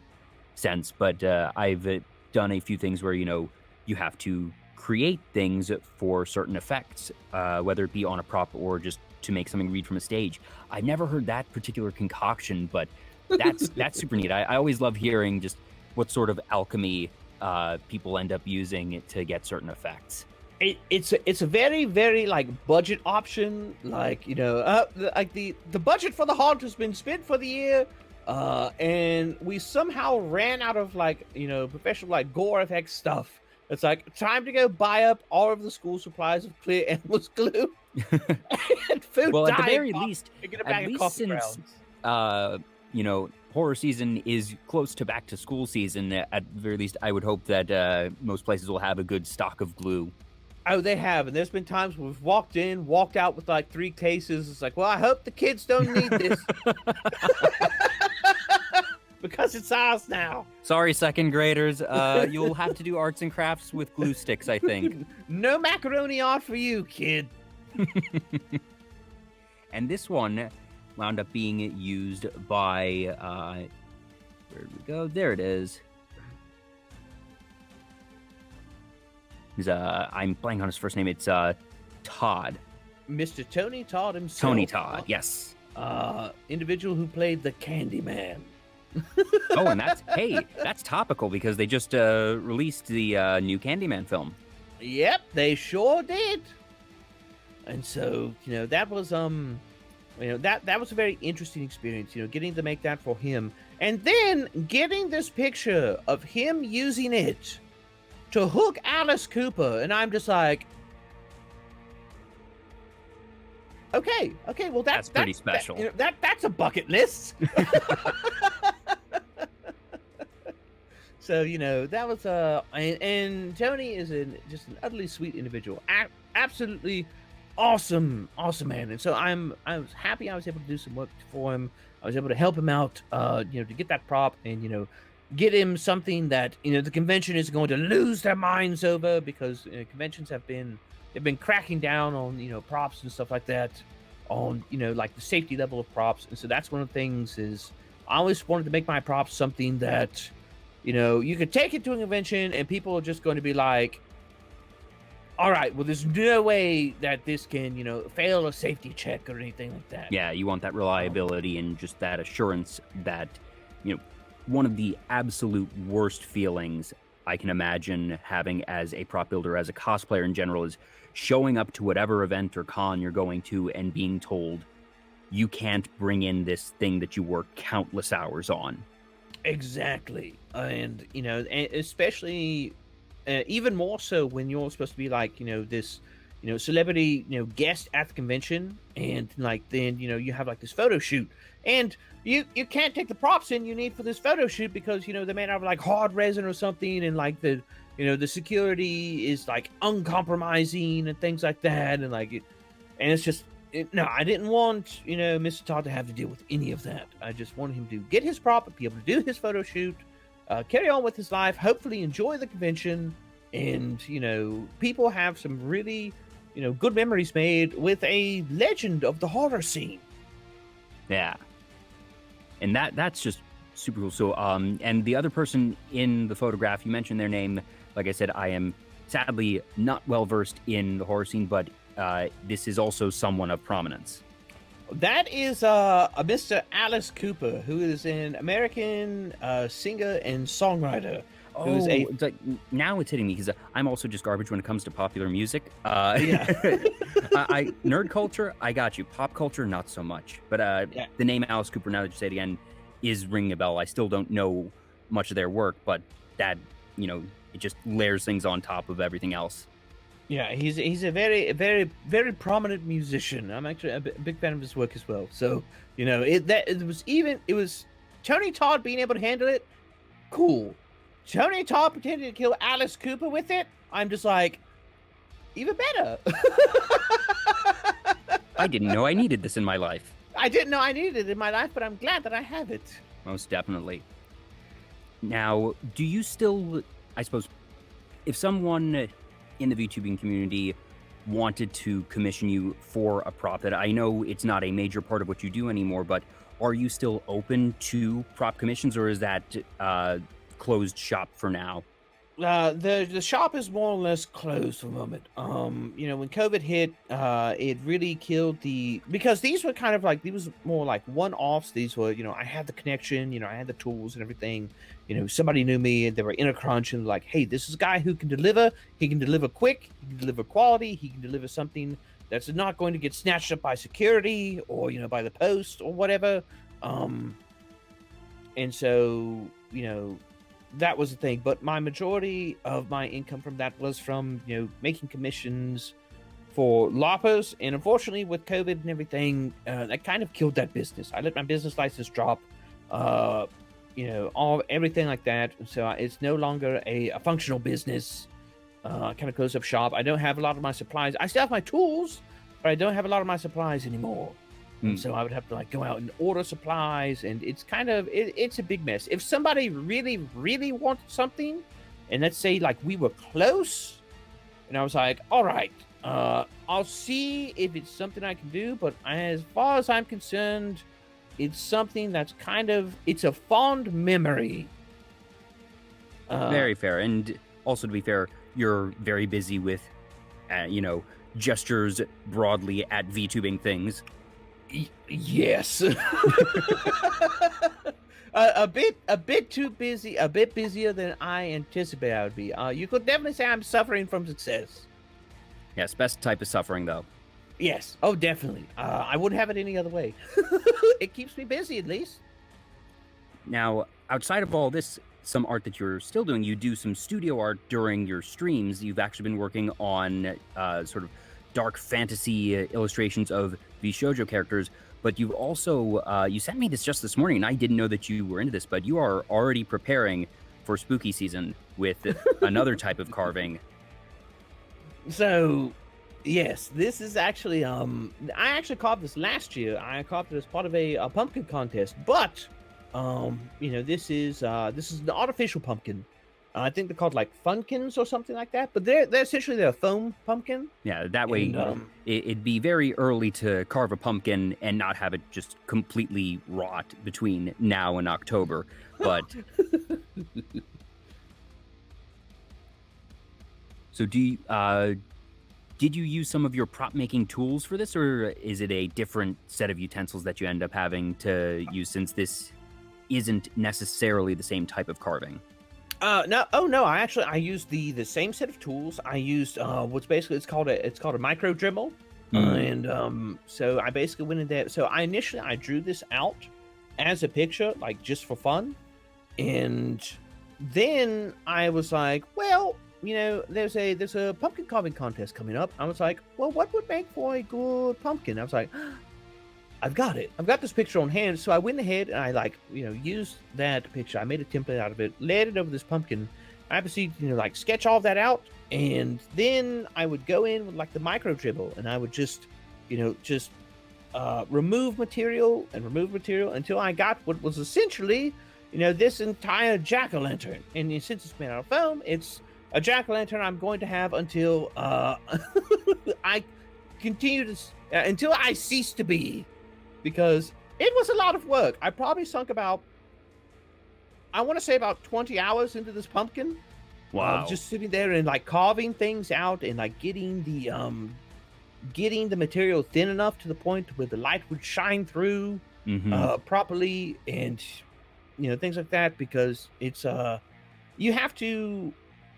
sense. But I've done a few things where you have to create things for certain effects, whether it be on a prop or just to make something read from a stage. I've never heard that particular concoction, but that's super neat. I always love hearing just what sort of alchemy people end up using to get certain effects. It's a very, very like budget option, like the budget for the haunt has been spent for the year, and we somehow ran out of professional gore effects stuff. It's like time to go buy up all of the school supplies of clear endless glue and food. Well, at the very least, since horror season is close to back to school season, at the very least, I would hope that most places will have a good stock of glue. Oh, they have, and there's been times we've walked out with like 3 cases. It's like, well, I hope the kids don't need this because it's ours now. Sorry, second graders. You'll have to do arts and crafts with glue sticks, I think. No macaroni art for you, kid. And this one wound up being used by, where did we go? There it is. I'm blanking on his first name. It's Todd. Mr. Tony Todd himself. Tony Todd, yes. Individual who played the Candyman. Oh, and that's topical because they just released the new Candyman film. Yep, they sure did. And so, that was that was a very interesting experience, getting to make that for him. And then getting this picture of him using it to hook Alice Cooper, and I'm just like, okay, well that's pretty special. That's a bucket list. So that was and Tony is just an utterly sweet individual, absolutely awesome man. And so I was happy I was able to do some work for him. I was able to help him out, to get that prop and get him something that the convention is going to lose their minds over, because conventions they've been cracking down on props and stuff like that, on like the safety level of props. And so that's one of the things is I always wanted to make my props something that you could take it to a convention and people are just going to be like, all right, well, there's no way that this can fail a safety check or anything like that. Yeah, you want that reliability and just that assurance that one of the absolute worst feelings I can imagine having as a prop builder, as a cosplayer in general, is showing up to whatever event or con you're going to and being told you can't bring in this thing that you worked countless hours on. Exactly. And, and especially even more so when you're supposed to be like, this, celebrity, guest at the convention, and like, then, you have like this photo shoot, and you can't take the props in you need for this photo shoot because, they may have like hard resin or something, and like the security is like uncompromising and things like that. And like, and it's just, no, I didn't want, Mr. Todd to have to deal with any of that. I just wanted him to get his prop, be able to do his photo shoot, carry on with his life, hopefully enjoy the convention, and, people have some really, good memories made with a legend of the horror scene. Yeah. And that's just super cool. So, and the other person in the photograph, you mentioned their name. Like I said, I am sadly not well versed in the horror scene, but this is also someone of prominence. That is a Mr. Alice Cooper, who is an American singer and songwriter. It was a it's like now it's hitting me because I'm also just garbage when it comes to popular music. yeah. Nerd culture, I got you. Pop culture, not so much. But Yeah. the name Alice Cooper, now that you say it again, is ringing a bell. I still don't know much of their work, but that, it just layers things on top of everything else. Yeah, he's a very very very prominent musician. I'm actually a big fan of his work as well. So it was Tony Todd being able to handle it. Cool. Tony Todd pretending to kill Alice Cooper with it. I'm just like, even better. I didn't know I needed this in my life. I didn't know I needed it in my life, but I'm glad that I have it. Most definitely. Now, do you still, I suppose, if someone in the VTubing community wanted to commission you for a prop that I know it's not a major part of what you do anymore, but are you still open to prop commissions, or is that closed shop for now? The shop is more or less closed for the moment. When COVID hit, it really killed because these were kind of like, these were more like one-offs. These were, I had the connection, I had the tools and everything. Somebody knew me and they were in a crunch and like, hey, this is a guy who can deliver. He can deliver quick. He can deliver quality. He can deliver something that's not going to get snatched up by security or, by the post or whatever. And so, that was the thing. But my majority of my income from that was from, making commissions for loppers. And unfortunately, with COVID and everything, that kind of killed that business. I let my business license drop, everything like that. So it's no longer a functional business. Kind of closed up shop. I don't have a lot of my supplies. I still have my tools, but I don't have a lot of my supplies anymore. And so I would have to go out and order supplies, and it's kind of it's a big mess. If somebody really, really wanted something, and let's say like we were close, and I was like, all right, I'll see if it's something I can do, but as far as I'm concerned, it's something that's it's a fond memory. Very fair. And also, to be fair, you're very busy with, gestures broadly at VTubing things. Yes. a bit too busy, a bit busier than I anticipated I would be. You could definitely say I'm suffering from success. Yes, best type of suffering, though. Yes. Oh, definitely. I wouldn't have it any other way. It keeps me busy, at least. Now, outside of all this, some art that you're still doing, you do some studio art during your streams. You've actually been working on sort of dark fantasy illustrations of the shoujo characters, but you've also you sent me this just this morning, and I didn't know that you were into this, but you are already preparing for spooky season with another type of carving. So yes, this is actually I actually carved this last year. I carved it as part of a pumpkin contest, but this is an artificial pumpkin. I think they're called like Funkins or something like that, but they're essentially a foam pumpkin. Yeah, that way it'd be very early to carve a pumpkin and not have it just completely rot between now and October. But so did you use some of your prop making tools for this, or is it a different set of utensils that you end up having to use, since this isn't necessarily the same type of carving? No. Oh no, I used the same set of tools. I used what's basically it's called a micro Dremel. And so I basically went in there. So I drew this out as a picture, like just for fun. And then I was like, well, there's a pumpkin carving contest coming up. I was like, well, what would make for a good pumpkin? I was like, I've got it. I've got this picture on hand. So I went ahead and I used that picture. I made a template out of it, laid it over this pumpkin. I proceeded to sketch all of that out. And then I would go in with the micro dribble, and I would just remove material until I got what was essentially, this entire jack-o'-lantern. And since it's made out of foam, it's a jack-o'-lantern I'm going to have until I continue to, until I cease to be. Because it was a lot of work. I probably sunk about 20 hours into this pumpkin. Wow. Just sitting there and carving things out and getting the material thin enough to the point where the light would shine through properly, and things like that, because it's you have to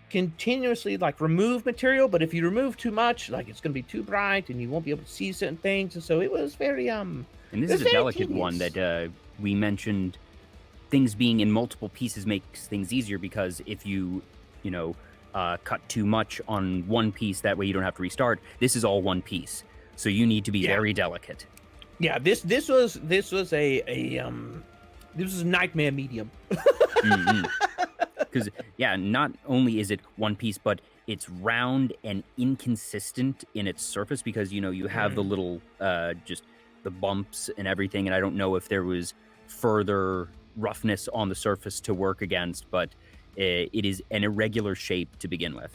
continuously like remove material, but if you remove too much, like it's going to be too bright and you won't be able to see certain things. And so it was very And this is a delicate one that we mentioned. Things being in multiple pieces makes things easier, because if you cut too much on one piece, that way you don't have to restart. This is all one piece, so you need to be very delicate. Yeah, this was a nightmare medium. Because not only is it one piece, but it's round and inconsistent in its surface, because you have the little just the bumps and everything, and I don't know if there was further roughness on the surface to work against, but it is an irregular shape to begin with.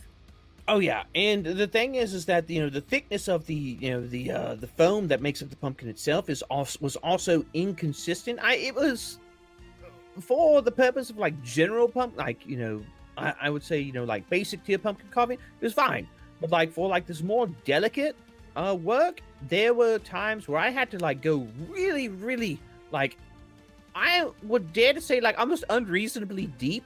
Oh yeah, and the thing is that the thickness of the foam that makes up the pumpkin itself was also inconsistent. It was, for the purpose of like general pump, like I would say like basic tier pumpkin carving, it was fine. But like for like this more delicate work, there were times where I had to like go really, really, like, I would dare to say like almost unreasonably deep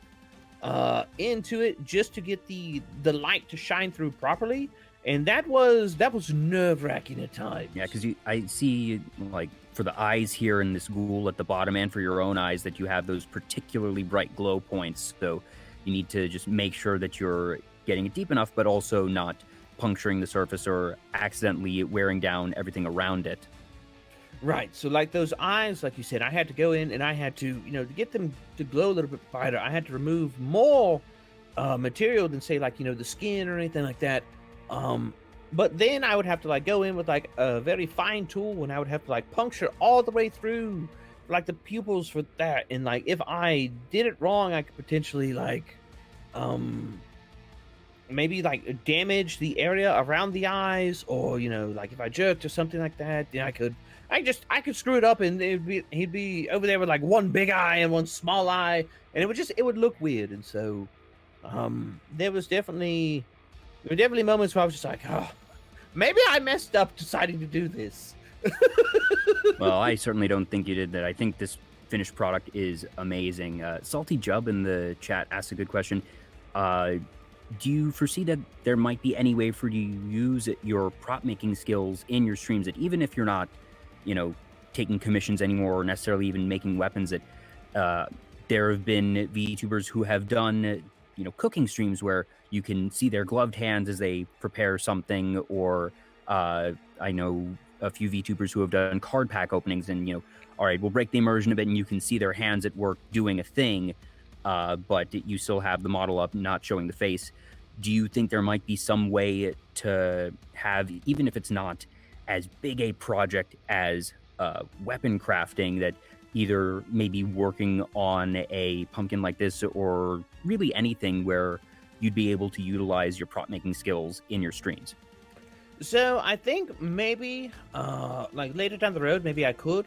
into it just to get the light to shine through properly, and that was nerve-wracking at times. Yeah, because I see, like, for the eyes here in this ghoul at the bottom, and for your own eyes, that you have those particularly bright glow points, so you need to just make sure that you're getting it deep enough, but also not puncturing the surface or accidentally wearing down everything around it. Right, so like those eyes, like you said, I had to go in and I had to, to get them to glow a little bit brighter, I had to remove more material than, say, like, the skin or anything like that. But then I would have to like go in with like a very fine tool, and I would have to like puncture all the way through like the pupils for that. And like if I did it wrong, I could potentially like maybe like damage the area around the eyes, or like if I jerked or something like that, then I could screw it up, and he'd be over there with like one big eye and one small eye, and it would look weird. And so there were definitely moments where I was just like, oh, maybe I messed up deciding to do this. Well, I certainly don't think you did that. I think this finished product is amazing. Salty Jub in the chat asked a good question. Do you foresee that there might be any way for you to use your prop making skills in your streams, that even if you're not taking commissions anymore or necessarily even making weapons, that there have been VTubers who have done cooking streams where you can see their gloved hands as they prepare something, or I know a few VTubers who have done card pack openings, and all right, we'll break the immersion a bit and you can see their hands at work doing a thing, but you still have the model up, not showing the face. Do you think there might be some way to have, even if it's not as big a project as weapon crafting, that either maybe working on a pumpkin like this, or really anything where you'd be able to utilize your prop making skills in your streams? So I think maybe like later down the road, maybe I could.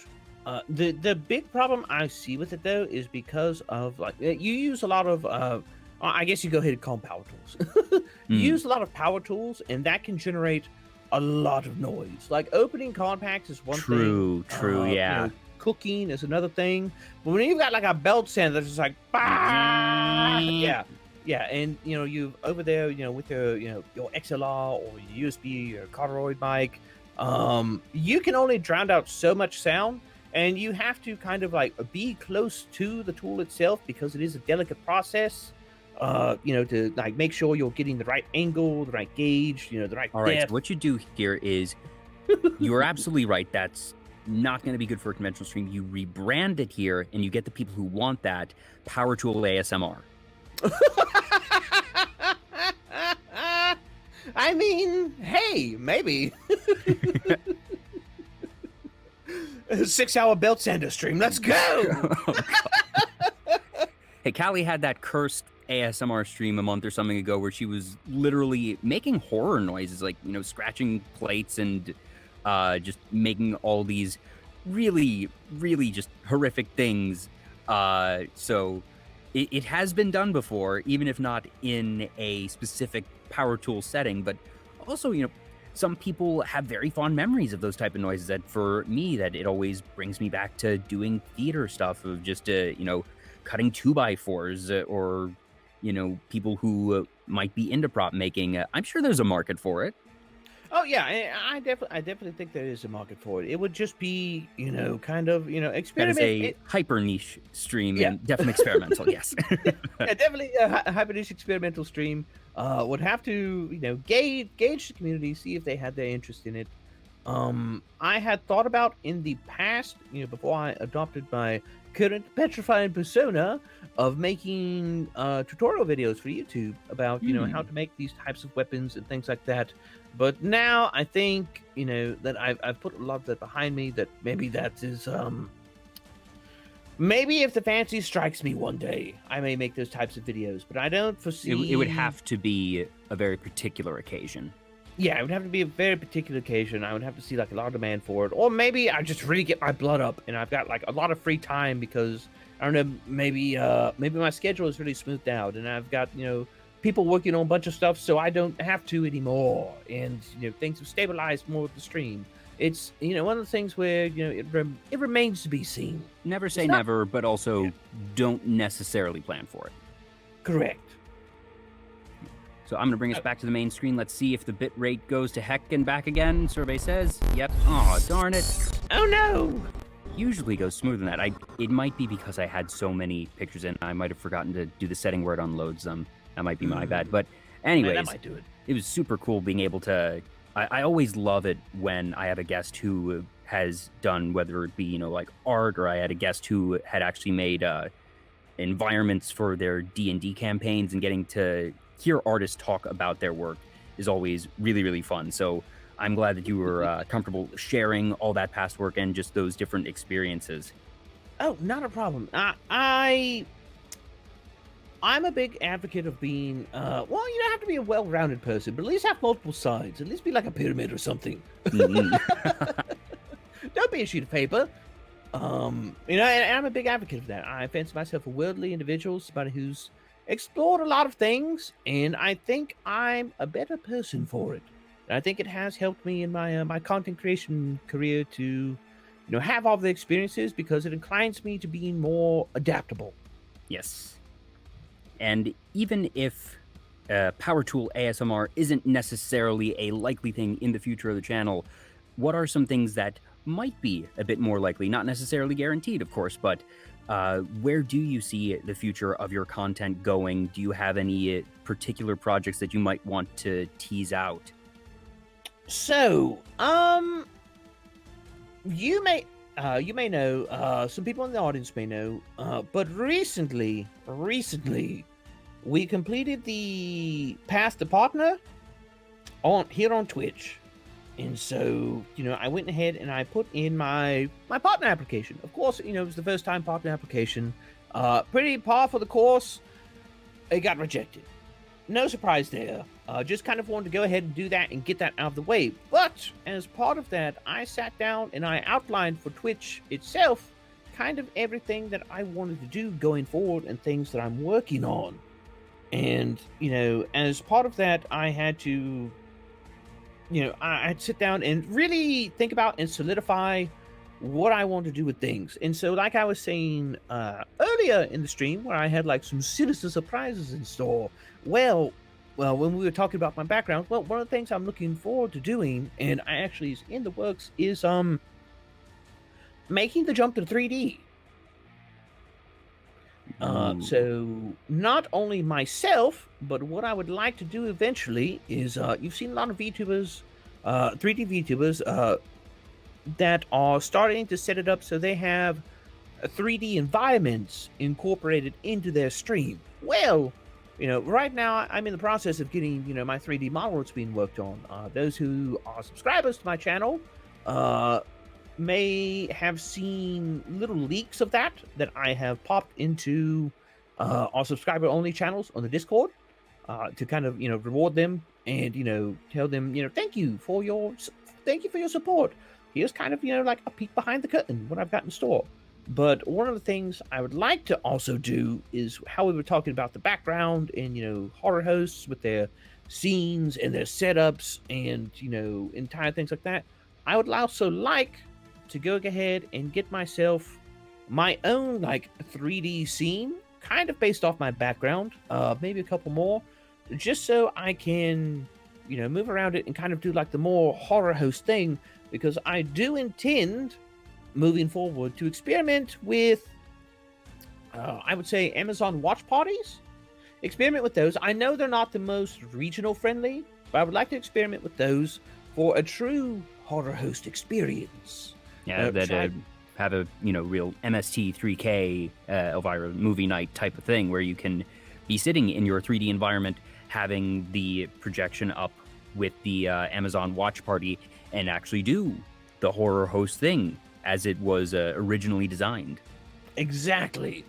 The big problem I see with it though is because of like you use a lot of I guess you go ahead and call them power tools. You use a lot of power tools, and that can generate a lot of noise. Like opening card packs is one thing. True, yeah. Cooking is another thing. But when you've got like a belt sander that's just like, bah! Yeah, and you over there, with your your XLR or your USB or corduroy mic, you can only drown out so much sound, and you have to kind of like be close to the tool itself, because it is a delicate process. To like make sure you're getting the right angle, the right gauge, the right All right, depth. so what you do here is, you're absolutely right. That's not going to be good for a conventional stream. You rebrand it here, and you get the people who want that Power Tool ASMR. I mean, hey, maybe. A 6-hour belt sander stream. Let's go. Hey, Callie had that cursed ASMR stream a month or something ago where she was literally making horror noises, like, scratching plates and just making all these really, really just horrific things. So it has been done before, even if not in a specific power tool setting. But also, some people have very fond memories of those type of noises. That for me, that it always brings me back to doing theater stuff, of just cutting 2x4s, or people who might be into prop making. I'm sure there's a market for it. Oh yeah, I definitely think there is a market for it. It would just be, kind of, That is experiment. a hyper niche stream Yeah. and definitely experimental. Yes. Yeah, definitely a hyper niche experimental stream. Would have to, gauge the community, see if they had their interest in it. I had thought about in the past, before I adopted my current petrifying persona of making tutorial videos for YouTube about, how to make these types of weapons and things like that. But now I think, that I've put a lot of that behind me, that maybe that is, maybe if the fancy strikes me one day, I may make those types of videos, but I don't foresee... It would have to be a very particular occasion. Yeah, it would have to be a very particular occasion. I would have to see like a lot of demand for it, or maybe I just really get my blood up and I've got like a lot of free time because I don't know, maybe my schedule is really smoothed out and I've got people working on a bunch of stuff, so I don't have to anymore, and things have stabilized more with the stream. It's one of the things where it remains to be seen. Never say never, but also don't necessarily plan for it. Correct. So I'm going to bring us back to the main screen. Let's see if the bit rate goes to heck and back again. Survey says, yep. Oh, darn it. Oh, no. Usually goes smoother than that. It might be because I had so many pictures in. I might have forgotten to do the setting where it unloads them. That might be my bad. But anyways, that might do it. It was super cool being able to... I always love it when I have a guest who has done, whether it be, like art, or I had a guest who had actually made environments for their D&D campaigns, and getting to hear artists talk about their work is always really, really fun. So I'm glad that you were comfortable sharing all that past work and just those different experiences. Oh, not a problem. I'm a big advocate of being, well, you don't have to be a well-rounded person, but at least have multiple sides. At least be like a pyramid or something. Don't be a sheet of paper. And I'm a big advocate of that. I fancy myself a worldly individual, somebody who's explored a lot of things, and I think I'm a better person for it. And I think it has helped me in my my content creation career to, have all the experiences, because it inclines me to being more adaptable. Yes. And even if Power Tool ASMR isn't necessarily a likely thing in the future of the channel, what are some things that might be a bit more likely? Not necessarily guaranteed, of course, but where do you see the future of your content going? Do you have any particular projects that you might want to tease out? So, you may know, some people in the audience may know, but recently, we completed the Path to Partner here on Twitch. And so, I went ahead and I put in my partner application. Of course, it was the first time partner application. Pretty par for the course. It got rejected. No surprise there. Just kind of wanted to go ahead and do that and get that out of the way. But as part of that, I sat down and I outlined for Twitch itself kind of everything that I wanted to do going forward and things that I'm working on. And, as part of that, I had to... I'd sit down and really think about and solidify what I want to do with things. And so, like I was saying earlier in the stream, where I had like some sinister surprises in store, well, when we were talking about my background, well, one of the things I'm looking forward to doing, and I actually is in the works, is making the jump to 3D. So not only myself, but what I would like to do eventually is, you've seen a lot of VTubers, 3D VTubers, that are starting to set it up so they have 3D environments incorporated into their stream. Well, right now I'm in the process of getting, my 3D model that's being worked on. Those who are subscribers to my channel, may have seen little leaks of that I have popped into our subscriber only channels on the Discord to kind of reward them and tell them thank you for your support. Here's kind of like a peek behind the curtain what I've got in store. But one of the things I would like to also do is how we were talking about the background and horror hosts with their scenes and their setups and entire things like that. I would also like to go ahead and get myself my own like 3D scene kind of based off my background, maybe a couple more, just so I can, move around it and kind of do like the more horror host thing, because I do intend moving forward to experiment with, I would say, Amazon watch parties. Experiment with those. I know they're not the most regional friendly, but I would like to experiment with those for a true horror host experience. Yeah, have a real MST 3K Elvira movie night type of thing where you can be sitting in your 3D environment, having the projection up with the Amazon watch party, and actually do the horror host thing as it was originally designed. Exactly.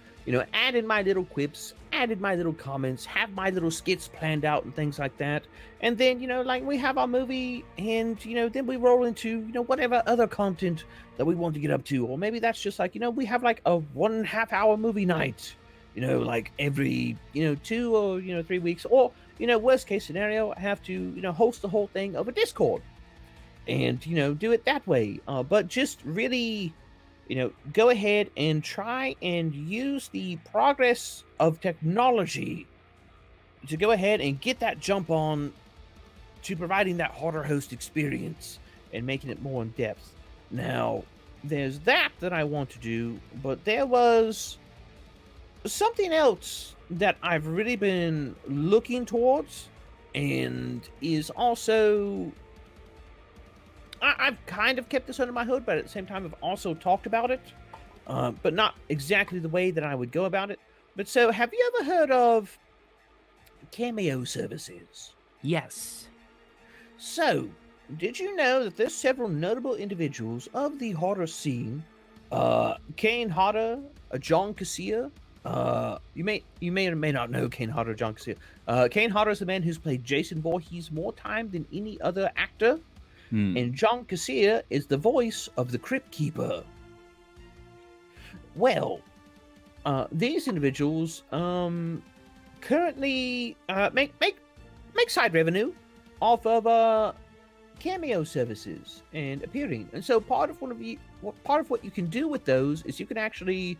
Add in my little quips, add in my little comments, have my little skits planned out and things like that. And then, like we have our movie and, then we roll into, whatever other content that we want to get up to. Or maybe that's just like, we have like a 1.5 hour movie night, like every, 2 or, 3 weeks. Or, worst case scenario, I have to, host the whole thing over Discord and, do it that way. But just really, go ahead and try and use the progress of technology to go ahead and get that jump on to providing that horror host experience and making it more in depth. Now, there's that I want to do, but there was something else that I've really been looking towards and is also... I've kind of kept this under my hood, but at the same time, I've also talked about it, but not exactly the way that I would go about it. But so, have you ever heard of cameo services? Yes. So, did you know that there's several notable individuals of the horror scene? Kane Hodder, John Casilla. You may or may not know Kane Hodder, John Casilla. Kane Hodder is the man who's played Jason Voorhees more time than any other actor. And John Casilla is the voice of the Crypt Keeper. Well, these individuals currently make side revenue off of cameo services and appearing. And so part of what you can do with those is you can actually,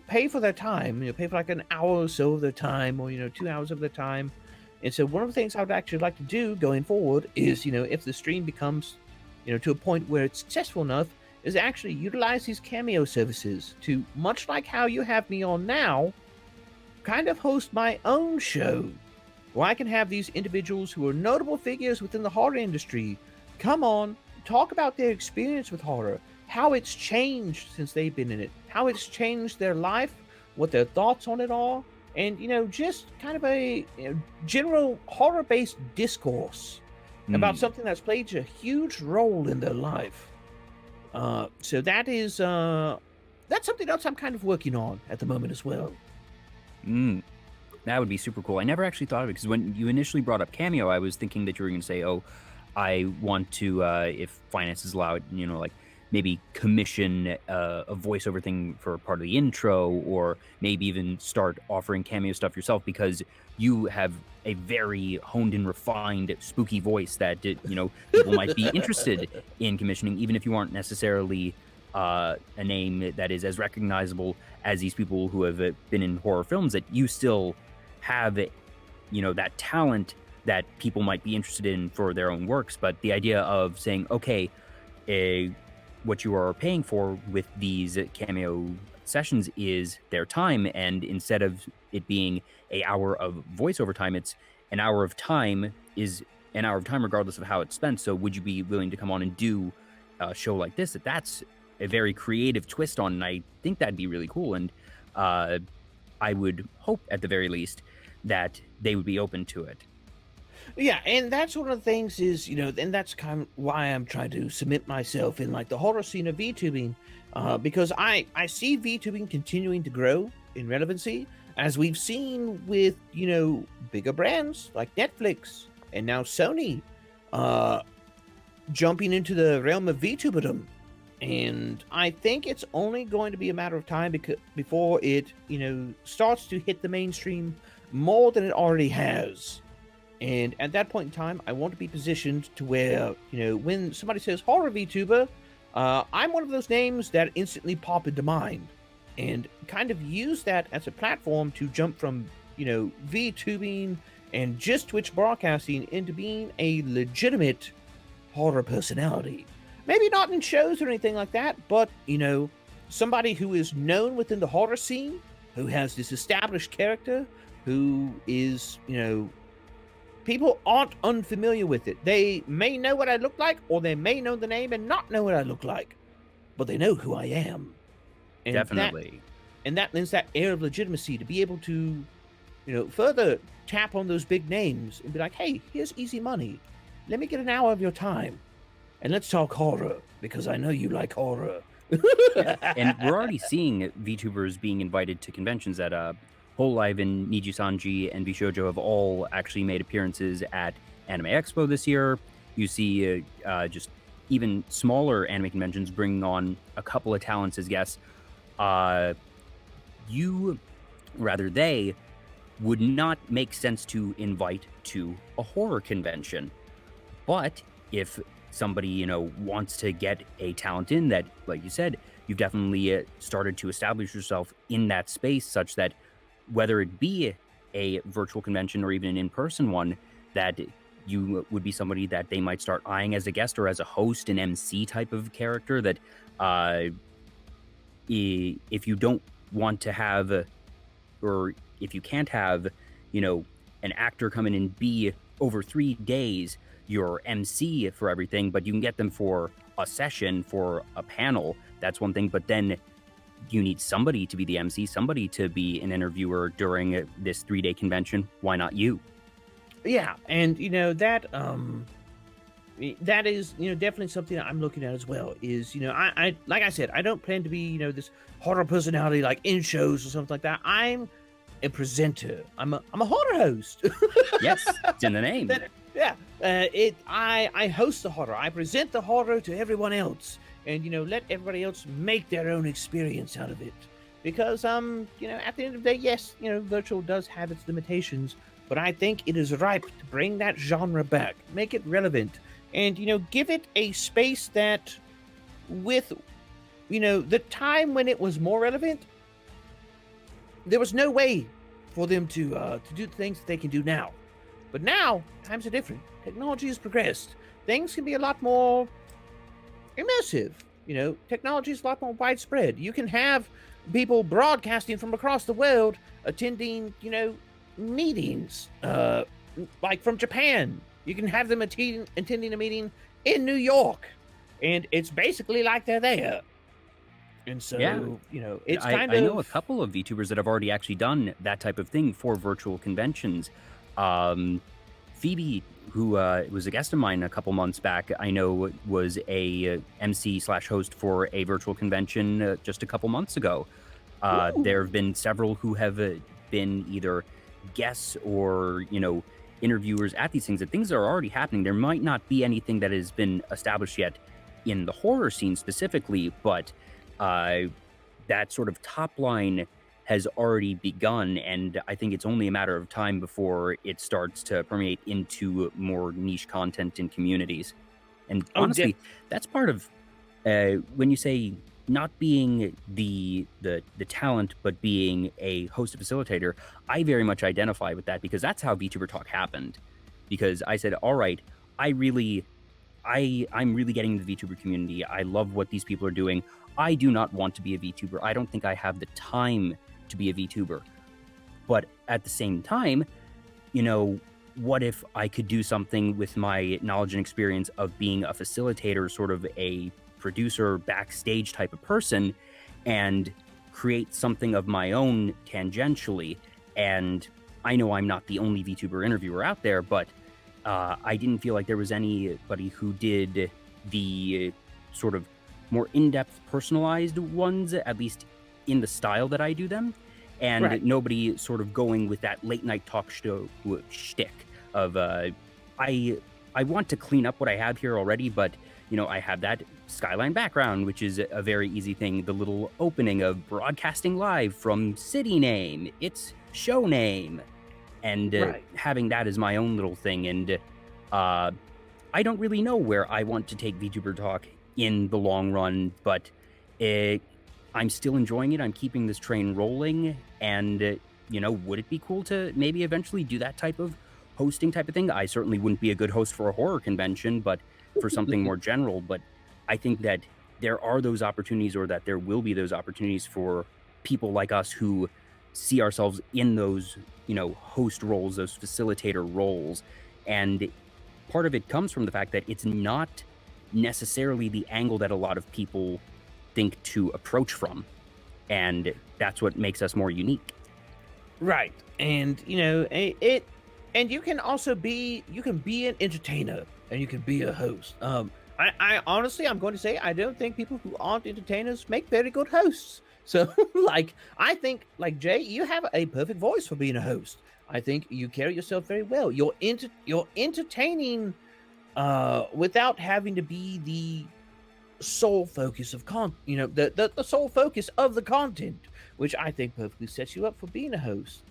pay for their time. Pay for like an hour or so of their time, or 2 hours of their time. And so one of the things I would actually like to do going forward is, if the stream becomes, to a point where it's successful enough, is actually utilize these cameo services to, much like how you have me on now, kind of host my own show where I can have these individuals who are notable figures within the horror industry come on, talk about their experience with horror, how it's changed since they've been in it, how it's changed their life, what their thoughts on it are. And, just kind of a general horror-based discourse about something that's played a huge role in their life. So that is, that's something else I'm kind of working on at the moment as well. That would be super cool. I never actually thought of it, because when you initially brought up Cameo, I was thinking that you were going to say, I want to, if finances allow it, like, maybe commission a voiceover thing for part of the intro, or maybe even start offering cameo stuff yourself, because you have a very honed and refined spooky voice that people might be interested in commissioning, even if you aren't necessarily a name that is as recognizable as these people who have been in horror films, that you still have that talent that people might be interested in for their own works. But the idea of saying, okay, what you are paying for with these cameo sessions is their time, and instead of it being an hour of voiceover time, it's an hour of time is an hour of time regardless of how it's spent. So would you be willing to come on and do a show like this? That's a very creative twist on, and I think that'd be really cool. And I would hope at the very least that they would be open to it. Yeah, and that's one of the things is, and that's kind of why I'm trying to submit myself in like the horror scene of VTubing, because I see VTubing continuing to grow in relevancy, as we've seen with, bigger brands like Netflix and now Sony jumping into the realm of VTuberdom. And I think it's only going to be a matter of time before it, starts to hit the mainstream more than it already has. And at that point in time, I want to be positioned to where, when somebody says horror VTuber, I'm one of those names that instantly pop into mind. and kind of use that as a platform to jump from, VTubing and just Twitch broadcasting into being a legitimate horror personality. Maybe not in shows or anything like that, but, somebody who is known within the horror scene, who has this established character, who is, people aren't unfamiliar with it. They may know what I look like, or they may know the name and not know what I look like, but they know who I am. And Definitely. that lends that air of legitimacy to be able to, further tap on those big names and be like, hey, here's easy money. Let me get an hour of your time and let's talk horror because I know you like horror. And we're already seeing VTubers being invited to conventions at Whole Live and Nijisanji and Bishojo have all actually made appearances at Anime Expo this year. You see just even smaller anime conventions bringing on a couple of talents as guests. They would not make sense to invite to a horror convention. But if somebody, wants to get a talent in that, like you said, you've definitely started to establish yourself in that space such that whether it be a virtual convention or even an in-person one, that you would be somebody that they might start eyeing as a guest or as a host, an MC type of character that if you don't want to have, or if you can't have, an actor come in and be over 3 days your MC for everything, but you can get them for a session, for a panel, that's one thing. But then you need somebody to be the MC, somebody to be an interviewer during this 3-day convention. Why not you? Yeah, and that is definitely something that I'm looking at as well. Is I like I said, I don't plan to be this horror personality like in shows or something like that. I'm a presenter. I'm a horror host. Yes, it's in the name. I host the horror. I present the horror to everyone else, and let everybody else make their own experience out of it. Because at the end of the day, yes, virtual does have its limitations, but I think it is ripe to bring that genre back, make it relevant, and give it a space that, with the time when it was more relevant, there was no way for them to do the things that they can do now. But now times are different. Technology has progressed. Things can be a lot more immersive. Technology is a lot more widespread. You can have people broadcasting from across the world attending, meetings, like from Japan. You can have them attending a meeting in New York, and it's basically like they're there. And so, it's kind of... I know a couple of VTubers that have already actually done that type of thing for virtual conventions. Phoebe, who was a guest of mine a couple months back, I know was a MC/host for a virtual convention just a couple months ago. There have been several who have been either guests or, interviewers at these things. That things are already happening. There might not be anything that has been established yet in the horror scene specifically, but that sort of top line has already begun, and I think it's only a matter of time before it starts to permeate into more niche content in communities. And honestly, that's part of when you say not being the talent, but being a host and facilitator. I very much identify with that because that's how VTuber Talk happened. Because I said, all right, I'm really getting the VTuber community. I love what these people are doing. I do not want to be a VTuber. I don't think I have the time to be a VTuber. But at the same time, what if I could do something with my knowledge and experience of being a facilitator, sort of a producer, backstage type of person, and create something of my own tangentially. And I know I'm not the only VTuber interviewer out there, but I didn't feel like there was anybody who did the sort of more in-depth personalized ones, at least in the style that I do them. And nobody sort of going with that late night talk show shtick of I want to clean up what I have here already, but I have that skyline background, which is a very easy thing. The little opening of broadcasting live from city name, its show name, and having that as my own little thing. And I don't really know where I want to take VTuber Talk in the long run, but I'm still enjoying it. I'm keeping this train rolling. And, would it be cool to maybe eventually do that type of hosting type of thing? I certainly wouldn't be a good host for a horror convention, but for something more general. But I think that there are those opportunities, or that there will be those opportunities for people like us who see ourselves in those, host roles, those facilitator roles. And part of it comes from the fact that it's not necessarily the angle that a lot of people think to approach from. And that's what makes us more unique. Right. And, and you can also be an entertainer, and you can be a host. I honestly, I'm going to say, I don't think people who aren't entertainers make very good hosts. So, I think, Jay, you have a perfect voice for being a host. I think you carry yourself very well. You're entertaining without having to be the sole focus of the sole focus of the content, which I think perfectly sets you up for being a host.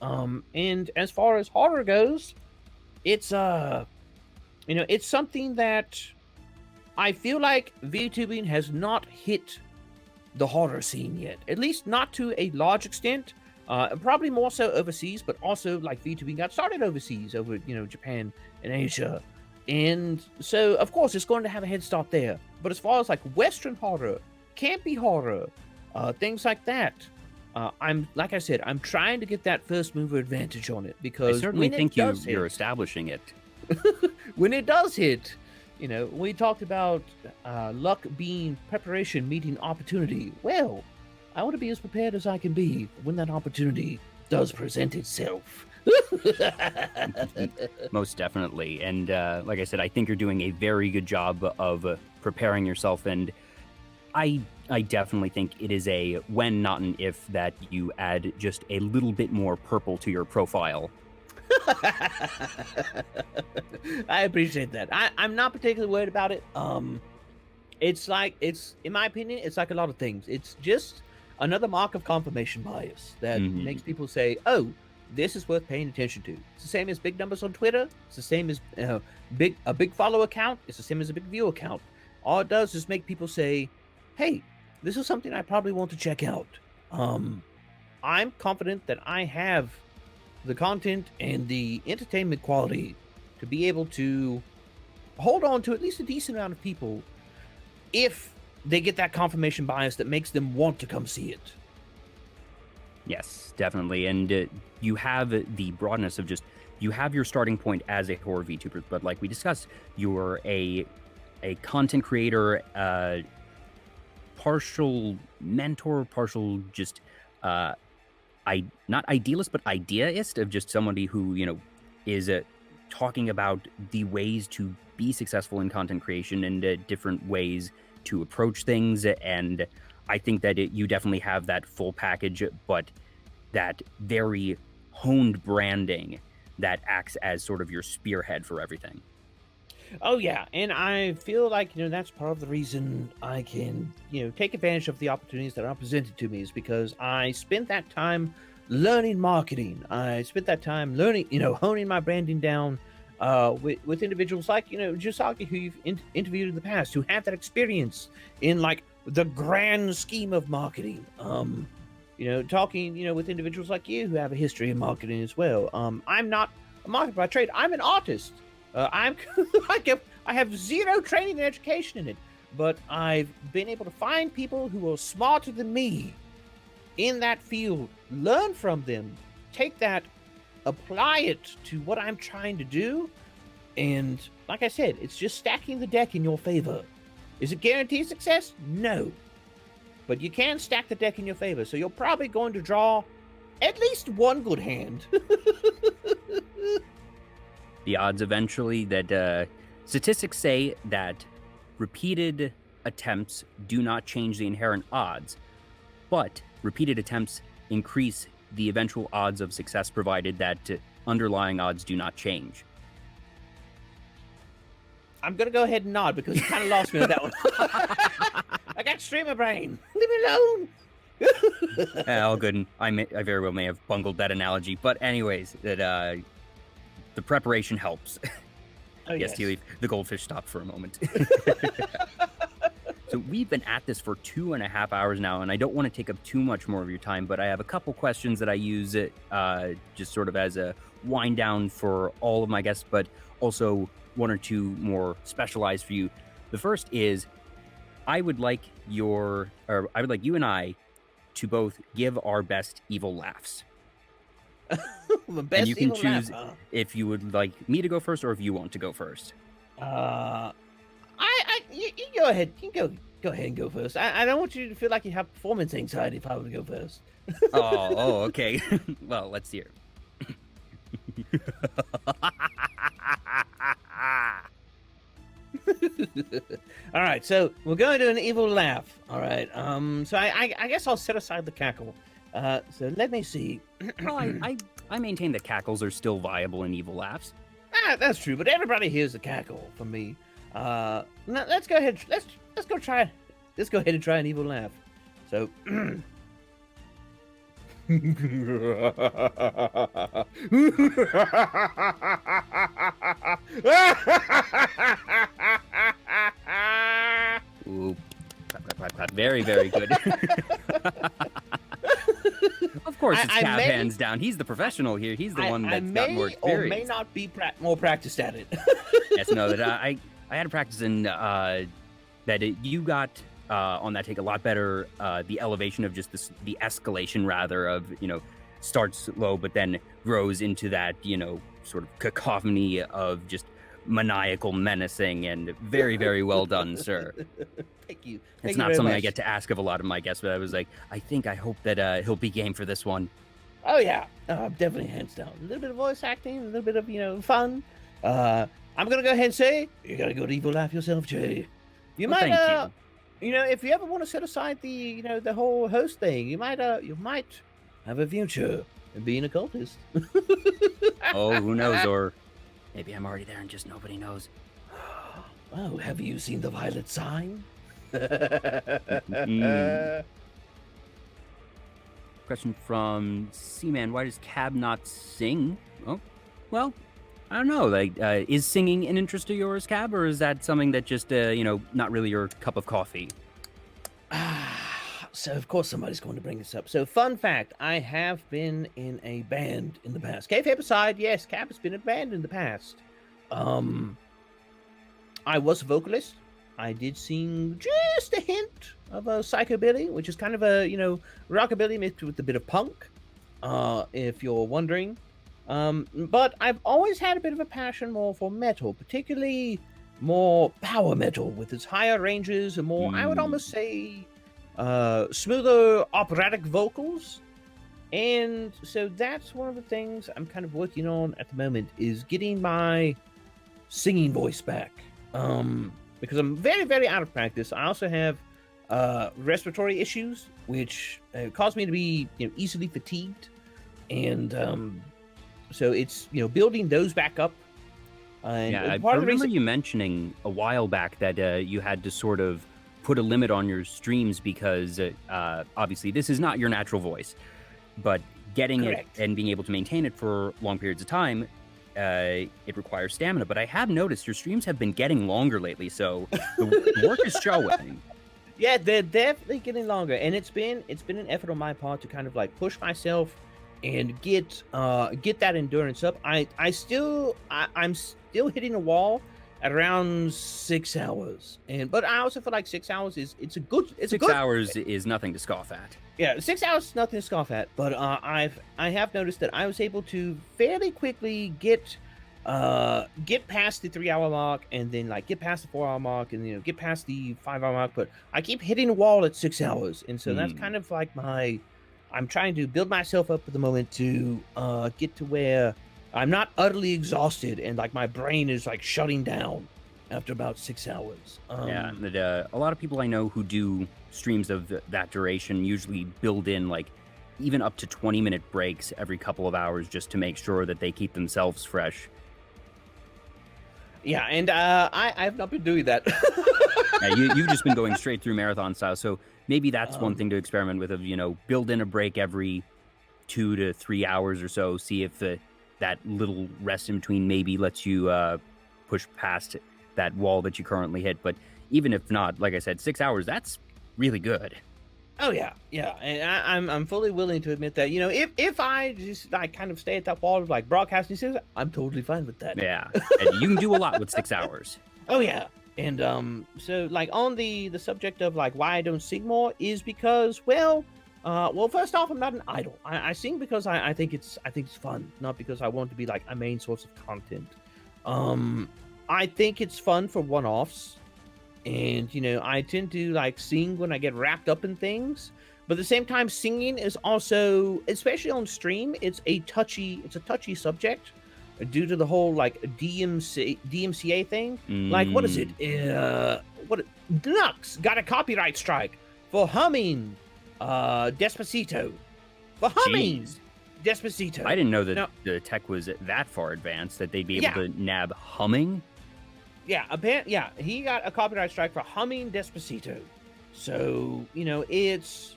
And as far as horror goes, it's it's something that I feel like VTubing has not hit the horror scene yet, at least not to a large extent. Probably more so overseas, but also VTubing got started overseas, over Japan and Asia, and so of course it's going to have a head start there. But as far as Western horror, campy horror, things like that, I'm trying to get that first mover advantage on it, because I certainly think you're establishing it. When it does hit, we talked about luck being preparation meeting opportunity. Well, I want to be as prepared as I can be when that opportunity does present itself. Most definitely. And like I said, I think you're doing a very good job of preparing yourself. And I definitely think it is a when, not an if, that you add just a little bit more purple to your profile. I appreciate that. I'm not particularly worried about it. It's in my opinion, it's like a lot of things. It's just another mark of confirmation bias that makes people say, oh, this is worth paying attention to. It's the same as big numbers on Twitter. It's the same as a big follow account. It's the same as a big view account. All it does is make people say, hey, this is something I probably want to check out. I'm confident that I have the content and the entertainment quality to be able to hold on to at least a decent amount of people if they get that confirmation bias that makes them want to come see it. Yes, definitely. And you have the broadness of just, you have your starting point as a horror VTuber, but like we discussed, you're a content creator, partial mentor, partial just not idealist, but ideaist, of just somebody who, is talking about the ways to be successful in content creation and different ways to approach things. And I think that you definitely have that full package, but that very honed branding that acts as sort of your spearhead for everything. Oh yeah, and I feel like that's part of the reason I can take advantage of the opportunities that are presented to me, is because I spent that time learning marketing. I spent that time learning, honing my branding down with individuals like Jusaki, who you've interviewed in the past, who have that experience in the grand scheme of marketing. Talking with individuals like you who have a history in marketing as well. I'm not a marketer by trade. I'm an artist. I have zero training and education in it, but I've been able to find people who are smarter than me in that field, learn from them, take that, apply it to what I'm trying to do, and like I said, it's just stacking the deck in your favor. Is it guaranteed success? No. But you can stack the deck in your favor, so you're probably going to draw at least one good hand. The odds eventually that statistics say that repeated attempts do not change the inherent odds, but repeated attempts increase the eventual odds of success, provided that underlying odds do not change. I'm going to go ahead and nod because you kind of lost me on that one. I got streamer brain. Leave me alone. All good. And I very well may have bungled that analogy, but anyways, that the preparation helps. Oh, yes, Tealeaf, the goldfish stopped for a moment. So we've been at this for 2.5 hours now, and I don't want to take up too much more of your time, but I have a couple questions that I use it just sort of as a wind down for all of my guests, but also one or two more specialized for you. The first is I would like you and I to both give our best evil laughs. The best And you can evil choose laugh, huh? if you would like me to go first or if you want to go first. You go ahead. You go ahead and go first. I don't want you to feel like you have performance anxiety if I were to go first. Okay. Well, let's hear. All right, so we're going to an evil laugh. All right. So I guess I'll set aside the cackle. So let me see. Well, I maintain that cackles are still viable in evil laughs. That's true, but everybody hears the cackle from me. Let's go ahead. Let's go try. Let's go ahead and try an evil laugh. So. Ooh, clap, clap, clap. Very, very good. Of course, it's Cab hands down. He's the professional here. He's the one that's got more experience. Or may not be more practiced at it. Yes, no, that I had a practice in you got on that take a lot better. The elevation of just the escalation rather of starts low but then grows into that sort of cacophony of just maniacal menacing, and very, very well done, sir. Thank you. It's not something I get to ask of a lot of my guests, but I was like, I hope that he'll be game for this one. Oh yeah, definitely hands down. A little bit of voice acting, a little bit of fun. I'm gonna go ahead and say you gotta go to evil laugh yourself, Jay. Thank you. If you ever want to set aside the the whole host thing, you might have a future in being a cultist. Oh, who knows? Or maybe I'm already there and just nobody knows. Oh, have you seen the violet sign? Question from Seaman: why does Cab not sing? Oh, well, I don't know. Like, is singing an interest of yours, Cab, or is that something that just not really your cup of coffee? So of course somebody's going to bring this up. So fun fact, I have been in a band in the past. Kayfabe aside, yes, Cap has been in a band in the past. I was a vocalist. I did sing just a hint of a psychobilly, which is kind of a, rockabilly mixed with a bit of punk, if you're wondering. But I've always had a bit of a passion more for metal, particularly more power metal with its higher ranges and more, I would almost say, smoother operatic vocals. And so that's one of the things I'm kind of working on at the moment, is getting my singing voice back. Because I'm very, very out of practice. I also have respiratory issues, which cause me to be easily fatigued. And so it's building those back up. And yeah, I remember you mentioning a while back that you had to sort of put a limit on your streams because obviously this is not your natural voice, but getting Correct. it and being able to maintain it for long periods of time, it requires stamina. But I have noticed your streams have been getting longer lately, so the work is showing. Yeah, they're definitely getting longer, and it's been an effort on my part to kind of like push myself and get that endurance up. I'm still hitting a wall at around 6 hours, but I also feel like 6 hours is Six hours is nothing to scoff at. Yeah, 6 hours is nothing to scoff at. But I have noticed that I was able to fairly quickly get past the 3 hour mark, and then like get past the 4 hour mark, and get past the 5 hour mark. But I keep hitting the wall at 6 hours, and so that's kind of like I'm trying to build myself up at the moment to get to where I'm not utterly exhausted and like my brain is like shutting down after about 6 hours. A lot of people I know who do streams of that duration usually build in like even up to 20-minute breaks every couple of hours just to make sure that they keep themselves fresh. Yeah, and I've not been doing that. Yeah, you've just been going straight through marathon style, so maybe that's one thing to experiment with, of build in a break every 2 to 3 hours or so, see if that little rest in between maybe lets you push past that wall that you currently hit. But even if not, like I said, 6 hours, that's really good. Oh yeah, yeah, and I'm fully willing to admit that. If I just like kind of stay at that wall of like broadcasting skills, I'm totally fine with that. Yeah, and you can do a lot with 6 hours. Oh yeah, and so like on the subject of like why I don't sing more is because well, first off, I'm not an idol. I sing because I think it's fun, not because I want to be like a main source of content. I think it's fun for one-offs. And, I tend to like sing when I get wrapped up in things. But at the same time, singing is also, especially on stream, it's a touchy subject due to the whole like DMCA thing. Like, what is it? Lux got a copyright strike for humming Despacito. For humming Despacito. I didn't know that the tech was that far advanced that they'd be able to nab humming. Yeah, he got a copyright strike for humming Despacito. So, it's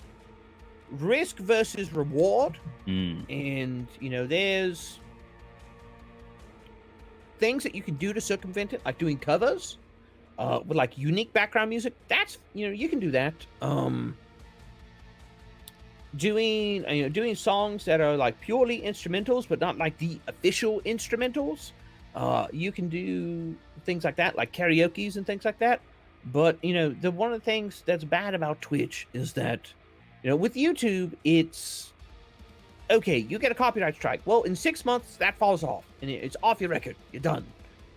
risk versus reward. And, there's things that you can do to circumvent it, like doing covers with like unique background music. That's, you can do that. Doing songs that are like purely instrumentals, but not like the official instrumentals. You can do things like that, like karaoke's and things like that. But, one of the things that's bad about Twitch is that, with YouTube, it's okay, you get a copyright strike. Well, in 6 months, that falls off and it's off your record. You're done.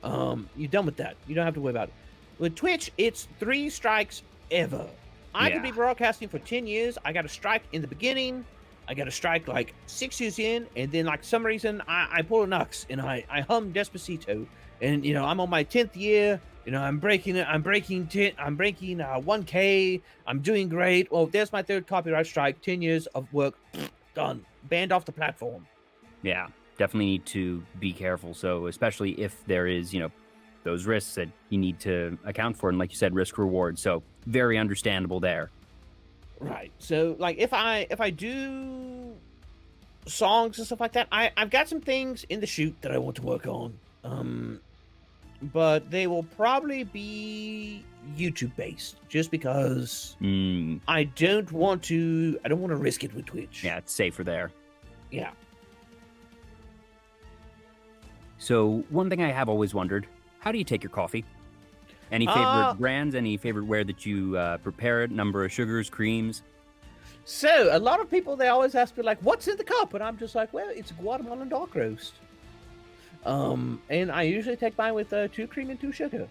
You're done with that. You don't have to worry about it. With Twitch, it's 3 strikes ever. I could be broadcasting for 10 years. I got a strike in the beginning. I got a strike like 6 years in, and then like some reason I pull a Nux and I hum Despacito, and I'm on my 10th year. I'm breaking it. I'm breaking 1K. I'm doing great. Well, there's my 3rd copyright strike. 10 years of work done. Banned off the platform. Yeah, definitely need to be careful. So especially if there is those risks that you need to account for, and like you said, risk reward. So very understandable there. Right. So, like, if I do songs and stuff like that, I've got some things in the chute that I want to work on. But they will probably be YouTube based, just because I don't want to risk it with Twitch. Yeah, it's safer there. Yeah. So one thing I have always wondered: how do you take your coffee? Any favorite brands? Any favorite way that you prepare it? Number of sugars, creams? So, a lot of people, they always ask me, like, what's in the cup? And I'm just like, well, it's a Guatemalan dark roast. And I usually take mine with 2 cream and 2 sugar.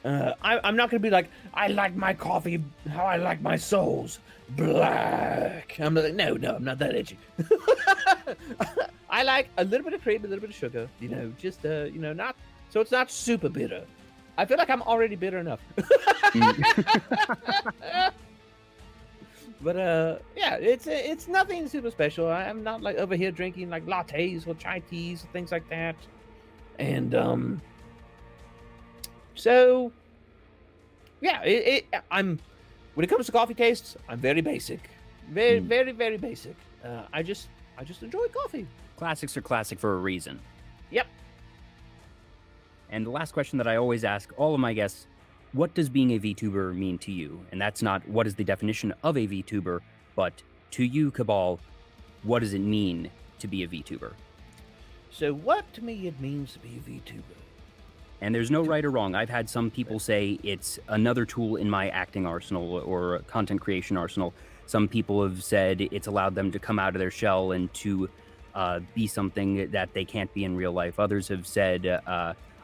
I'm not going to be like, I like my coffee how I like my souls, black. I'm like, no, I'm not that edgy. I like a little bit of cream, a little bit of sugar, just, not, so it's not super bitter. I feel like I'm already bitter enough. But yeah, it's nothing super special. I'm not like over here drinking like lattes or chai teas and things like that. And so yeah, I'm when it comes to coffee tastes, I'm very basic, very basic. I just enjoy coffee. Classics are classic for a reason. Yep. And the last question that I always ask all of my guests: what does being a VTuber mean to you? And that's not what is the definition of a VTuber, but to you, Kabhaal, what does it mean to be a VTuber? So what to me it means to be a VTuber? And there's no right or wrong. I've had some people say it's another tool in my acting arsenal or content creation arsenal. Some people have said it's allowed them to come out of their shell and to be something that they can't be in real life. Others have said,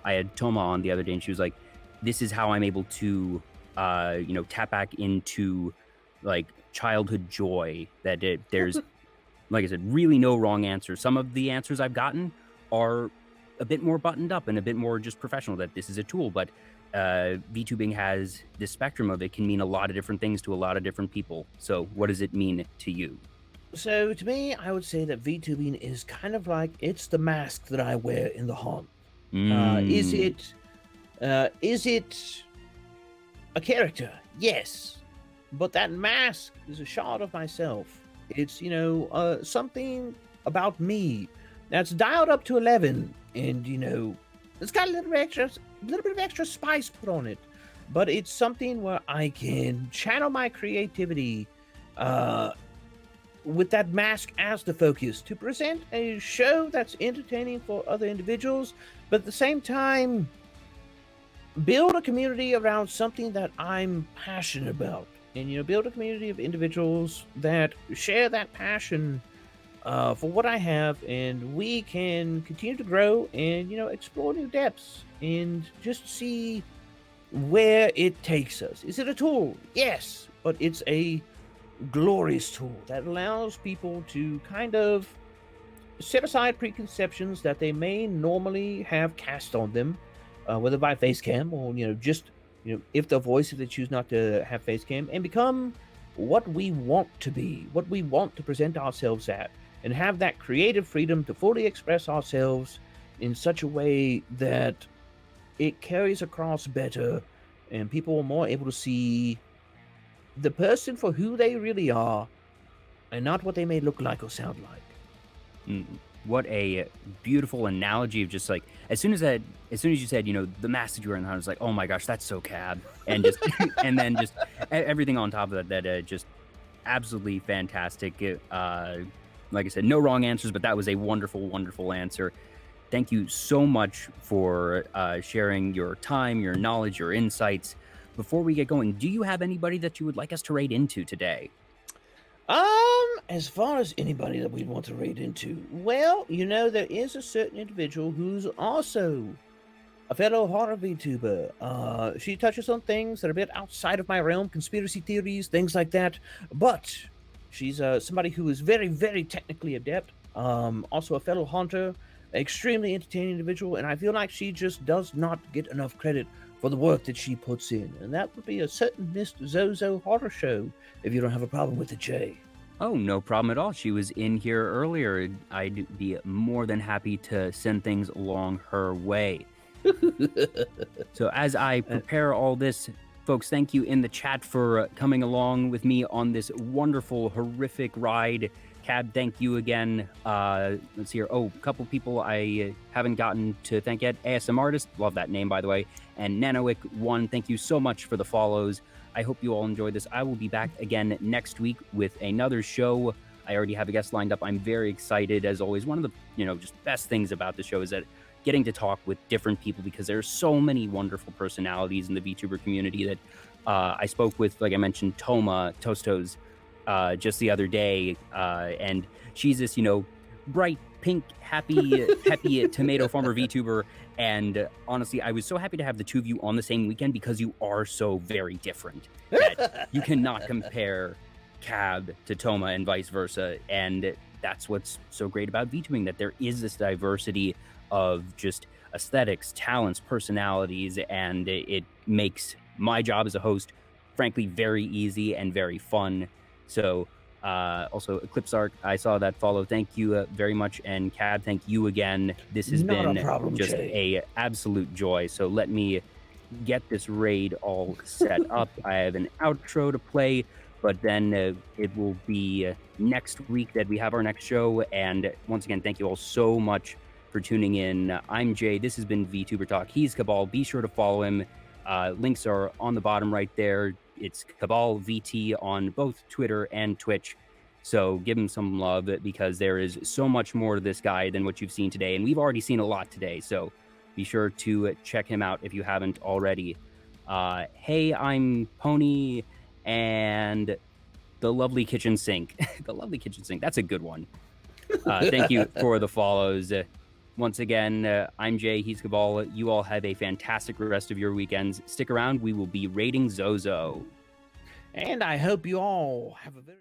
I had Toma on the other day, and she was like, this is how I'm able to, tap back into like childhood joy. That there's, like I said, really no wrong answer. Some of the answers I've gotten are a bit more buttoned up and a bit more just professional, that this is a tool. But VTubing has this spectrum of it can mean a lot of different things to a lot of different people. So what does it mean to you? So to me, I would say that VTubing is kind of like, it's the mask that I wear in the haunt. Is it a character? Yes. But that mask is a shot of myself. It's, something about me that's dialed up to 11, and, it's got a little bit of extra spice put on it. but it's something where I can channel my creativity with that mask as the focus to present a show that's entertaining for other individuals, but at the same time, build a community around something that I'm passionate about. And, build a community of individuals that share that passion for what I have, and we can continue to grow and, explore new depths and just see where it takes us. Is it a tool? Yes, but it's a glorious tool that allows people to kind of set aside preconceptions that they may normally have cast on them, whether by face cam or just if the voice, if they choose not to have face cam, and become what we want to be, what we want to present ourselves at, and have that creative freedom to fully express ourselves in such a way that it carries across better, and people are more able to see the person for who they really are, and not what they may look like or sound like. What a beautiful analogy of just like as soon as you said the mask that you were in, I was like, oh my gosh, that's so Cab, and just and then just everything on top of that just absolutely fantastic. Like I said, no wrong answers, but that was a wonderful answer. Thank you so much for sharing your time, your knowledge, your insights. Before we get going, do you have anybody that you would like us to raid into today? As far as anybody that we'd want to raid into, well, there is a certain individual who's also a fellow horror VTuber. She touches on things that are a bit outside of my realm, conspiracy theories, things like that, but she's somebody who is very, very technically adept, also a fellow hunter, extremely entertaining individual, and I feel like she just does not get enough credit for the work that she puts in, and that would be a certain Miss Zozo Horror Show, if you don't have a problem with the J. Oh, no problem at all. She was in here earlier. I'd be more than happy to send things along her way. So as I prepare all this, folks, thank you in the chat for coming along with me on this wonderful, horrific ride. Cab, thank you again. Let's hear. Oh, a couple people I haven't gotten to thank yet. ASM Artist, love that name, by the way. And Nanoic1, thank you so much for the follows. I hope you all enjoyed this. I will be back again next week with another show. I already have a guest lined up. I'm very excited. As always, one of the just best things about the show is that getting to talk with different people, because there's so many wonderful personalities in the VTuber community that I spoke with, like I mentioned, Toma Tostos just the other day, and she's this bright pink happy tomato farmer VTuber, and honestly I was so happy to have the two of you on the same weekend because you are so very different that you cannot compare Cab to Toma and vice versa, and that's what's so great about VTubing, that there is this diversity of just aesthetics, talents, personalities, and it makes my job as a host frankly very easy and very fun. So also Eclipse Arc, I saw that follow. Thank you very much. And Cab, thank you again. This has been just a absolute joy. So let me get this raid all set up. I have an outro to play, but then it will be next week that we have our next show. And once again, thank you all so much for tuning in. I'm Jay. This has been VTuber Talk. He's Kabhaal. Be sure to follow him. Links are on the bottom right there. It's Kabhaal VT on both Twitter and Twitch. So give him some love, because there is so much more to this guy than what you've seen today. And we've already seen a lot today. So be sure to check him out if you haven't already. Hey, I'm Pony and the lovely kitchen sink. The lovely kitchen sink. That's a good one. Thank you for the follows. Once again, I'm Jay, he's Kabhaal. You all have a fantastic rest of your weekends. Stick around, we will be raiding Zozo. And I hope you all have a very...